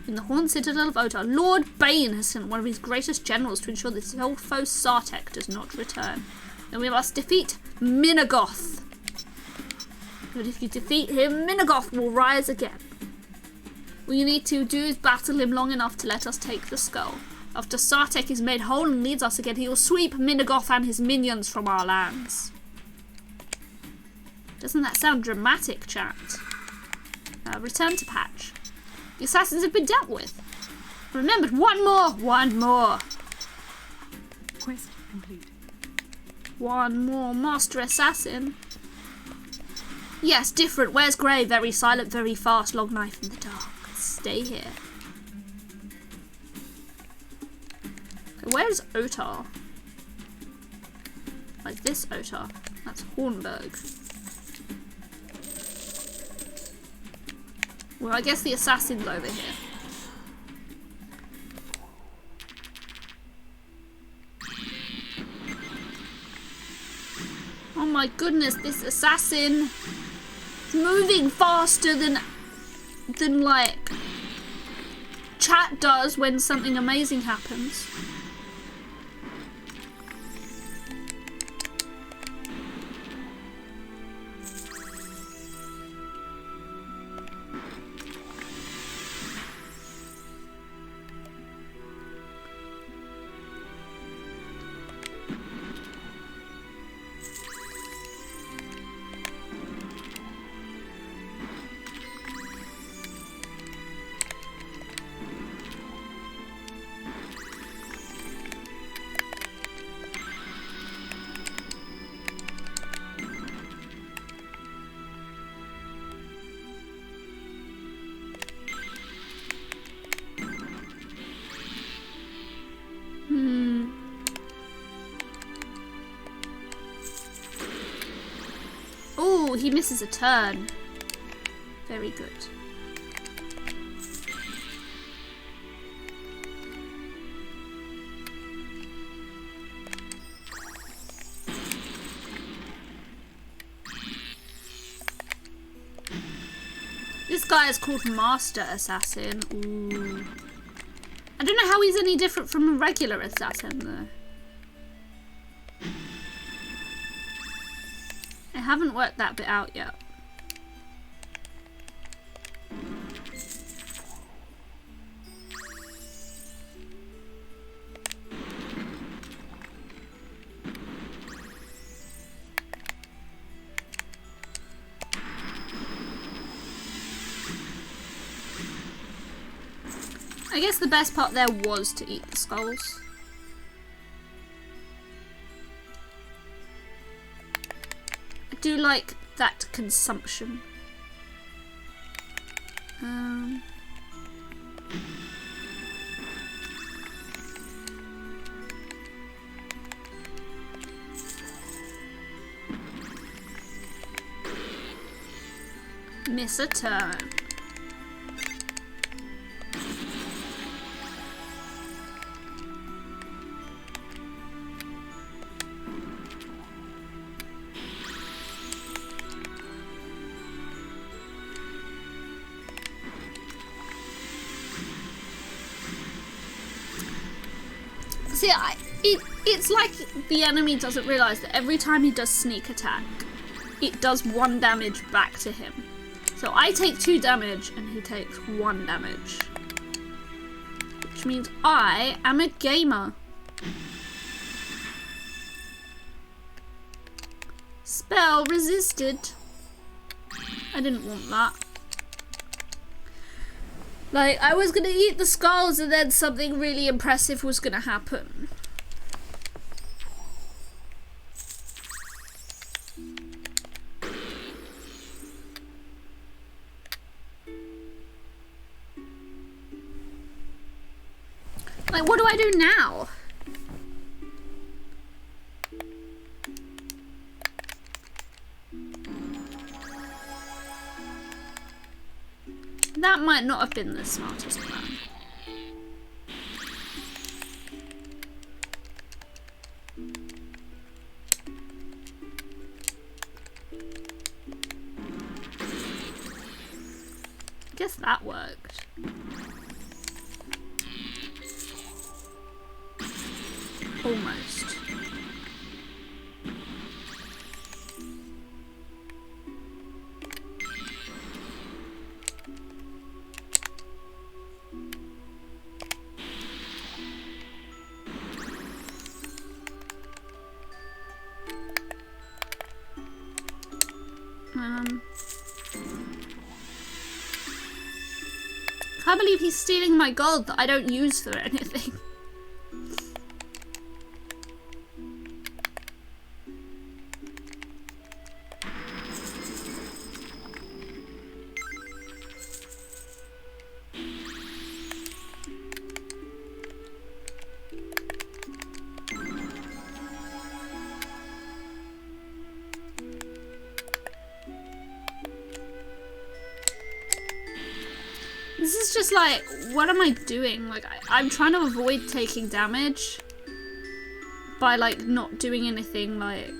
In the Horned Citadel of Otar, Lord Bane has sent one of his greatest generals to ensure that his old foe Sartek does not return. Then we must defeat Minagoth. But if you defeat him, Minagoth will rise again. All you need to do is battle him long enough to let us take the skull. After Sartek is made whole and leads us again, he will sweep Minagoth and his minions from our lands. Doesn't that sound dramatic, chat? Return to patch. The assassins have been dealt with. Remembered, one more. Quest complete. One more master assassin. Yes, different. Where's Grey? Very silent, very fast. Long knife in the dark. Stay here. Okay, where's Otar? Like this Otar. That's Hornburg. Well, I guess the assassin's over here. Oh my goodness, this assassin is moving faster than like chat does when something amazing happens. Oh, he misses a turn. Very good. This guy is called Master Assassin. Ooh. I don't know how he's any different from a regular assassin though. I haven't worked that bit out yet. I guess the best part there was to eat the skulls. I do like that consumption. Miss a turn. See, it's like the enemy doesn't realise that every time he does sneak attack, it does 1 damage back to him. So I take 2 damage and he takes 1 damage. Which means I am a gamer. Spell resisted. I didn't want that. Like, I was gonna eat the skulls and then something really impressive was gonna happen. Like, what do I do now? That might not have been the smartest plan. I guess that worked. Almost. I can't believe he's stealing my gold that I don't use for anything. This is just like, what am I doing? Like, I'm trying to avoid taking damage by like not doing anything like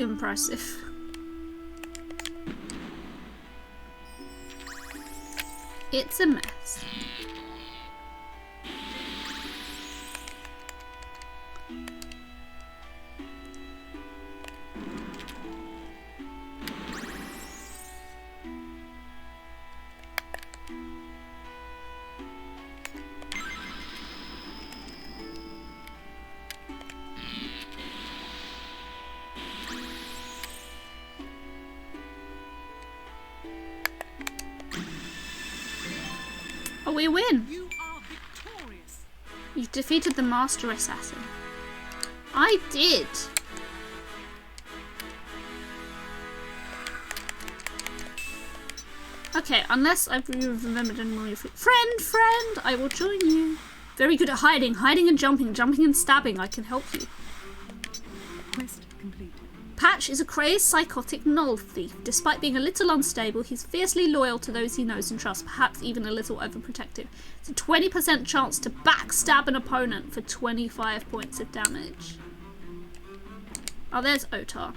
impressive. It's a mess. Oh, we win. You are victorious. You defeated the Master Assassin. I did. Okay, unless I've remembered any friend, I will join you. Very good at hiding and jumping and stabbing. I can help you. Quest complete. Patch is a crazed, psychotic knoll thief. Despite being a little unstable, he's fiercely loyal to those he knows and trusts, perhaps even a little overprotective. It's a 20% chance to backstab an opponent for 25 points of damage. Oh, there's Otar.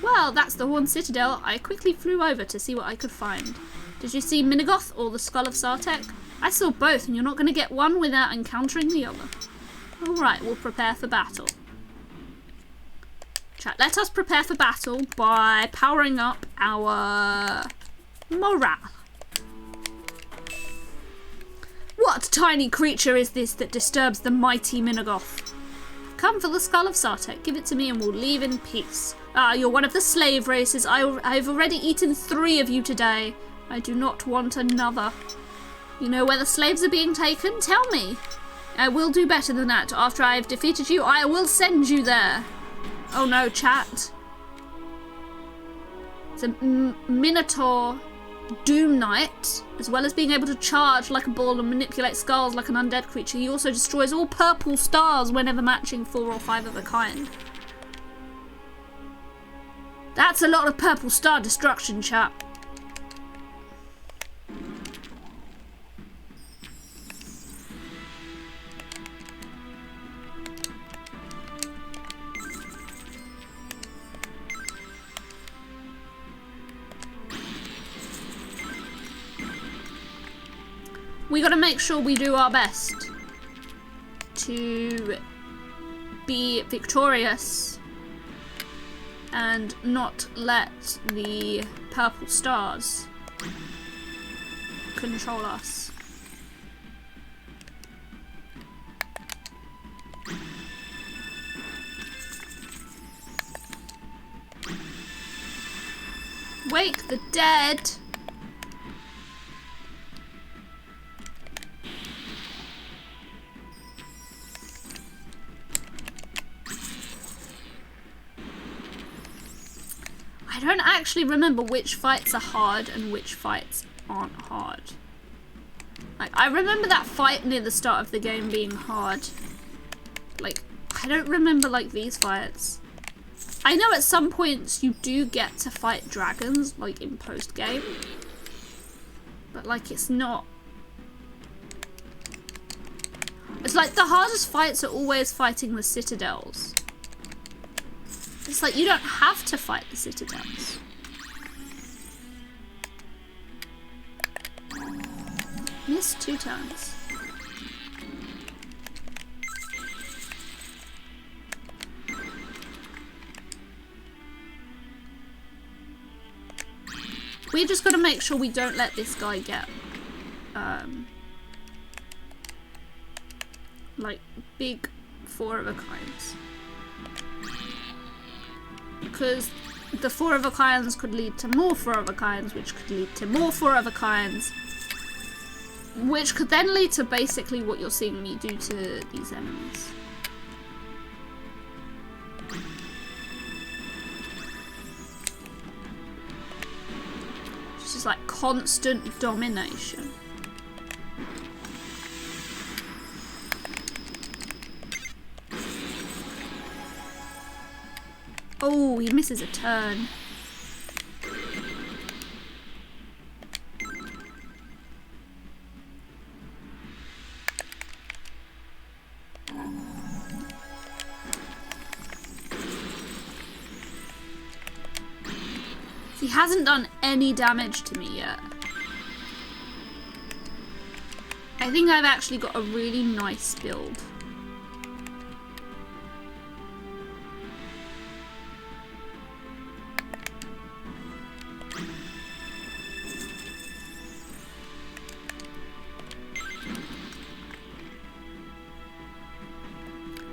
Well, that's the Horned Citadel. I quickly flew over to see what I could find. Did you see Minagoth or the Skull of Sartek? I saw both, and you're not going to get one without encountering the other. Alright, we'll prepare for battle. Chat, let us prepare for battle by powering up our morale. What tiny creature is this that disturbs the mighty Minagoth? Come for the Skull of Sartek. Give it to me and we'll leave in peace. Ah, you're one of the slave races. I've already eaten 3 of you today. I do not want another. You know where the slaves are being taken? Tell me. I will do better than that. After I have defeated you, I will send you there. Oh no, chat. It's a Minotaur Doom Knight. As well as being able to charge like a bull and manipulate skulls like an undead creature, he also destroys all purple stars whenever matching 4 or 5 of a kind. That's a lot of purple star destruction, chat. We gotta make sure we do our best to be victorious and not let the purple stars control us. Wake the dead! I don't actually remember which fights are hard and which fights aren't hard. Like, I remember that fight near the start of the game being hard. Like, I don't remember, like, these fights. I know at some points you do get to fight dragons, like, in post-game. But, like, it's not... It's like the hardest fights are always fighting the citadels. It's like you don't have to fight the citadels. Missed 2 times. We just gotta make sure we don't let this guy get like big 4 of a kinds. Because the 4 of a kinds could lead to more 4 of a kinds, which could lead to more 4 of a kinds, which could then lead to basically what you're seeing me do to these enemies. It's just like constant domination. Oh, he misses a turn. He hasn't done any damage to me yet. I think I've actually got a really nice build.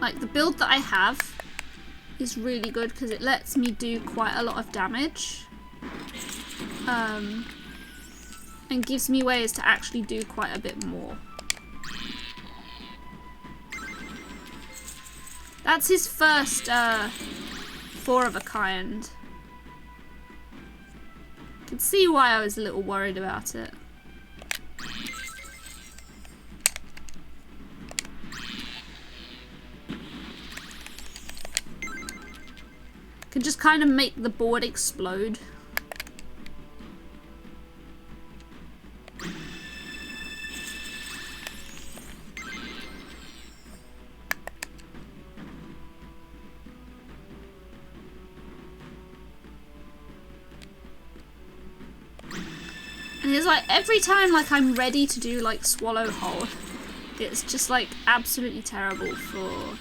Like, the build that I have is really good because it lets me do quite a lot of damage. And gives me ways to actually do quite a bit more. That's his first 4 of a kind. I can see why I was a little worried about it. Can just kind of make the board explode. And it's like every time like I'm ready to do like swallow whole, it's just like absolutely terrible for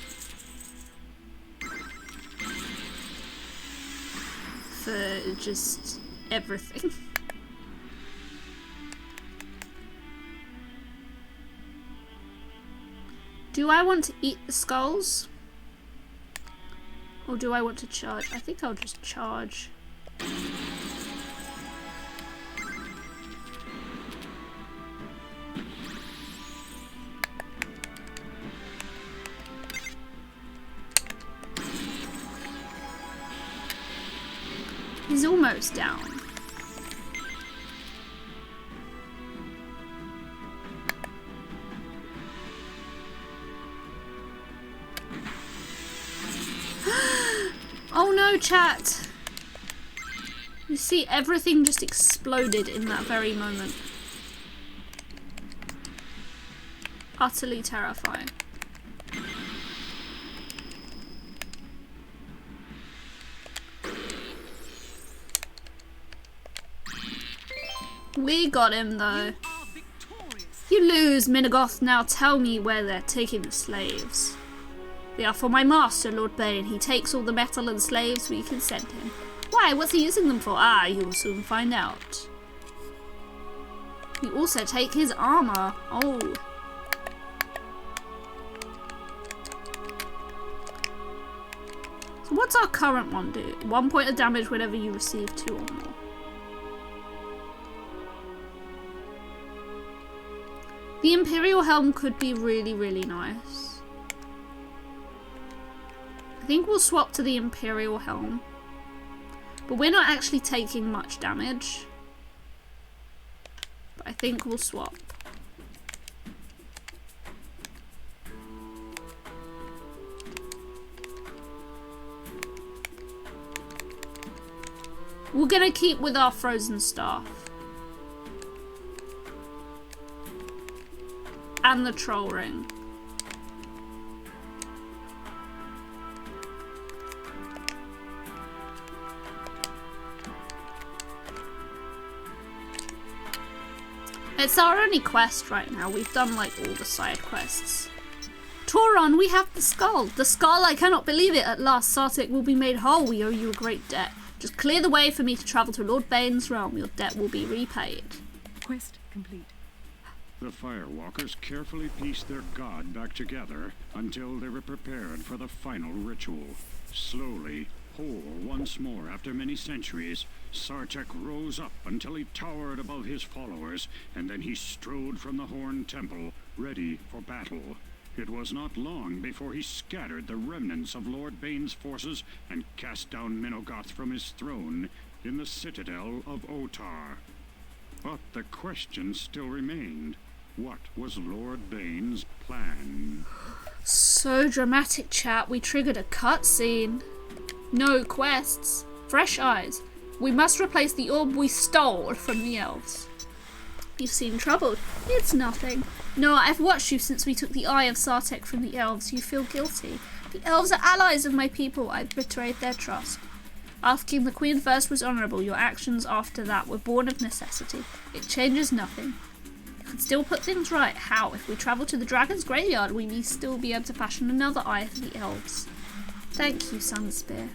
just everything. Do I want to eat the skulls? Or do I want to charge? I think I'll just charge. He's almost down. Oh no, chat! You see, everything just exploded in that very moment. Utterly terrifying. We got him though. You lose, Minagoth. Now tell me where they're taking the slaves. They are for my master, Lord Bane. He takes all the metal and slaves we can send him. Why? What's he using them for? Ah, you will soon find out. You also take his armor. Oh. So what's our current one do? 1 point of damage whenever you receive 2 or more. The Imperial Helm could be really, really nice. I think we'll swap to the Imperial Helm. But we're not actually taking much damage. But I think we'll swap. We're gonna keep with our Frozen Staff. And the Troll Ring. It's our only quest right now. We've done like all the side quests. Tauron, we have the skull. The skull, I cannot believe it. At last, Sartek will be made whole. We owe you a great debt. Just clear the way for me to travel to Lord Bane's realm. Your debt will be repaid. Quest complete. The Firewalkers carefully pieced their god back together until they were prepared for the final ritual. Slowly, whole once more after many centuries, Sartek rose up until he towered above his followers, and then he strode from the Horned Temple, ready for battle. It was not long before he scattered the remnants of Lord Bane's forces and cast down Minagoth from his throne in the citadel of Otar. But the question still remained. What was Lord Bane's plan? So dramatic, chat. We triggered a cutscene. No quests. Fresh eyes. We must replace the orb we stole from the elves. You seem troubled. It's nothing. No, I've watched you since we took the Eye of Sartek from the elves. You feel guilty. The elves are allies of my people. I've betrayed their trust. Asking the Queen first was honourable. Your actions after that were born of necessity. It changes nothing. You can still put things right. How? If we travel to the Dragon's Graveyard, we may still be able to fashion another eye for the elves. Thank you, Sunspear.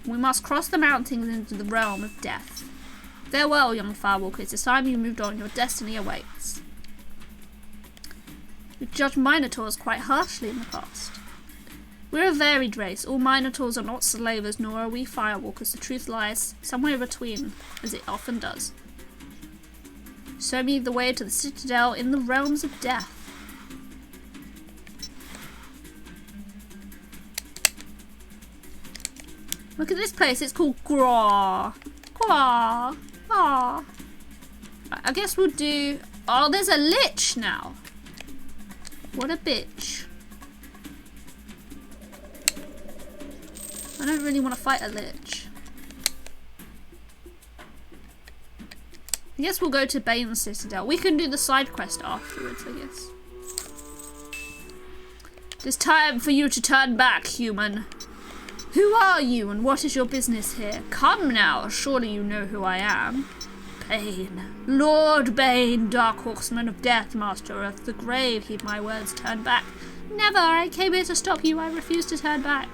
We must cross the mountains into the realm of death. Farewell, young firewalker. It is time you moved on. Your destiny awaits. We've judged Minotaurs quite harshly in the past. We're a varied race. All Minotaurs are not slavers, nor are we firewalkers. The truth lies somewhere between, as it often does. Show me the way to the citadel in the realms of death. Look at this place. It's called Graw. Graw. Ah. I guess we'll do... Oh, there's a lich now. What a bitch. I don't really want to fight a lich. I guess we'll go to Bane's Citadel. We can do the side quest afterwards, I guess. It is time for you to turn back, human. Who are you and what is your business here? Come now, surely you know who I am. Bane. Lord Bane, Dark Horseman of Death, Master of the Grave. Heed my words, turn back. Never, I came here to stop you. I refuse to turn back.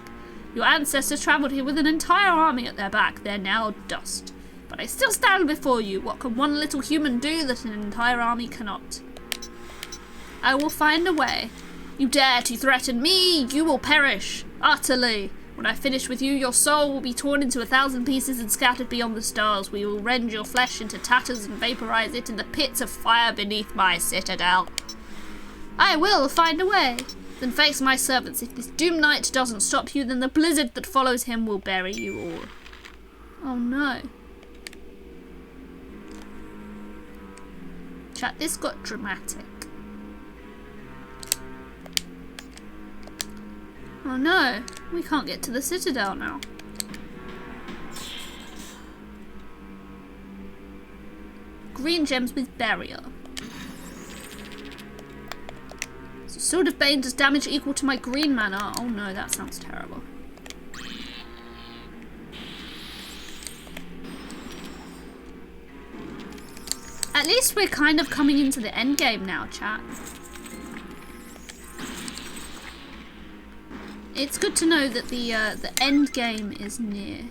Your ancestors travelled here with an entire army at their back. They're now dust. But I still stand before you. What can one little human do that an entire army cannot? I will find a way. You dare to threaten me, you will perish. Utterly. When I finish with you, your soul will be torn into 1,000 pieces and scattered beyond the stars. We will rend your flesh into tatters and vaporize it in the pits of fire beneath my citadel. I will find a way. Then face my servants. If this Doom Knight doesn't stop you, then the blizzard that follows him will bury you all. Oh no. Chat, this got dramatic. Oh no, we can't get to the citadel now. Green gems with barrier. So Sword of Bane does damage equal to my green mana. Oh no, that sounds terrible. At least we're kind of coming into the end game now, chat. It's good to know that the end game is near.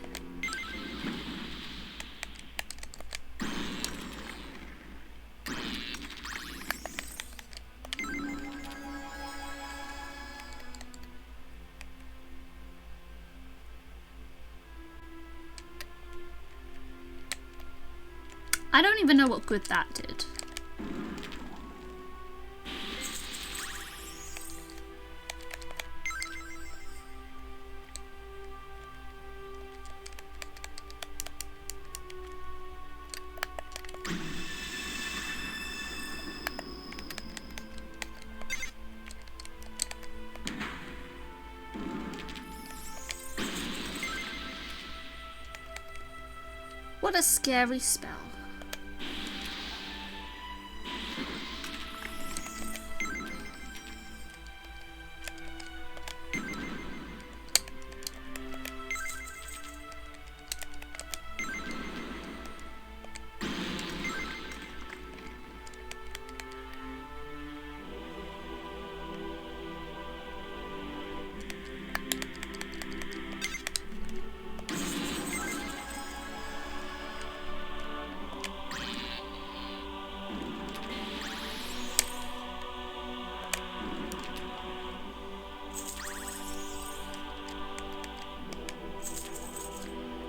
I don't even know what good that did. What a scary spell.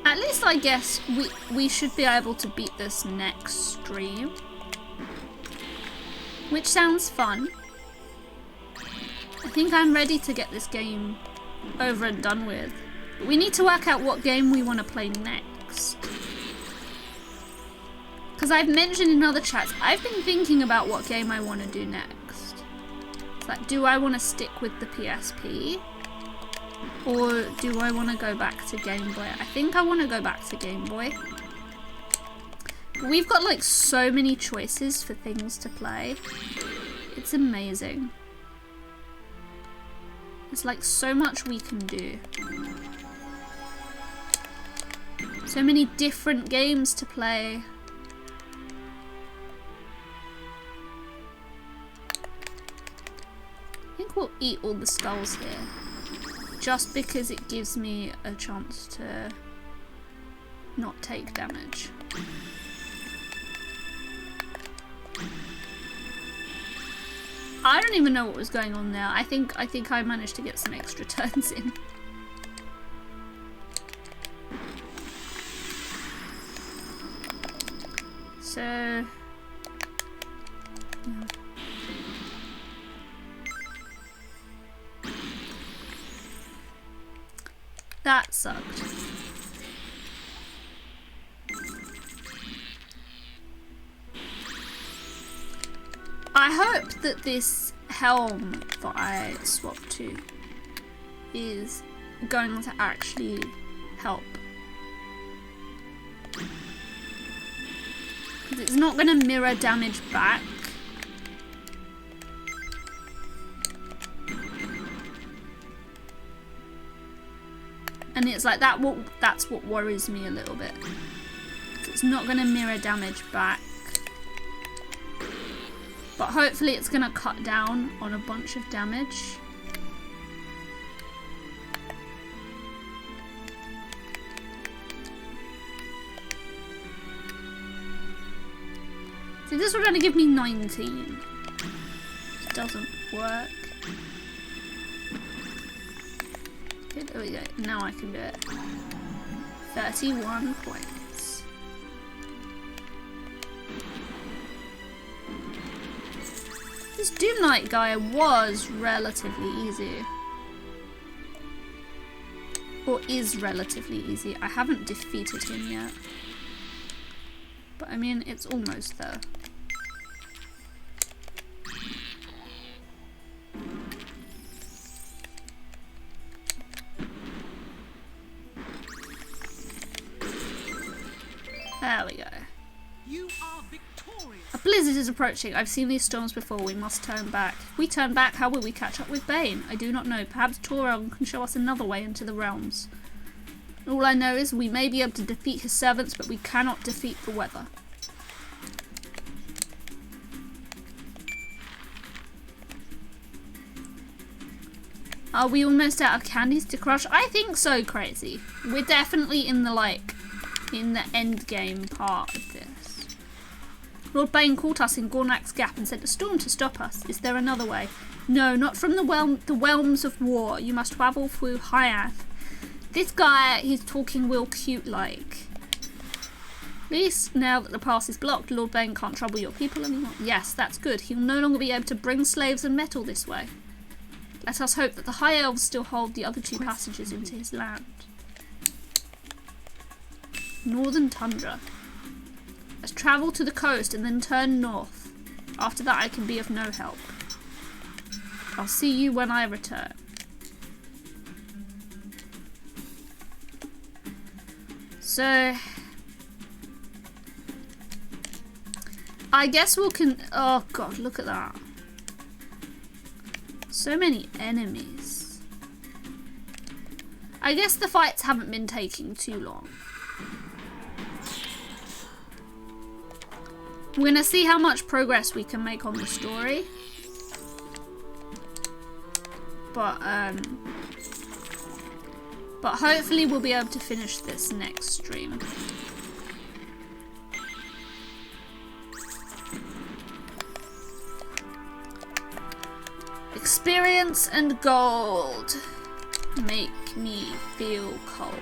At least I guess we should be able to beat this next stream. Which sounds fun. I think I'm ready to get this game over and done with. But we need to work out what game we want to play next. Because I've mentioned in other chats, I've been thinking about what game I want to do next. It's like, do I want to stick with the PSP? Or do I want to go back to Game Boy? I think I want to go back to Game Boy. We've got like so many choices for things to play. It's amazing. There's like so much we can do. So many different games to play. I think we'll eat all the skulls here. Just because it gives me a chance to not take damage. I don't even know what was going on there. I think I managed to get some extra turns in. So yeah. That sucked. I hope that this helm that I swapped to is going to actually help. Because it's not going to mirror damage back. And it's like that's what worries me a little bit. It's not going to mirror damage back. But hopefully it's going to cut down on a bunch of damage. See, this would only give me 19. It doesn't work. Okay, there we go. Now I can do it. 31 points. This Doom Knight guy was relatively easy. Or is relatively easy. I haven't defeated him yet. But I mean, it's almost there. There we go. You are victorious. A blizzard is approaching. I've seen these storms before. We must turn back. If we turn back, how will we catch up with Bane? I do not know. Perhaps Torong can show us another way into the realms. All I know is we may be able to defeat his servants, but we cannot defeat the weather. Are we almost out of candies to crush? I think so, Crazy. We're definitely in the end game part of this. Lord Bane caught us in Gornak's Gap and sent a storm to stop us. Is there another way? No, not from the realms of war. You must travel through Hyath. This guy, he's talking real cute like. At least now that the pass is blocked, Lord Bane can't trouble your people anymore. Yes, that's good. He'll no longer be able to bring slaves and metal this way. Let us hope that the High Elves still hold the other two passages into his land. Northern Tundra. Let's travel to the coast and then turn north. After that I can be of no help. I'll see you when I return. So I guess oh god, look at that. So many enemies. I guess the fights haven't been taking too long. We're gonna see how much progress we can make on the story. But hopefully we'll be able to finish this next stream. Experience and gold make me feel cold.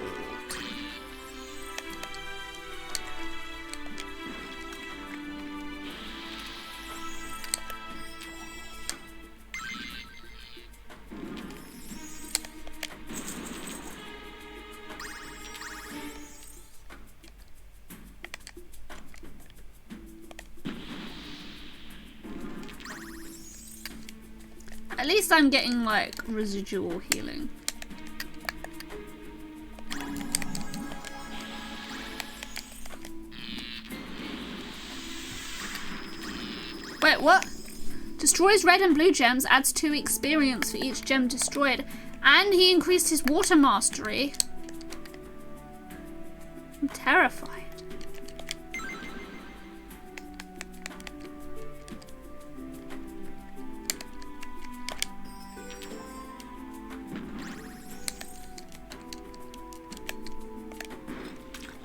At least I'm getting like residual healing. Wait, what? Destroys red and blue gems, adds 2 experience for each gem destroyed, and he increased his water mastery. I'm terrified.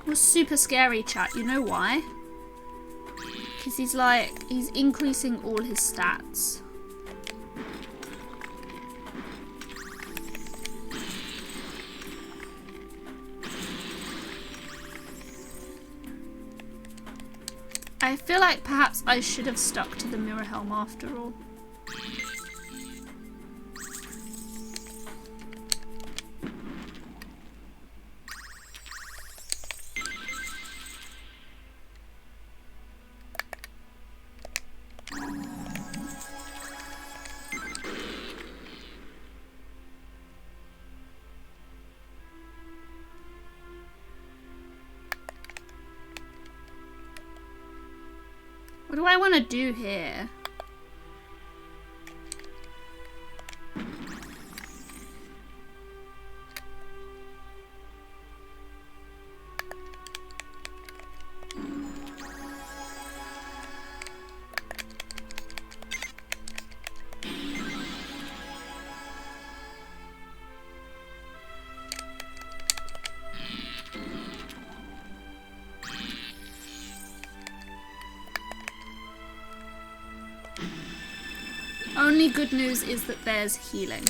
It was super scary, chat. You know why? Because he's increasing all his stats. I feel like perhaps I should have stuck to the mirror helm after all. What do I want to do here? Only good news is that there's healing.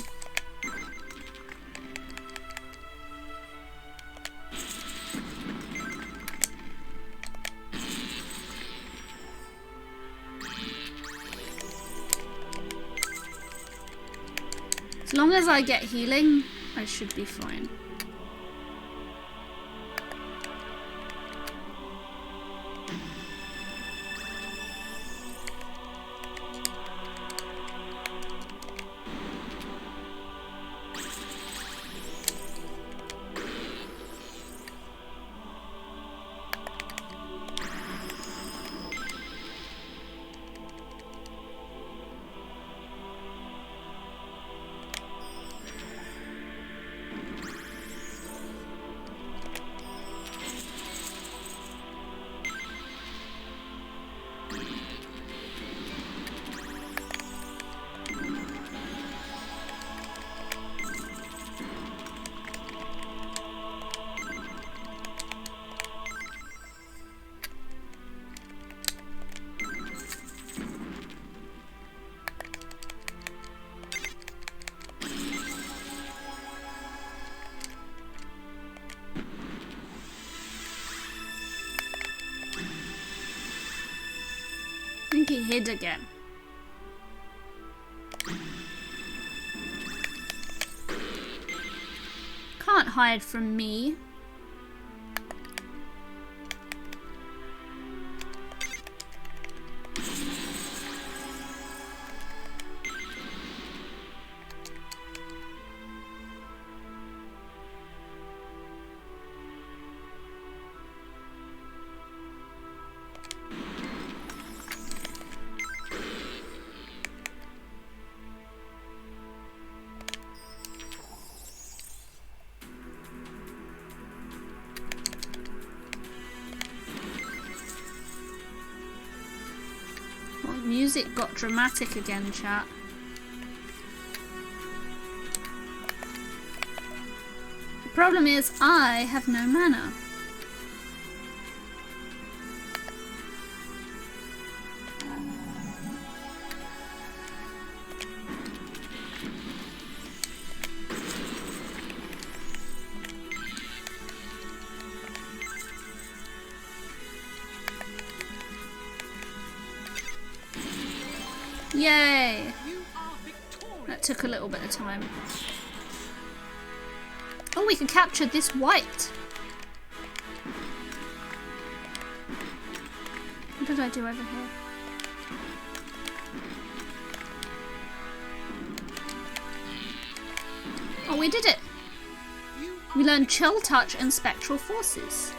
As long as I get healing, I should be fine. I think he hid again. Can't hide from me. Music got dramatic again, chat. The problem is I have no mana. Yay! That took a little bit of time. Oh, we can capture this white. What did I do over here? Oh, we did it! We learned Chill Touch and Spectral Forces.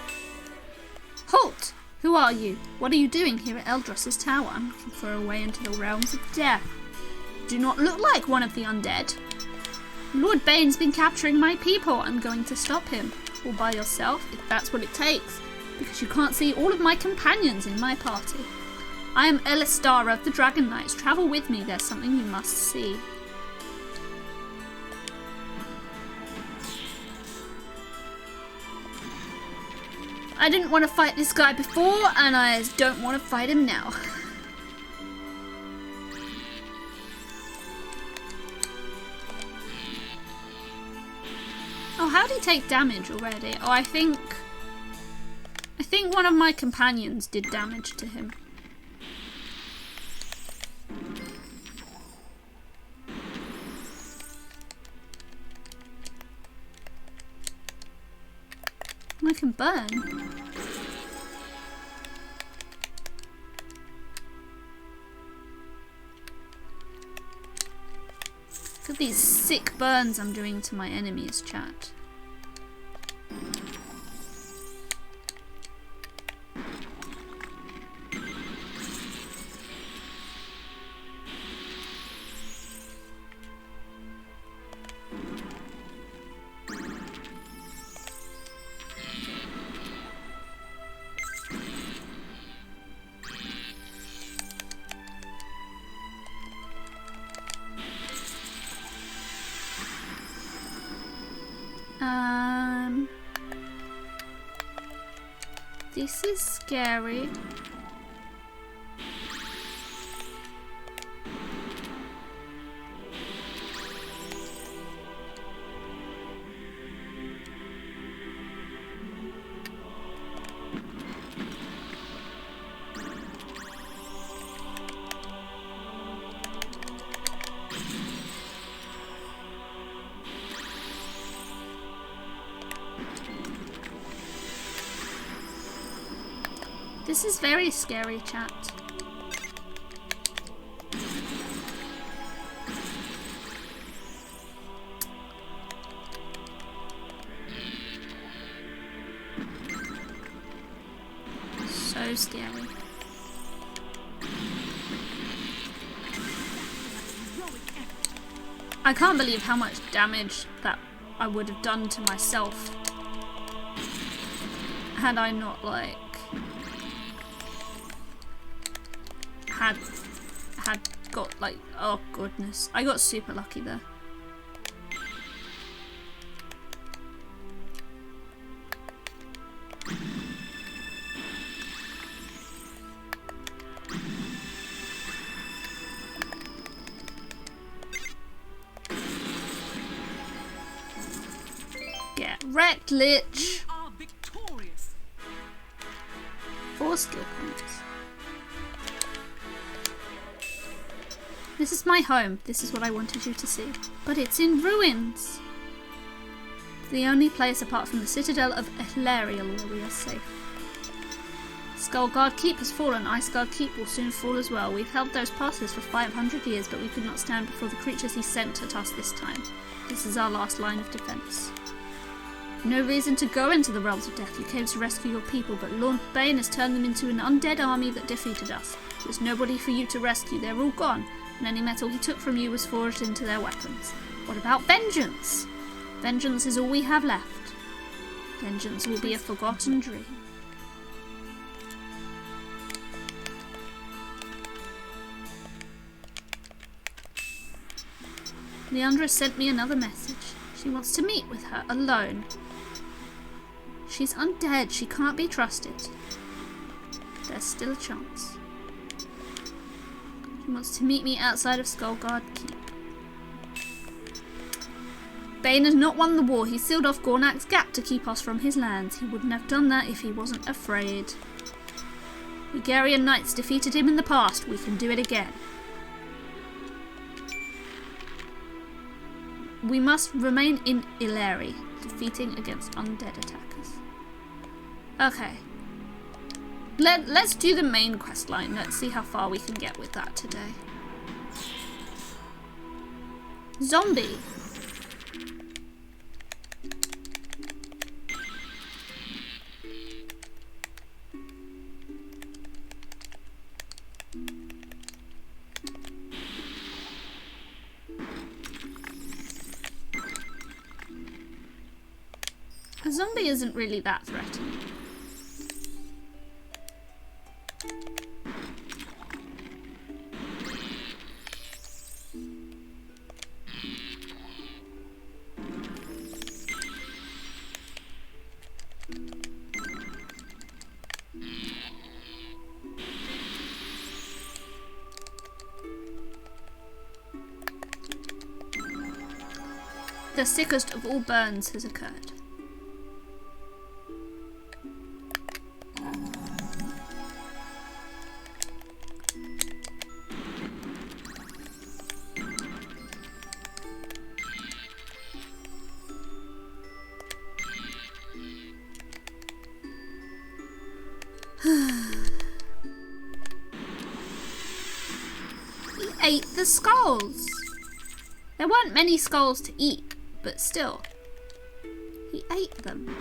Halt! Who are you? What are you doing here at Eldros's tower? I'm looking for a way into the realms of death. Do not look like one of the undead. Lord Bane's been capturing my people. I'm going to stop him. All by yourself, if that's what it takes. Because you can't see all of my companions in my party. I am Elistara of the Dragon Knights. Travel with me. There's something you must see. I didn't want to fight this guy before, and I don't want to fight him now. Oh, how did he take damage already? Oh, I think one of my companions did damage to him. I can burn. Look at these sick burns I'm doing to my enemies, chat. This is scary. This is very scary, chat. So scary. I can't believe how much damage that I would have done to myself had I not, like, had got, like, oh goodness, I got super lucky there. Get wrecked, Lich. We are victorious. 4 skill points. This is my home. This is what I wanted you to see. But it's in ruins. The only place apart from the citadel of Ehlariel where we are safe. Skullguard Keep has fallen. Iceguard Keep will soon fall as well. We've held those passes for 500 years, but we could not stand before the creatures he sent at us this time. This is our last line of defense. No reason to go into the realms of death. You came to rescue your people, but Lord Bane has turned them into an undead army that defeated us. There's nobody for you to rescue. They're all gone. And any metal he took from you was forged into their weapons. What about vengeance? Vengeance is all we have left. Vengeance will be a forgotten dream. Leandra sent me another message. She wants to meet with her, alone. She's undead. She can't be trusted. There's still a chance. He wants to meet me outside of Skullguard Keep. Bane has not won the war. He sealed off Gornak's Gap to keep us from his lands. He wouldn't have done that if he wasn't afraid. Hungarian knights defeated him in the past. We can do it again. We must remain in Illyri, defeating against undead attackers. Okay. Let's do the main quest line. Let's see how far we can get with that today. Zombie. zombie isn't really that threatening. The sickest of all burns has occurred. He ate the skulls. There weren't many skulls to eat, but still, he ate them.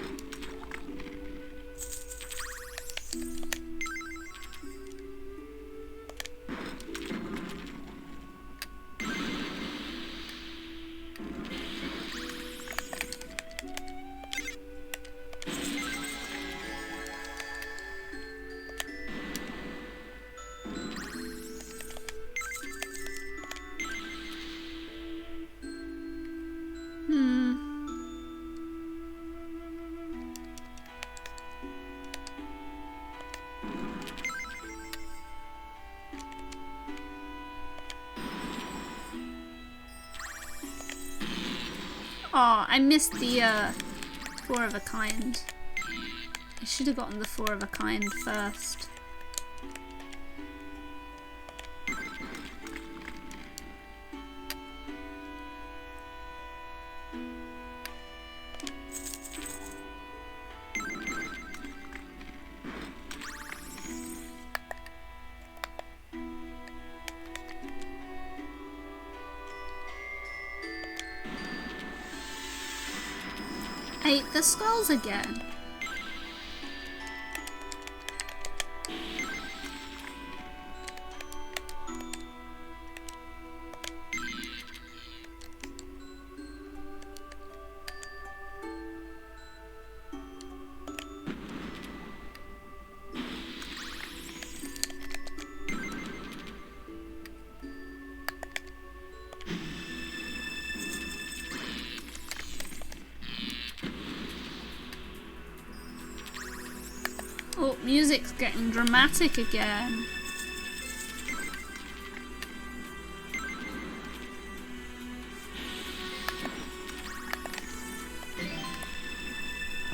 Oh, I missed the 4 of a kind. I should have gotten the 4 of a kind first. Ate the skulls again. Oh, music's getting dramatic again.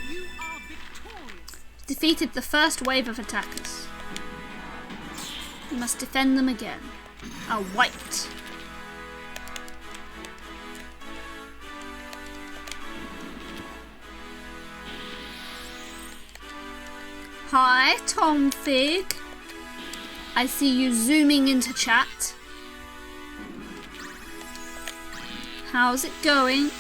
You are victorious. Defeated the first wave of attackers. You must defend them again. A white. Hi, Tom Fig. I see you zooming into chat. How's it going?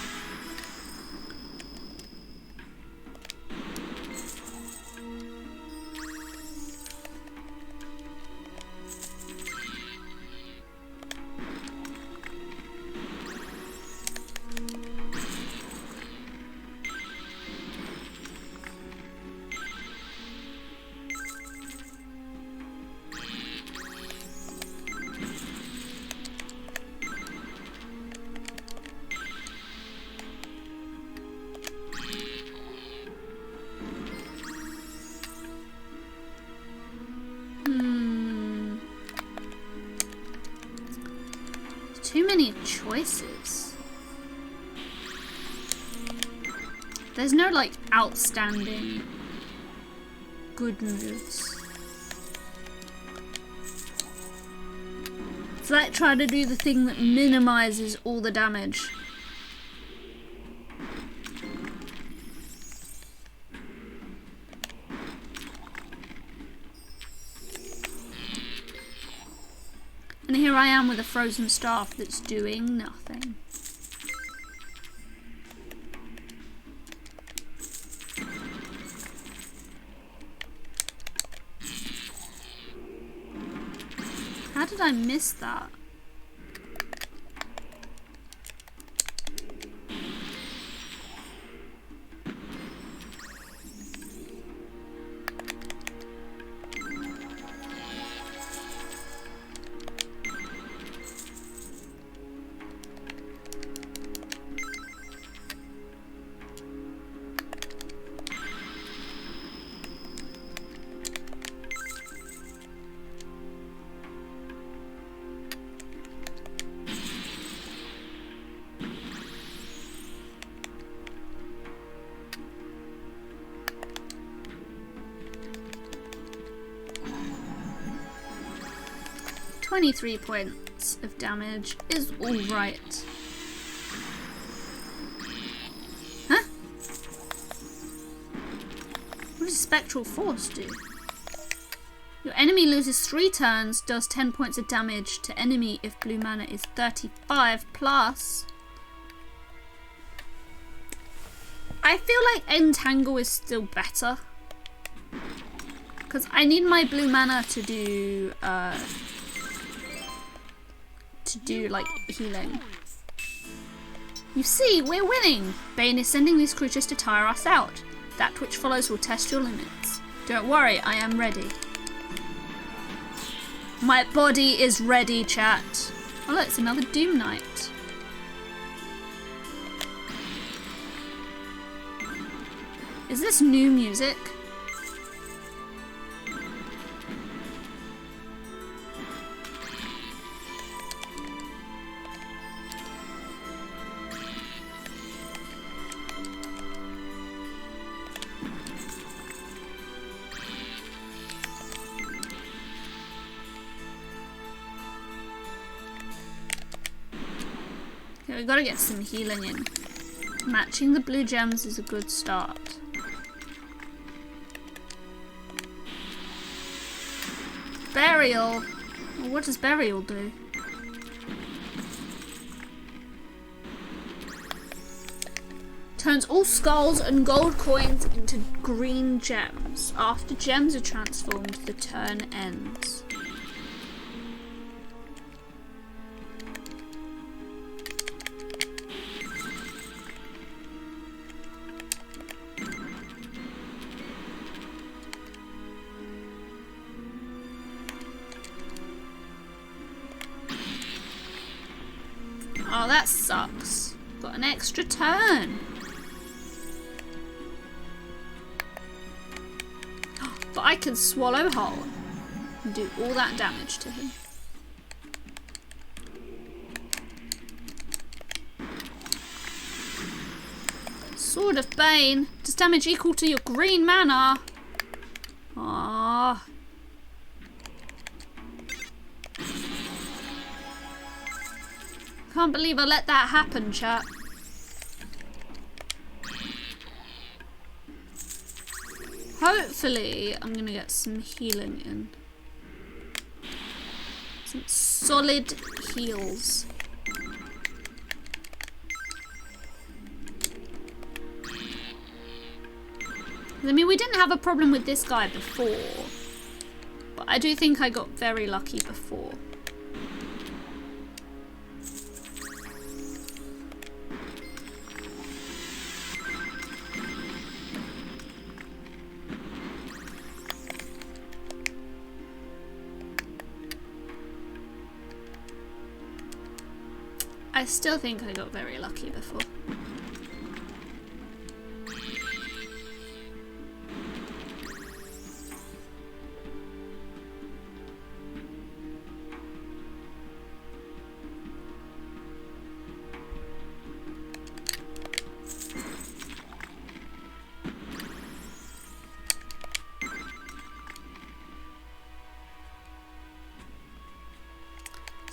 Too many choices. There's no like outstanding good moves. It's like trying to do the thing that minimizes all the damage. And here I am with a frozen staff that's doing nothing. How did I miss that? 23 points of damage is alright. Huh? What does Spectral Force do? Your enemy loses 3 turns, does 10 points of damage to enemy if blue mana is 35 plus. I feel like Entangle is still better. Because I need my blue mana to do like healing. You see, we're winning! Bane is sending these creatures to tire us out. That which follows will test your limits. Don't worry, I am ready. My body is ready, chat. Oh look, it's another Doom Knight. Is this new music? Okay, we gotta get some healing in. Matching the blue gems is a good start. Burial. Well, what does burial do? Turns all skulls and gold coins into green gems. After gems are transformed, the turn ends. Oh, that sucks. Got an extra turn. But I can swallow whole and do all that damage to him. Sword of Bane. Does damage equal to your green mana? Ah. Can't believe I let that happen, chat. Hopefully, I'm gonna get some healing in. Some solid heals. I mean, we didn't have a problem with this guy before, but I do think I got very lucky before. I still think I got very lucky before.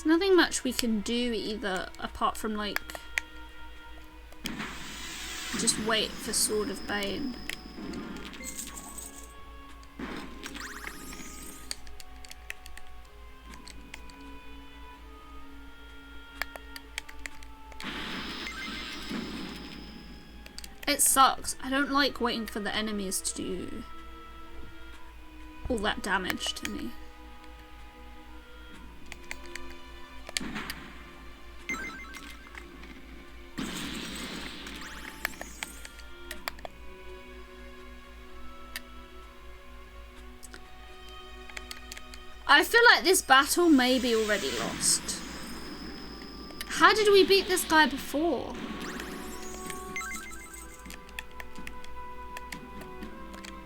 Nothing much we can do either, apart from like just wait for Sword of Bane. It sucks. I don't like waiting for the enemies to do all that damage to me. I feel like this battle may be already lost. How did we beat this guy before?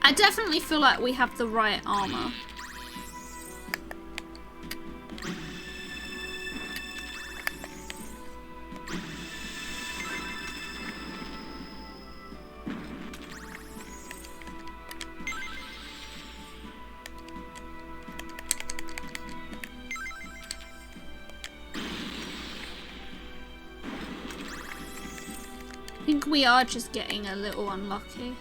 I definitely feel like we have the right armor. think we are just getting a little unlucky.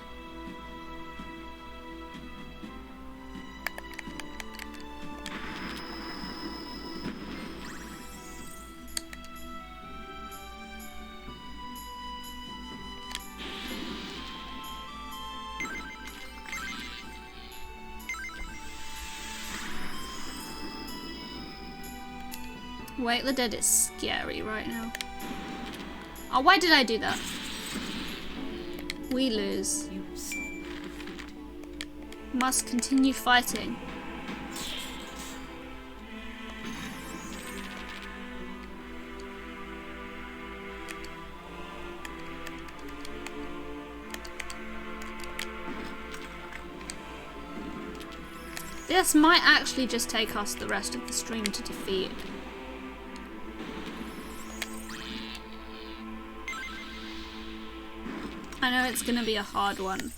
Wake the Dead is scary right now. Oh, why did I do that? We lose. Must continue fighting. This might actually just take us the rest of the stream to defeat. I know it's gonna be a hard one.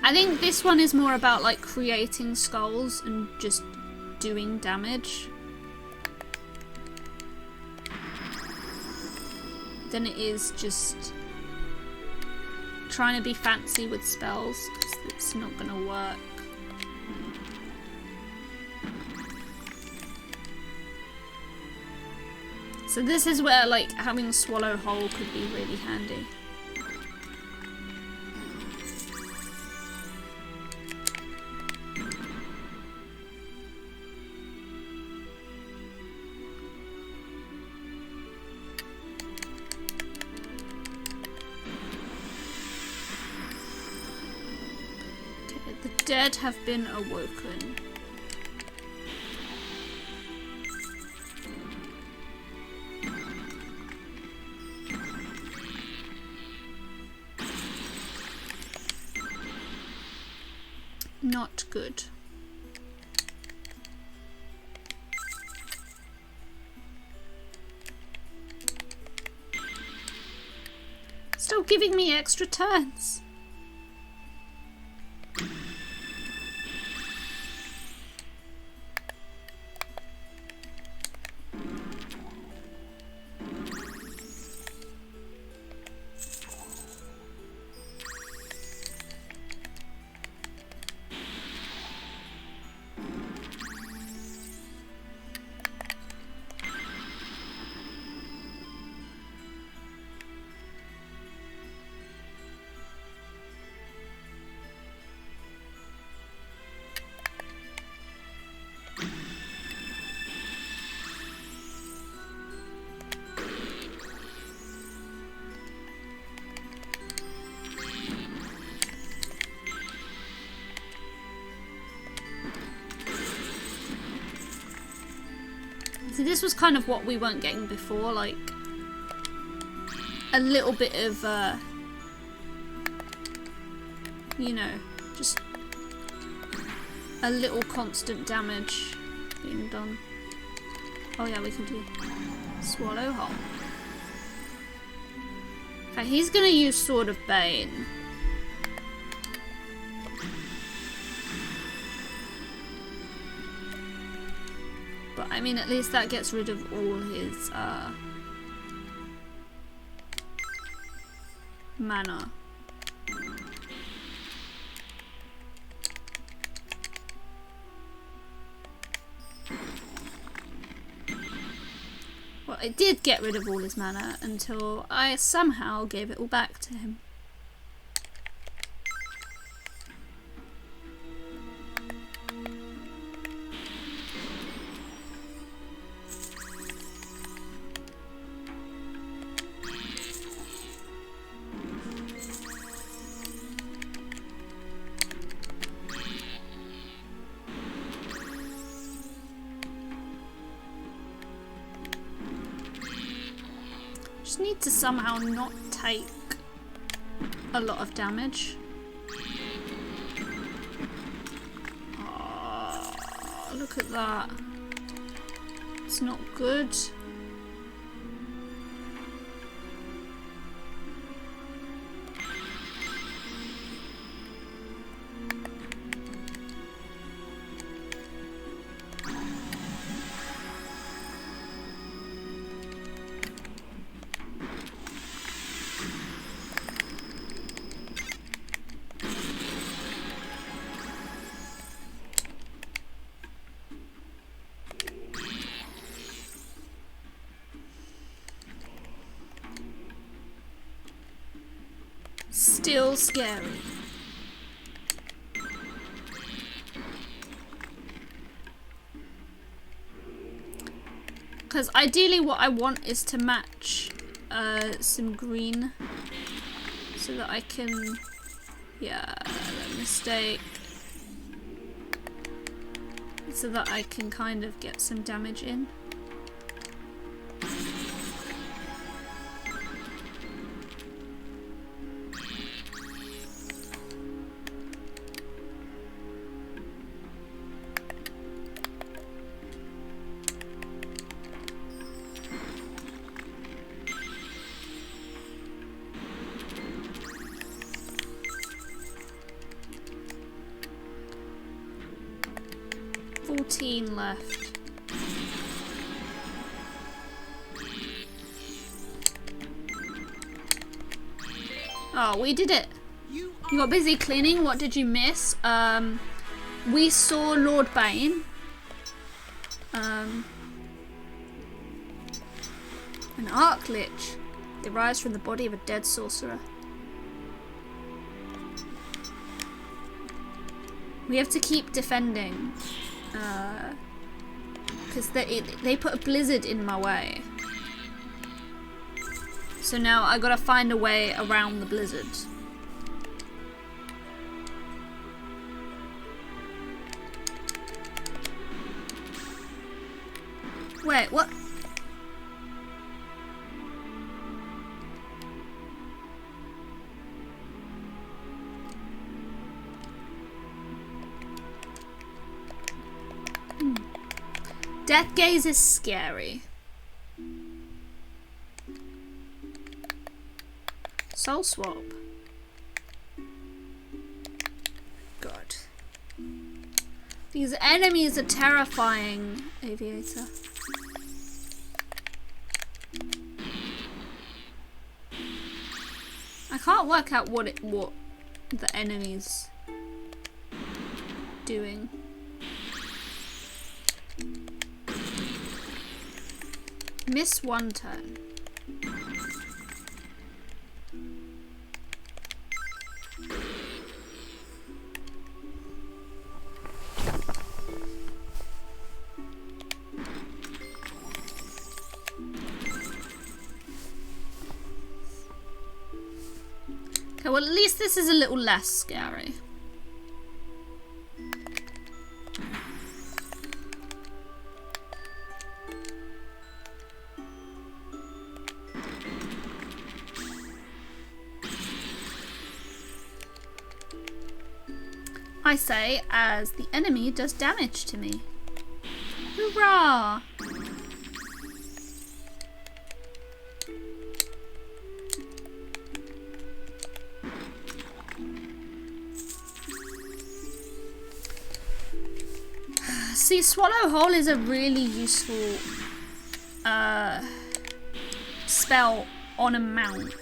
I think this one is more about like creating skulls and just doing damage than it is just trying to be fancy with spells, because it's not gonna work. So this is where like having Swallow Hole could be really handy. Dead have been awoken. Not good. Still giving me extra turns. See, this was kind of what we weren't getting before, like a little bit of, you know, just a little constant damage being done. Oh yeah, we can do Swallow Hole. Okay, he's gonna use Sword of Bane. But I mean, at least that gets rid of all his mana. Well, it did get rid of all his mana until I somehow gave it all back to him. Need to somehow not take a lot of damage. Oh, look at that. It's not good. Still scary. Because ideally what I want is to match some green so that I can, yeah, mistake, so that I can kind of get some damage in. Left. Oh, we did it. You got busy cleaning. What did you miss? We saw Lord Bane. An arc lich. They rise from the body of a dead sorcerer. We have to keep defending. Because they put a blizzard in my way. So now I gotta find a way around the blizzard. Wait, what? Death gaze is scary. Soul swap. God. These enemies are terrifying, Aviator. I can't work out what the enemy's doing. Miss one turn. Okay, well at least this is a little less scary. I say as the enemy does damage to me. Hoorah! See, Swallow Whole is a really useful spell on a mount.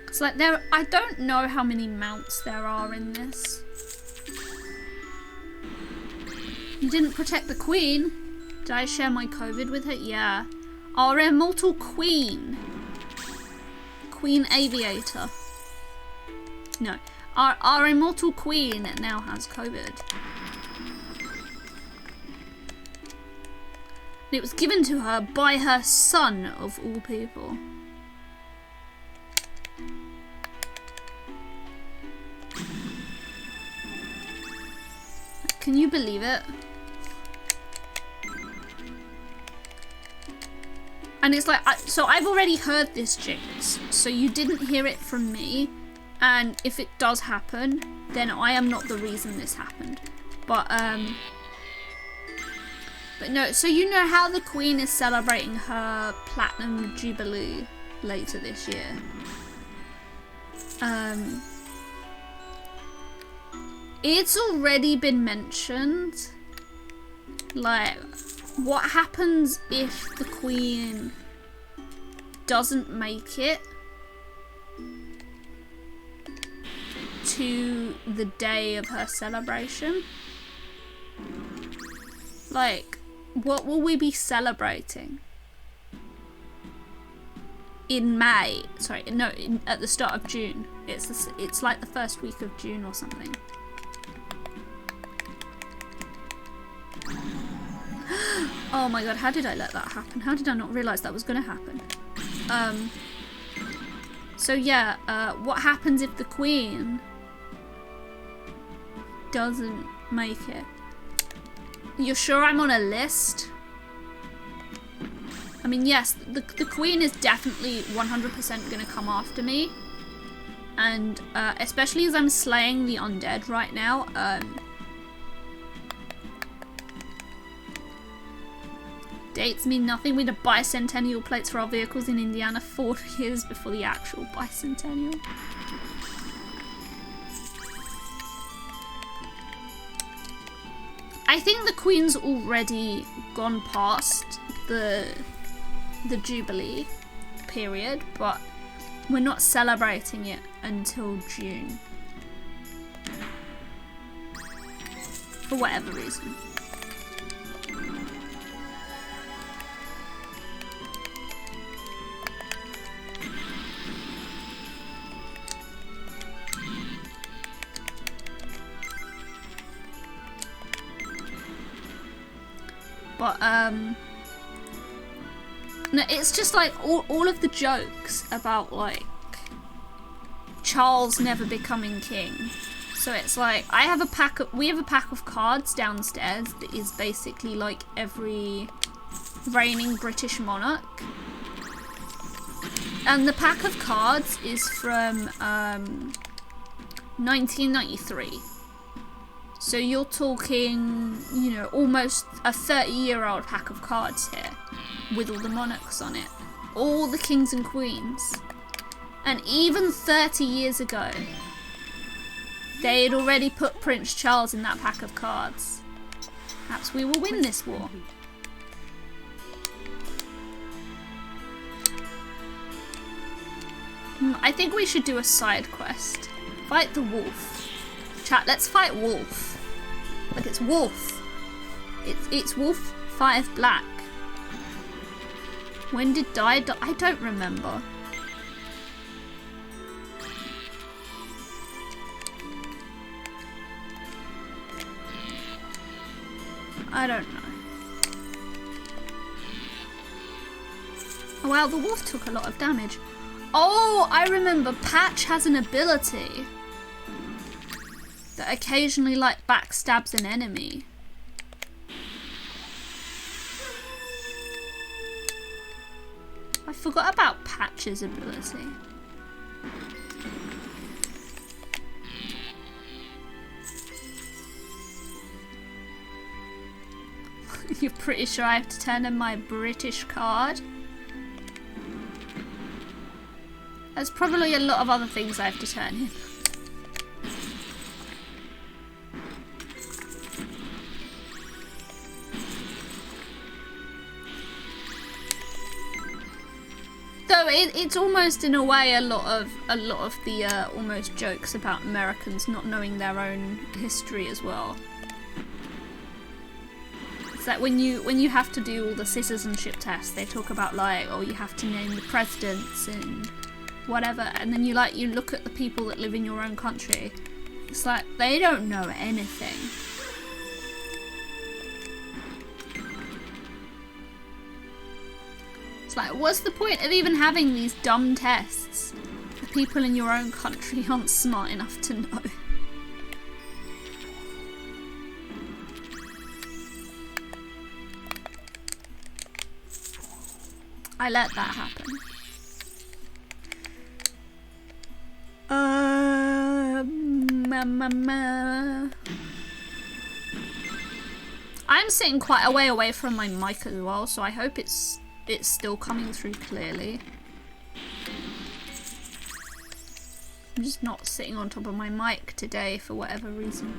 It's like I don't know how many mounts there are in this. You didn't protect the queen. Did I share my COVID with her? Yeah. Our immortal queen. Queen Aviator. No. Our immortal queen now has COVID. And it was given to her by her son, of all people. Can you believe it? And it's like, so I've already heard this, Jinx, so you didn't hear it from me, and if it does happen, then I am not the reason this happened. But, But no, so you know how the Queen is celebrating her Platinum Jubilee later this year. It's already been mentioned. Like, what happens if the Queen doesn't make it to the day of her celebration? Like, what will we be celebrating? In May, sorry, no, at the start of June. It's like the first week of June or something. Oh my god, how did I let that happen? How did I not realise that was going to happen? So yeah, what happens if the Queen doesn't make it? You're sure I'm on a list? I mean, yes, the Queen is definitely 100% going to come after me. And especially as I'm slaying the undead right now, dates mean nothing. We had bicentennial plates for our vehicles in Indiana 4 years before the actual bicentennial. I think the Queen's already gone past the Jubilee period, but we're not celebrating it until June. For whatever reason. But, no, it's just like all of the jokes about, like, Charles never becoming king. So it's like, we have a pack of cards downstairs that is basically like every reigning British monarch. And the pack of cards is from 1993. So you're talking, you know, almost a 30-year-old pack of cards here with all the monarchs on it. All the kings and queens. And even 30 years ago, they had already put Prince Charles in that pack of cards. Perhaps we will win this war. I think we should do a side quest. Fight the wolf. Chat, let's fight wolf. Like, it's wolf. It's wolf 5 black. When did die? I don't remember. I don't know. Oh wow, the wolf took a lot of damage. Oh, I remember Patch has an ability that occasionally, like, backstabs an enemy. I forgot about Patch's ability. You're pretty sure I have to turn in my British card? There's probably a lot of other things I have to turn in. Though it's almost in a way a lot of the almost jokes about Americans not knowing their own history as well. It's like when you have to do all the citizenship tests, they talk about, like, oh, you have to name the presidents and whatever, and then you look at the people that live in your own country. It's like they don't know anything. It's like, what's the point of even having these dumb tests? The people in your own country aren't smart enough to know. I let that happen. I'm sitting quite a way away from my mic as well, so I hope it's still coming through clearly. I'm just not sitting on top of my mic today for whatever reason.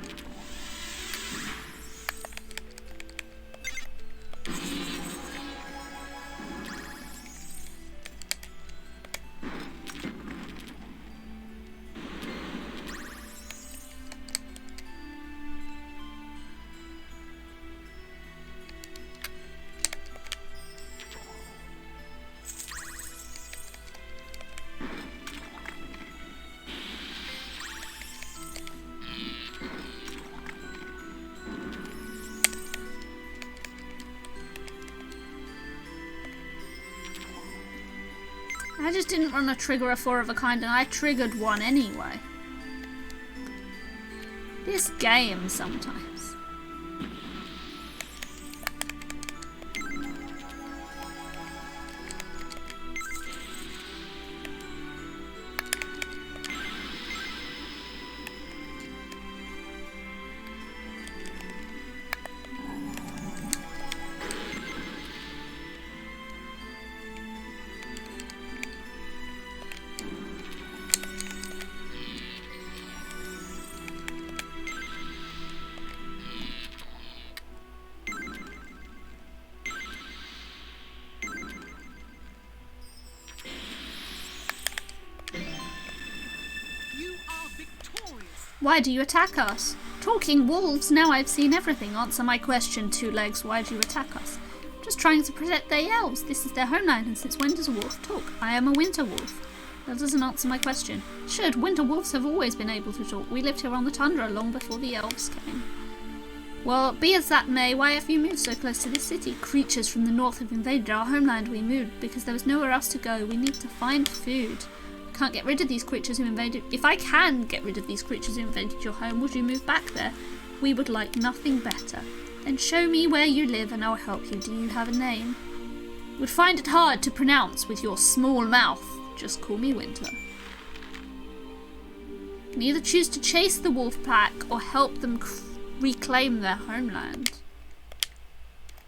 I just didn't want to trigger a 4 of a kind, and I triggered one anyway. This game sometimes. Why do you attack us? Talking wolves, now I've seen everything. Answer my question, Two Legs. Why do you attack us? Just trying to protect their elves. This is their homeland, and since when does a wolf talk? I am a winter wolf. That doesn't answer my question. Should. Winter wolves have always been able to talk. We lived here on the tundra long before the elves came. Well, be as that may, why have you moved so close to this city? Creatures from the north have invaded our homeland. We moved because there was nowhere else to go. We need to find food. Can't get rid of these creatures who invaded. If I can get rid of these creatures who invaded your home, would you move back there? We would like nothing better. Then show me where you live and I'll help you. Do you have a name? Would find it hard to pronounce with your small mouth. Just call me Winter. You can either choose to chase the wolf pack or help them reclaim their homeland.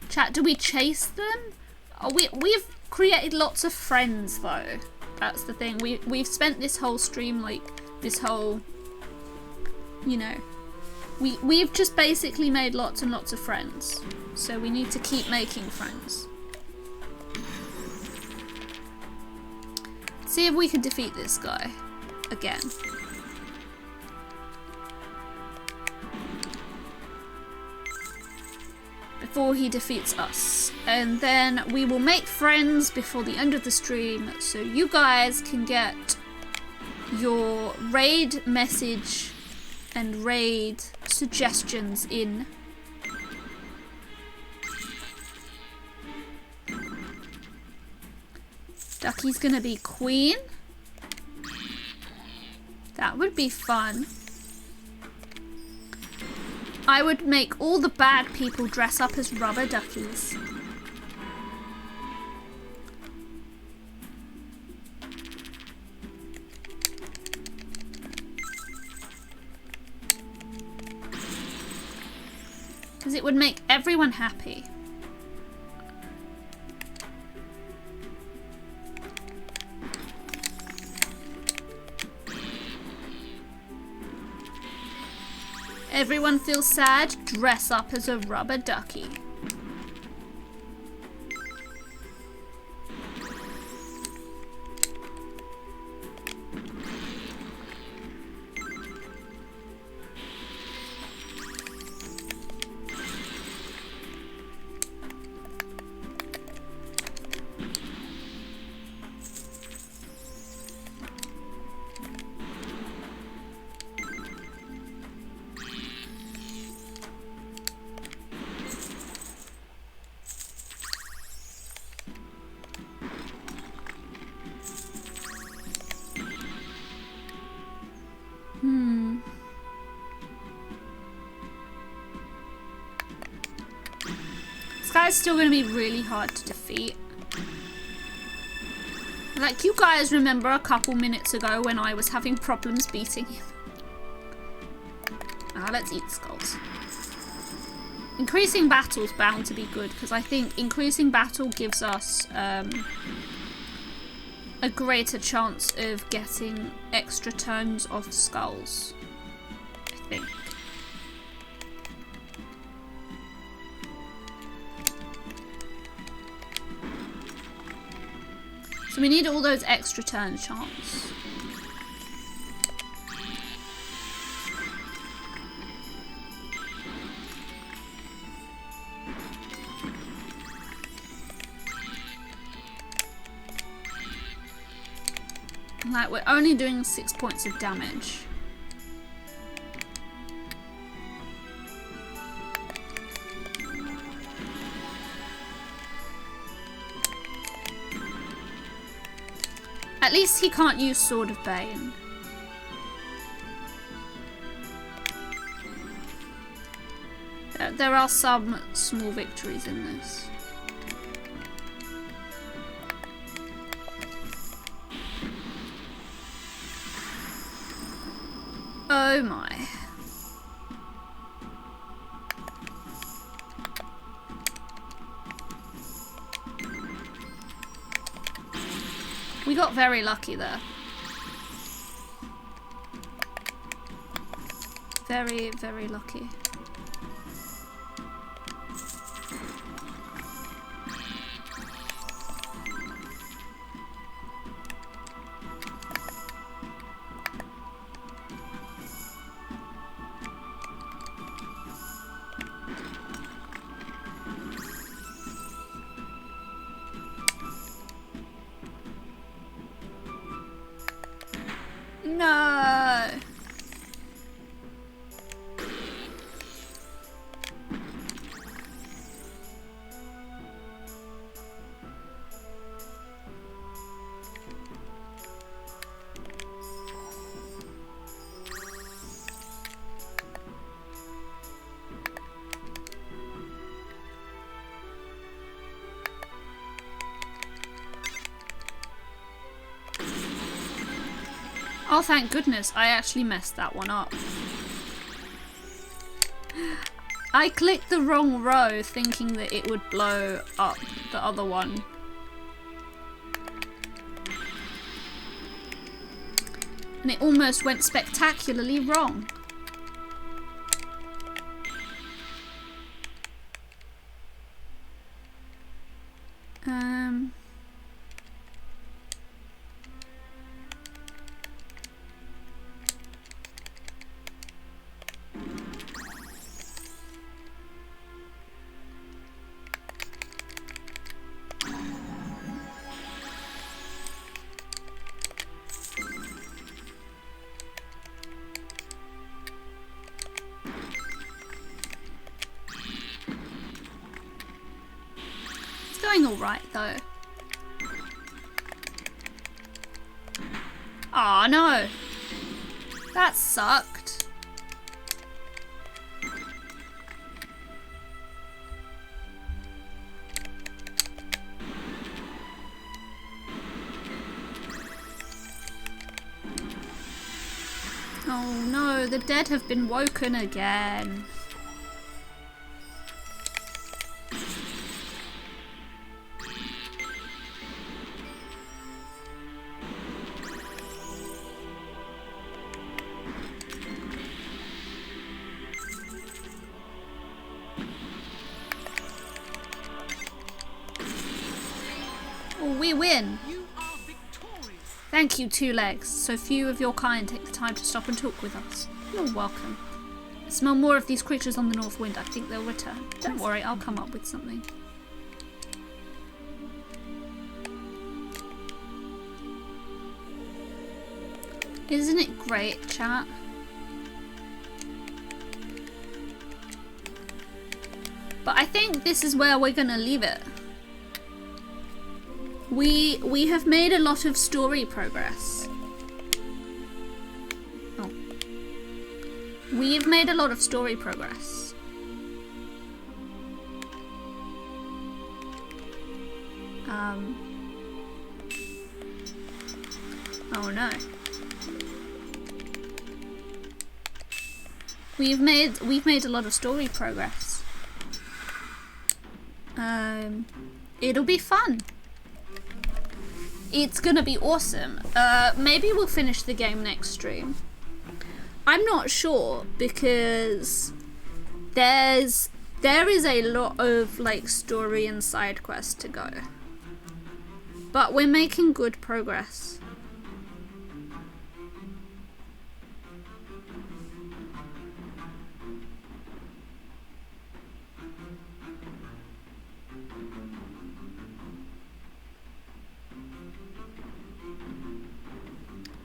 Chat, do we chase them? Oh, we've created lots of friends though. That's the thing. We've spent this whole stream, like, this whole, you know, we've just basically made lots and lots of friends. So we need to keep making friends. See if we can defeat this guy again. Before he defeats us, and then we will make friends before the end of the stream so you guys can get your raid message and raid suggestions in. Ducky's gonna be queen. That would be fun. I would make all the bad people dress up as rubber duckies. Because it would make everyone happy. Everyone feels sad, dress up as a rubber ducky. This guy's still going to be really hard to defeat. Like, you guys remember a couple minutes ago when I was having problems beating him. Now let's eat skulls. Increasing battle's bound to be good, because I think increasing battle gives us a greater chance of getting extra turns of skulls, I think. So we need all those extra turn chance. Like, we're only doing 6 points of damage. At least he can't use Sword of Bane. There are some small victories in this. Oh my. We got very lucky there. Very, very lucky. No. Oh, thank goodness, I actually messed that one up. I clicked the wrong row thinking that it would blow up the other one. And it almost went spectacularly wrong. Going all right though. Aw, no. That sucked. Oh no, the dead have been woken again. We win. You are victorious. Thank you, Two Legs. So few of your kind take the time to stop and talk with us. You're welcome. I smell more of these creatures on the north wind. I think they'll return. Don't worry, I'll come up with something. Isn't it great, chat? But I think this is where we're gonna leave it. We have made a lot of story progress. Oh. We've made a lot of story progress. Oh no. We've made a lot of story progress. It'll be fun. It's gonna be awesome. Maybe we'll finish the game next stream. I'm not sure because there is a lot of like story and side quests to go. But we're making good progress.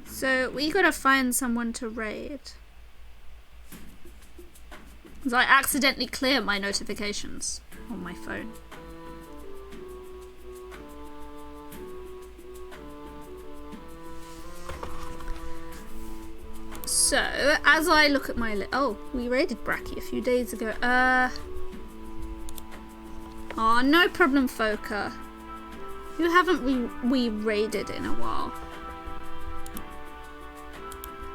So we gotta find someone to raid. 'Cause I accidentally clear my notifications on my phone. So, as I look at my oh, we raided Bracky a few days ago. Oh, no problem, Foka. Who haven't we raided in a while?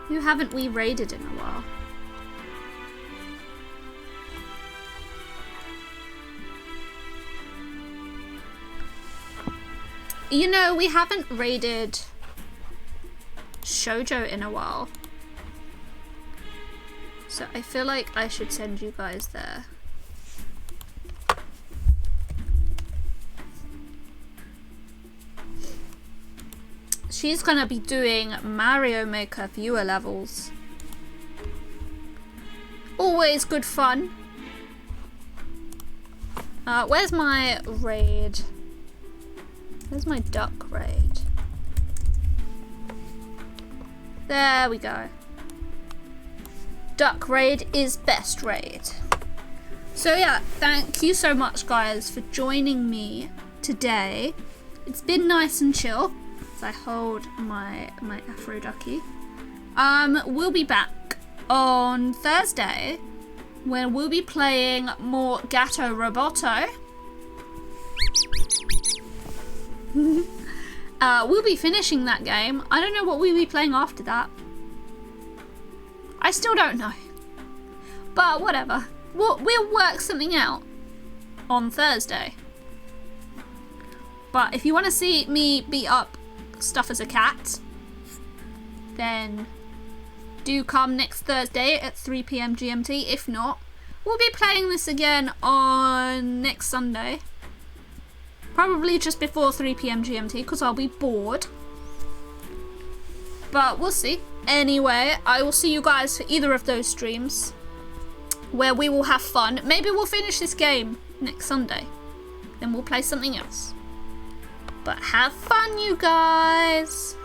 Who haven't we raided in a while? You know, we haven't raided Shoujo in a while. So I feel like I should send you guys there. She's gonna be doing Mario Maker viewer levels. Always good fun. Where's my raid? Where's my duck raid? There we go. Duck raid is best raid. So yeah, thank you so much guys for joining me today. It's been nice and chill as I hold my Afro ducky. We'll be back on Thursday when we'll be playing more Gato Roboto. We'll be finishing that game. I don't know what we'll be playing after that. I still don't know. But whatever. We'll work something out on Thursday. But if you want to see me beat up stuff as a cat, then do come next Thursday at 3 PM GMT. If not, we'll be playing this again on next Sunday. Probably just before 3 PM GMT because I'll be bored. But we'll see. Anyway, I will see you guys for either of those streams where we will have fun. Maybe we'll finish this game next Sunday. Then we'll play something else. But have fun, you guys.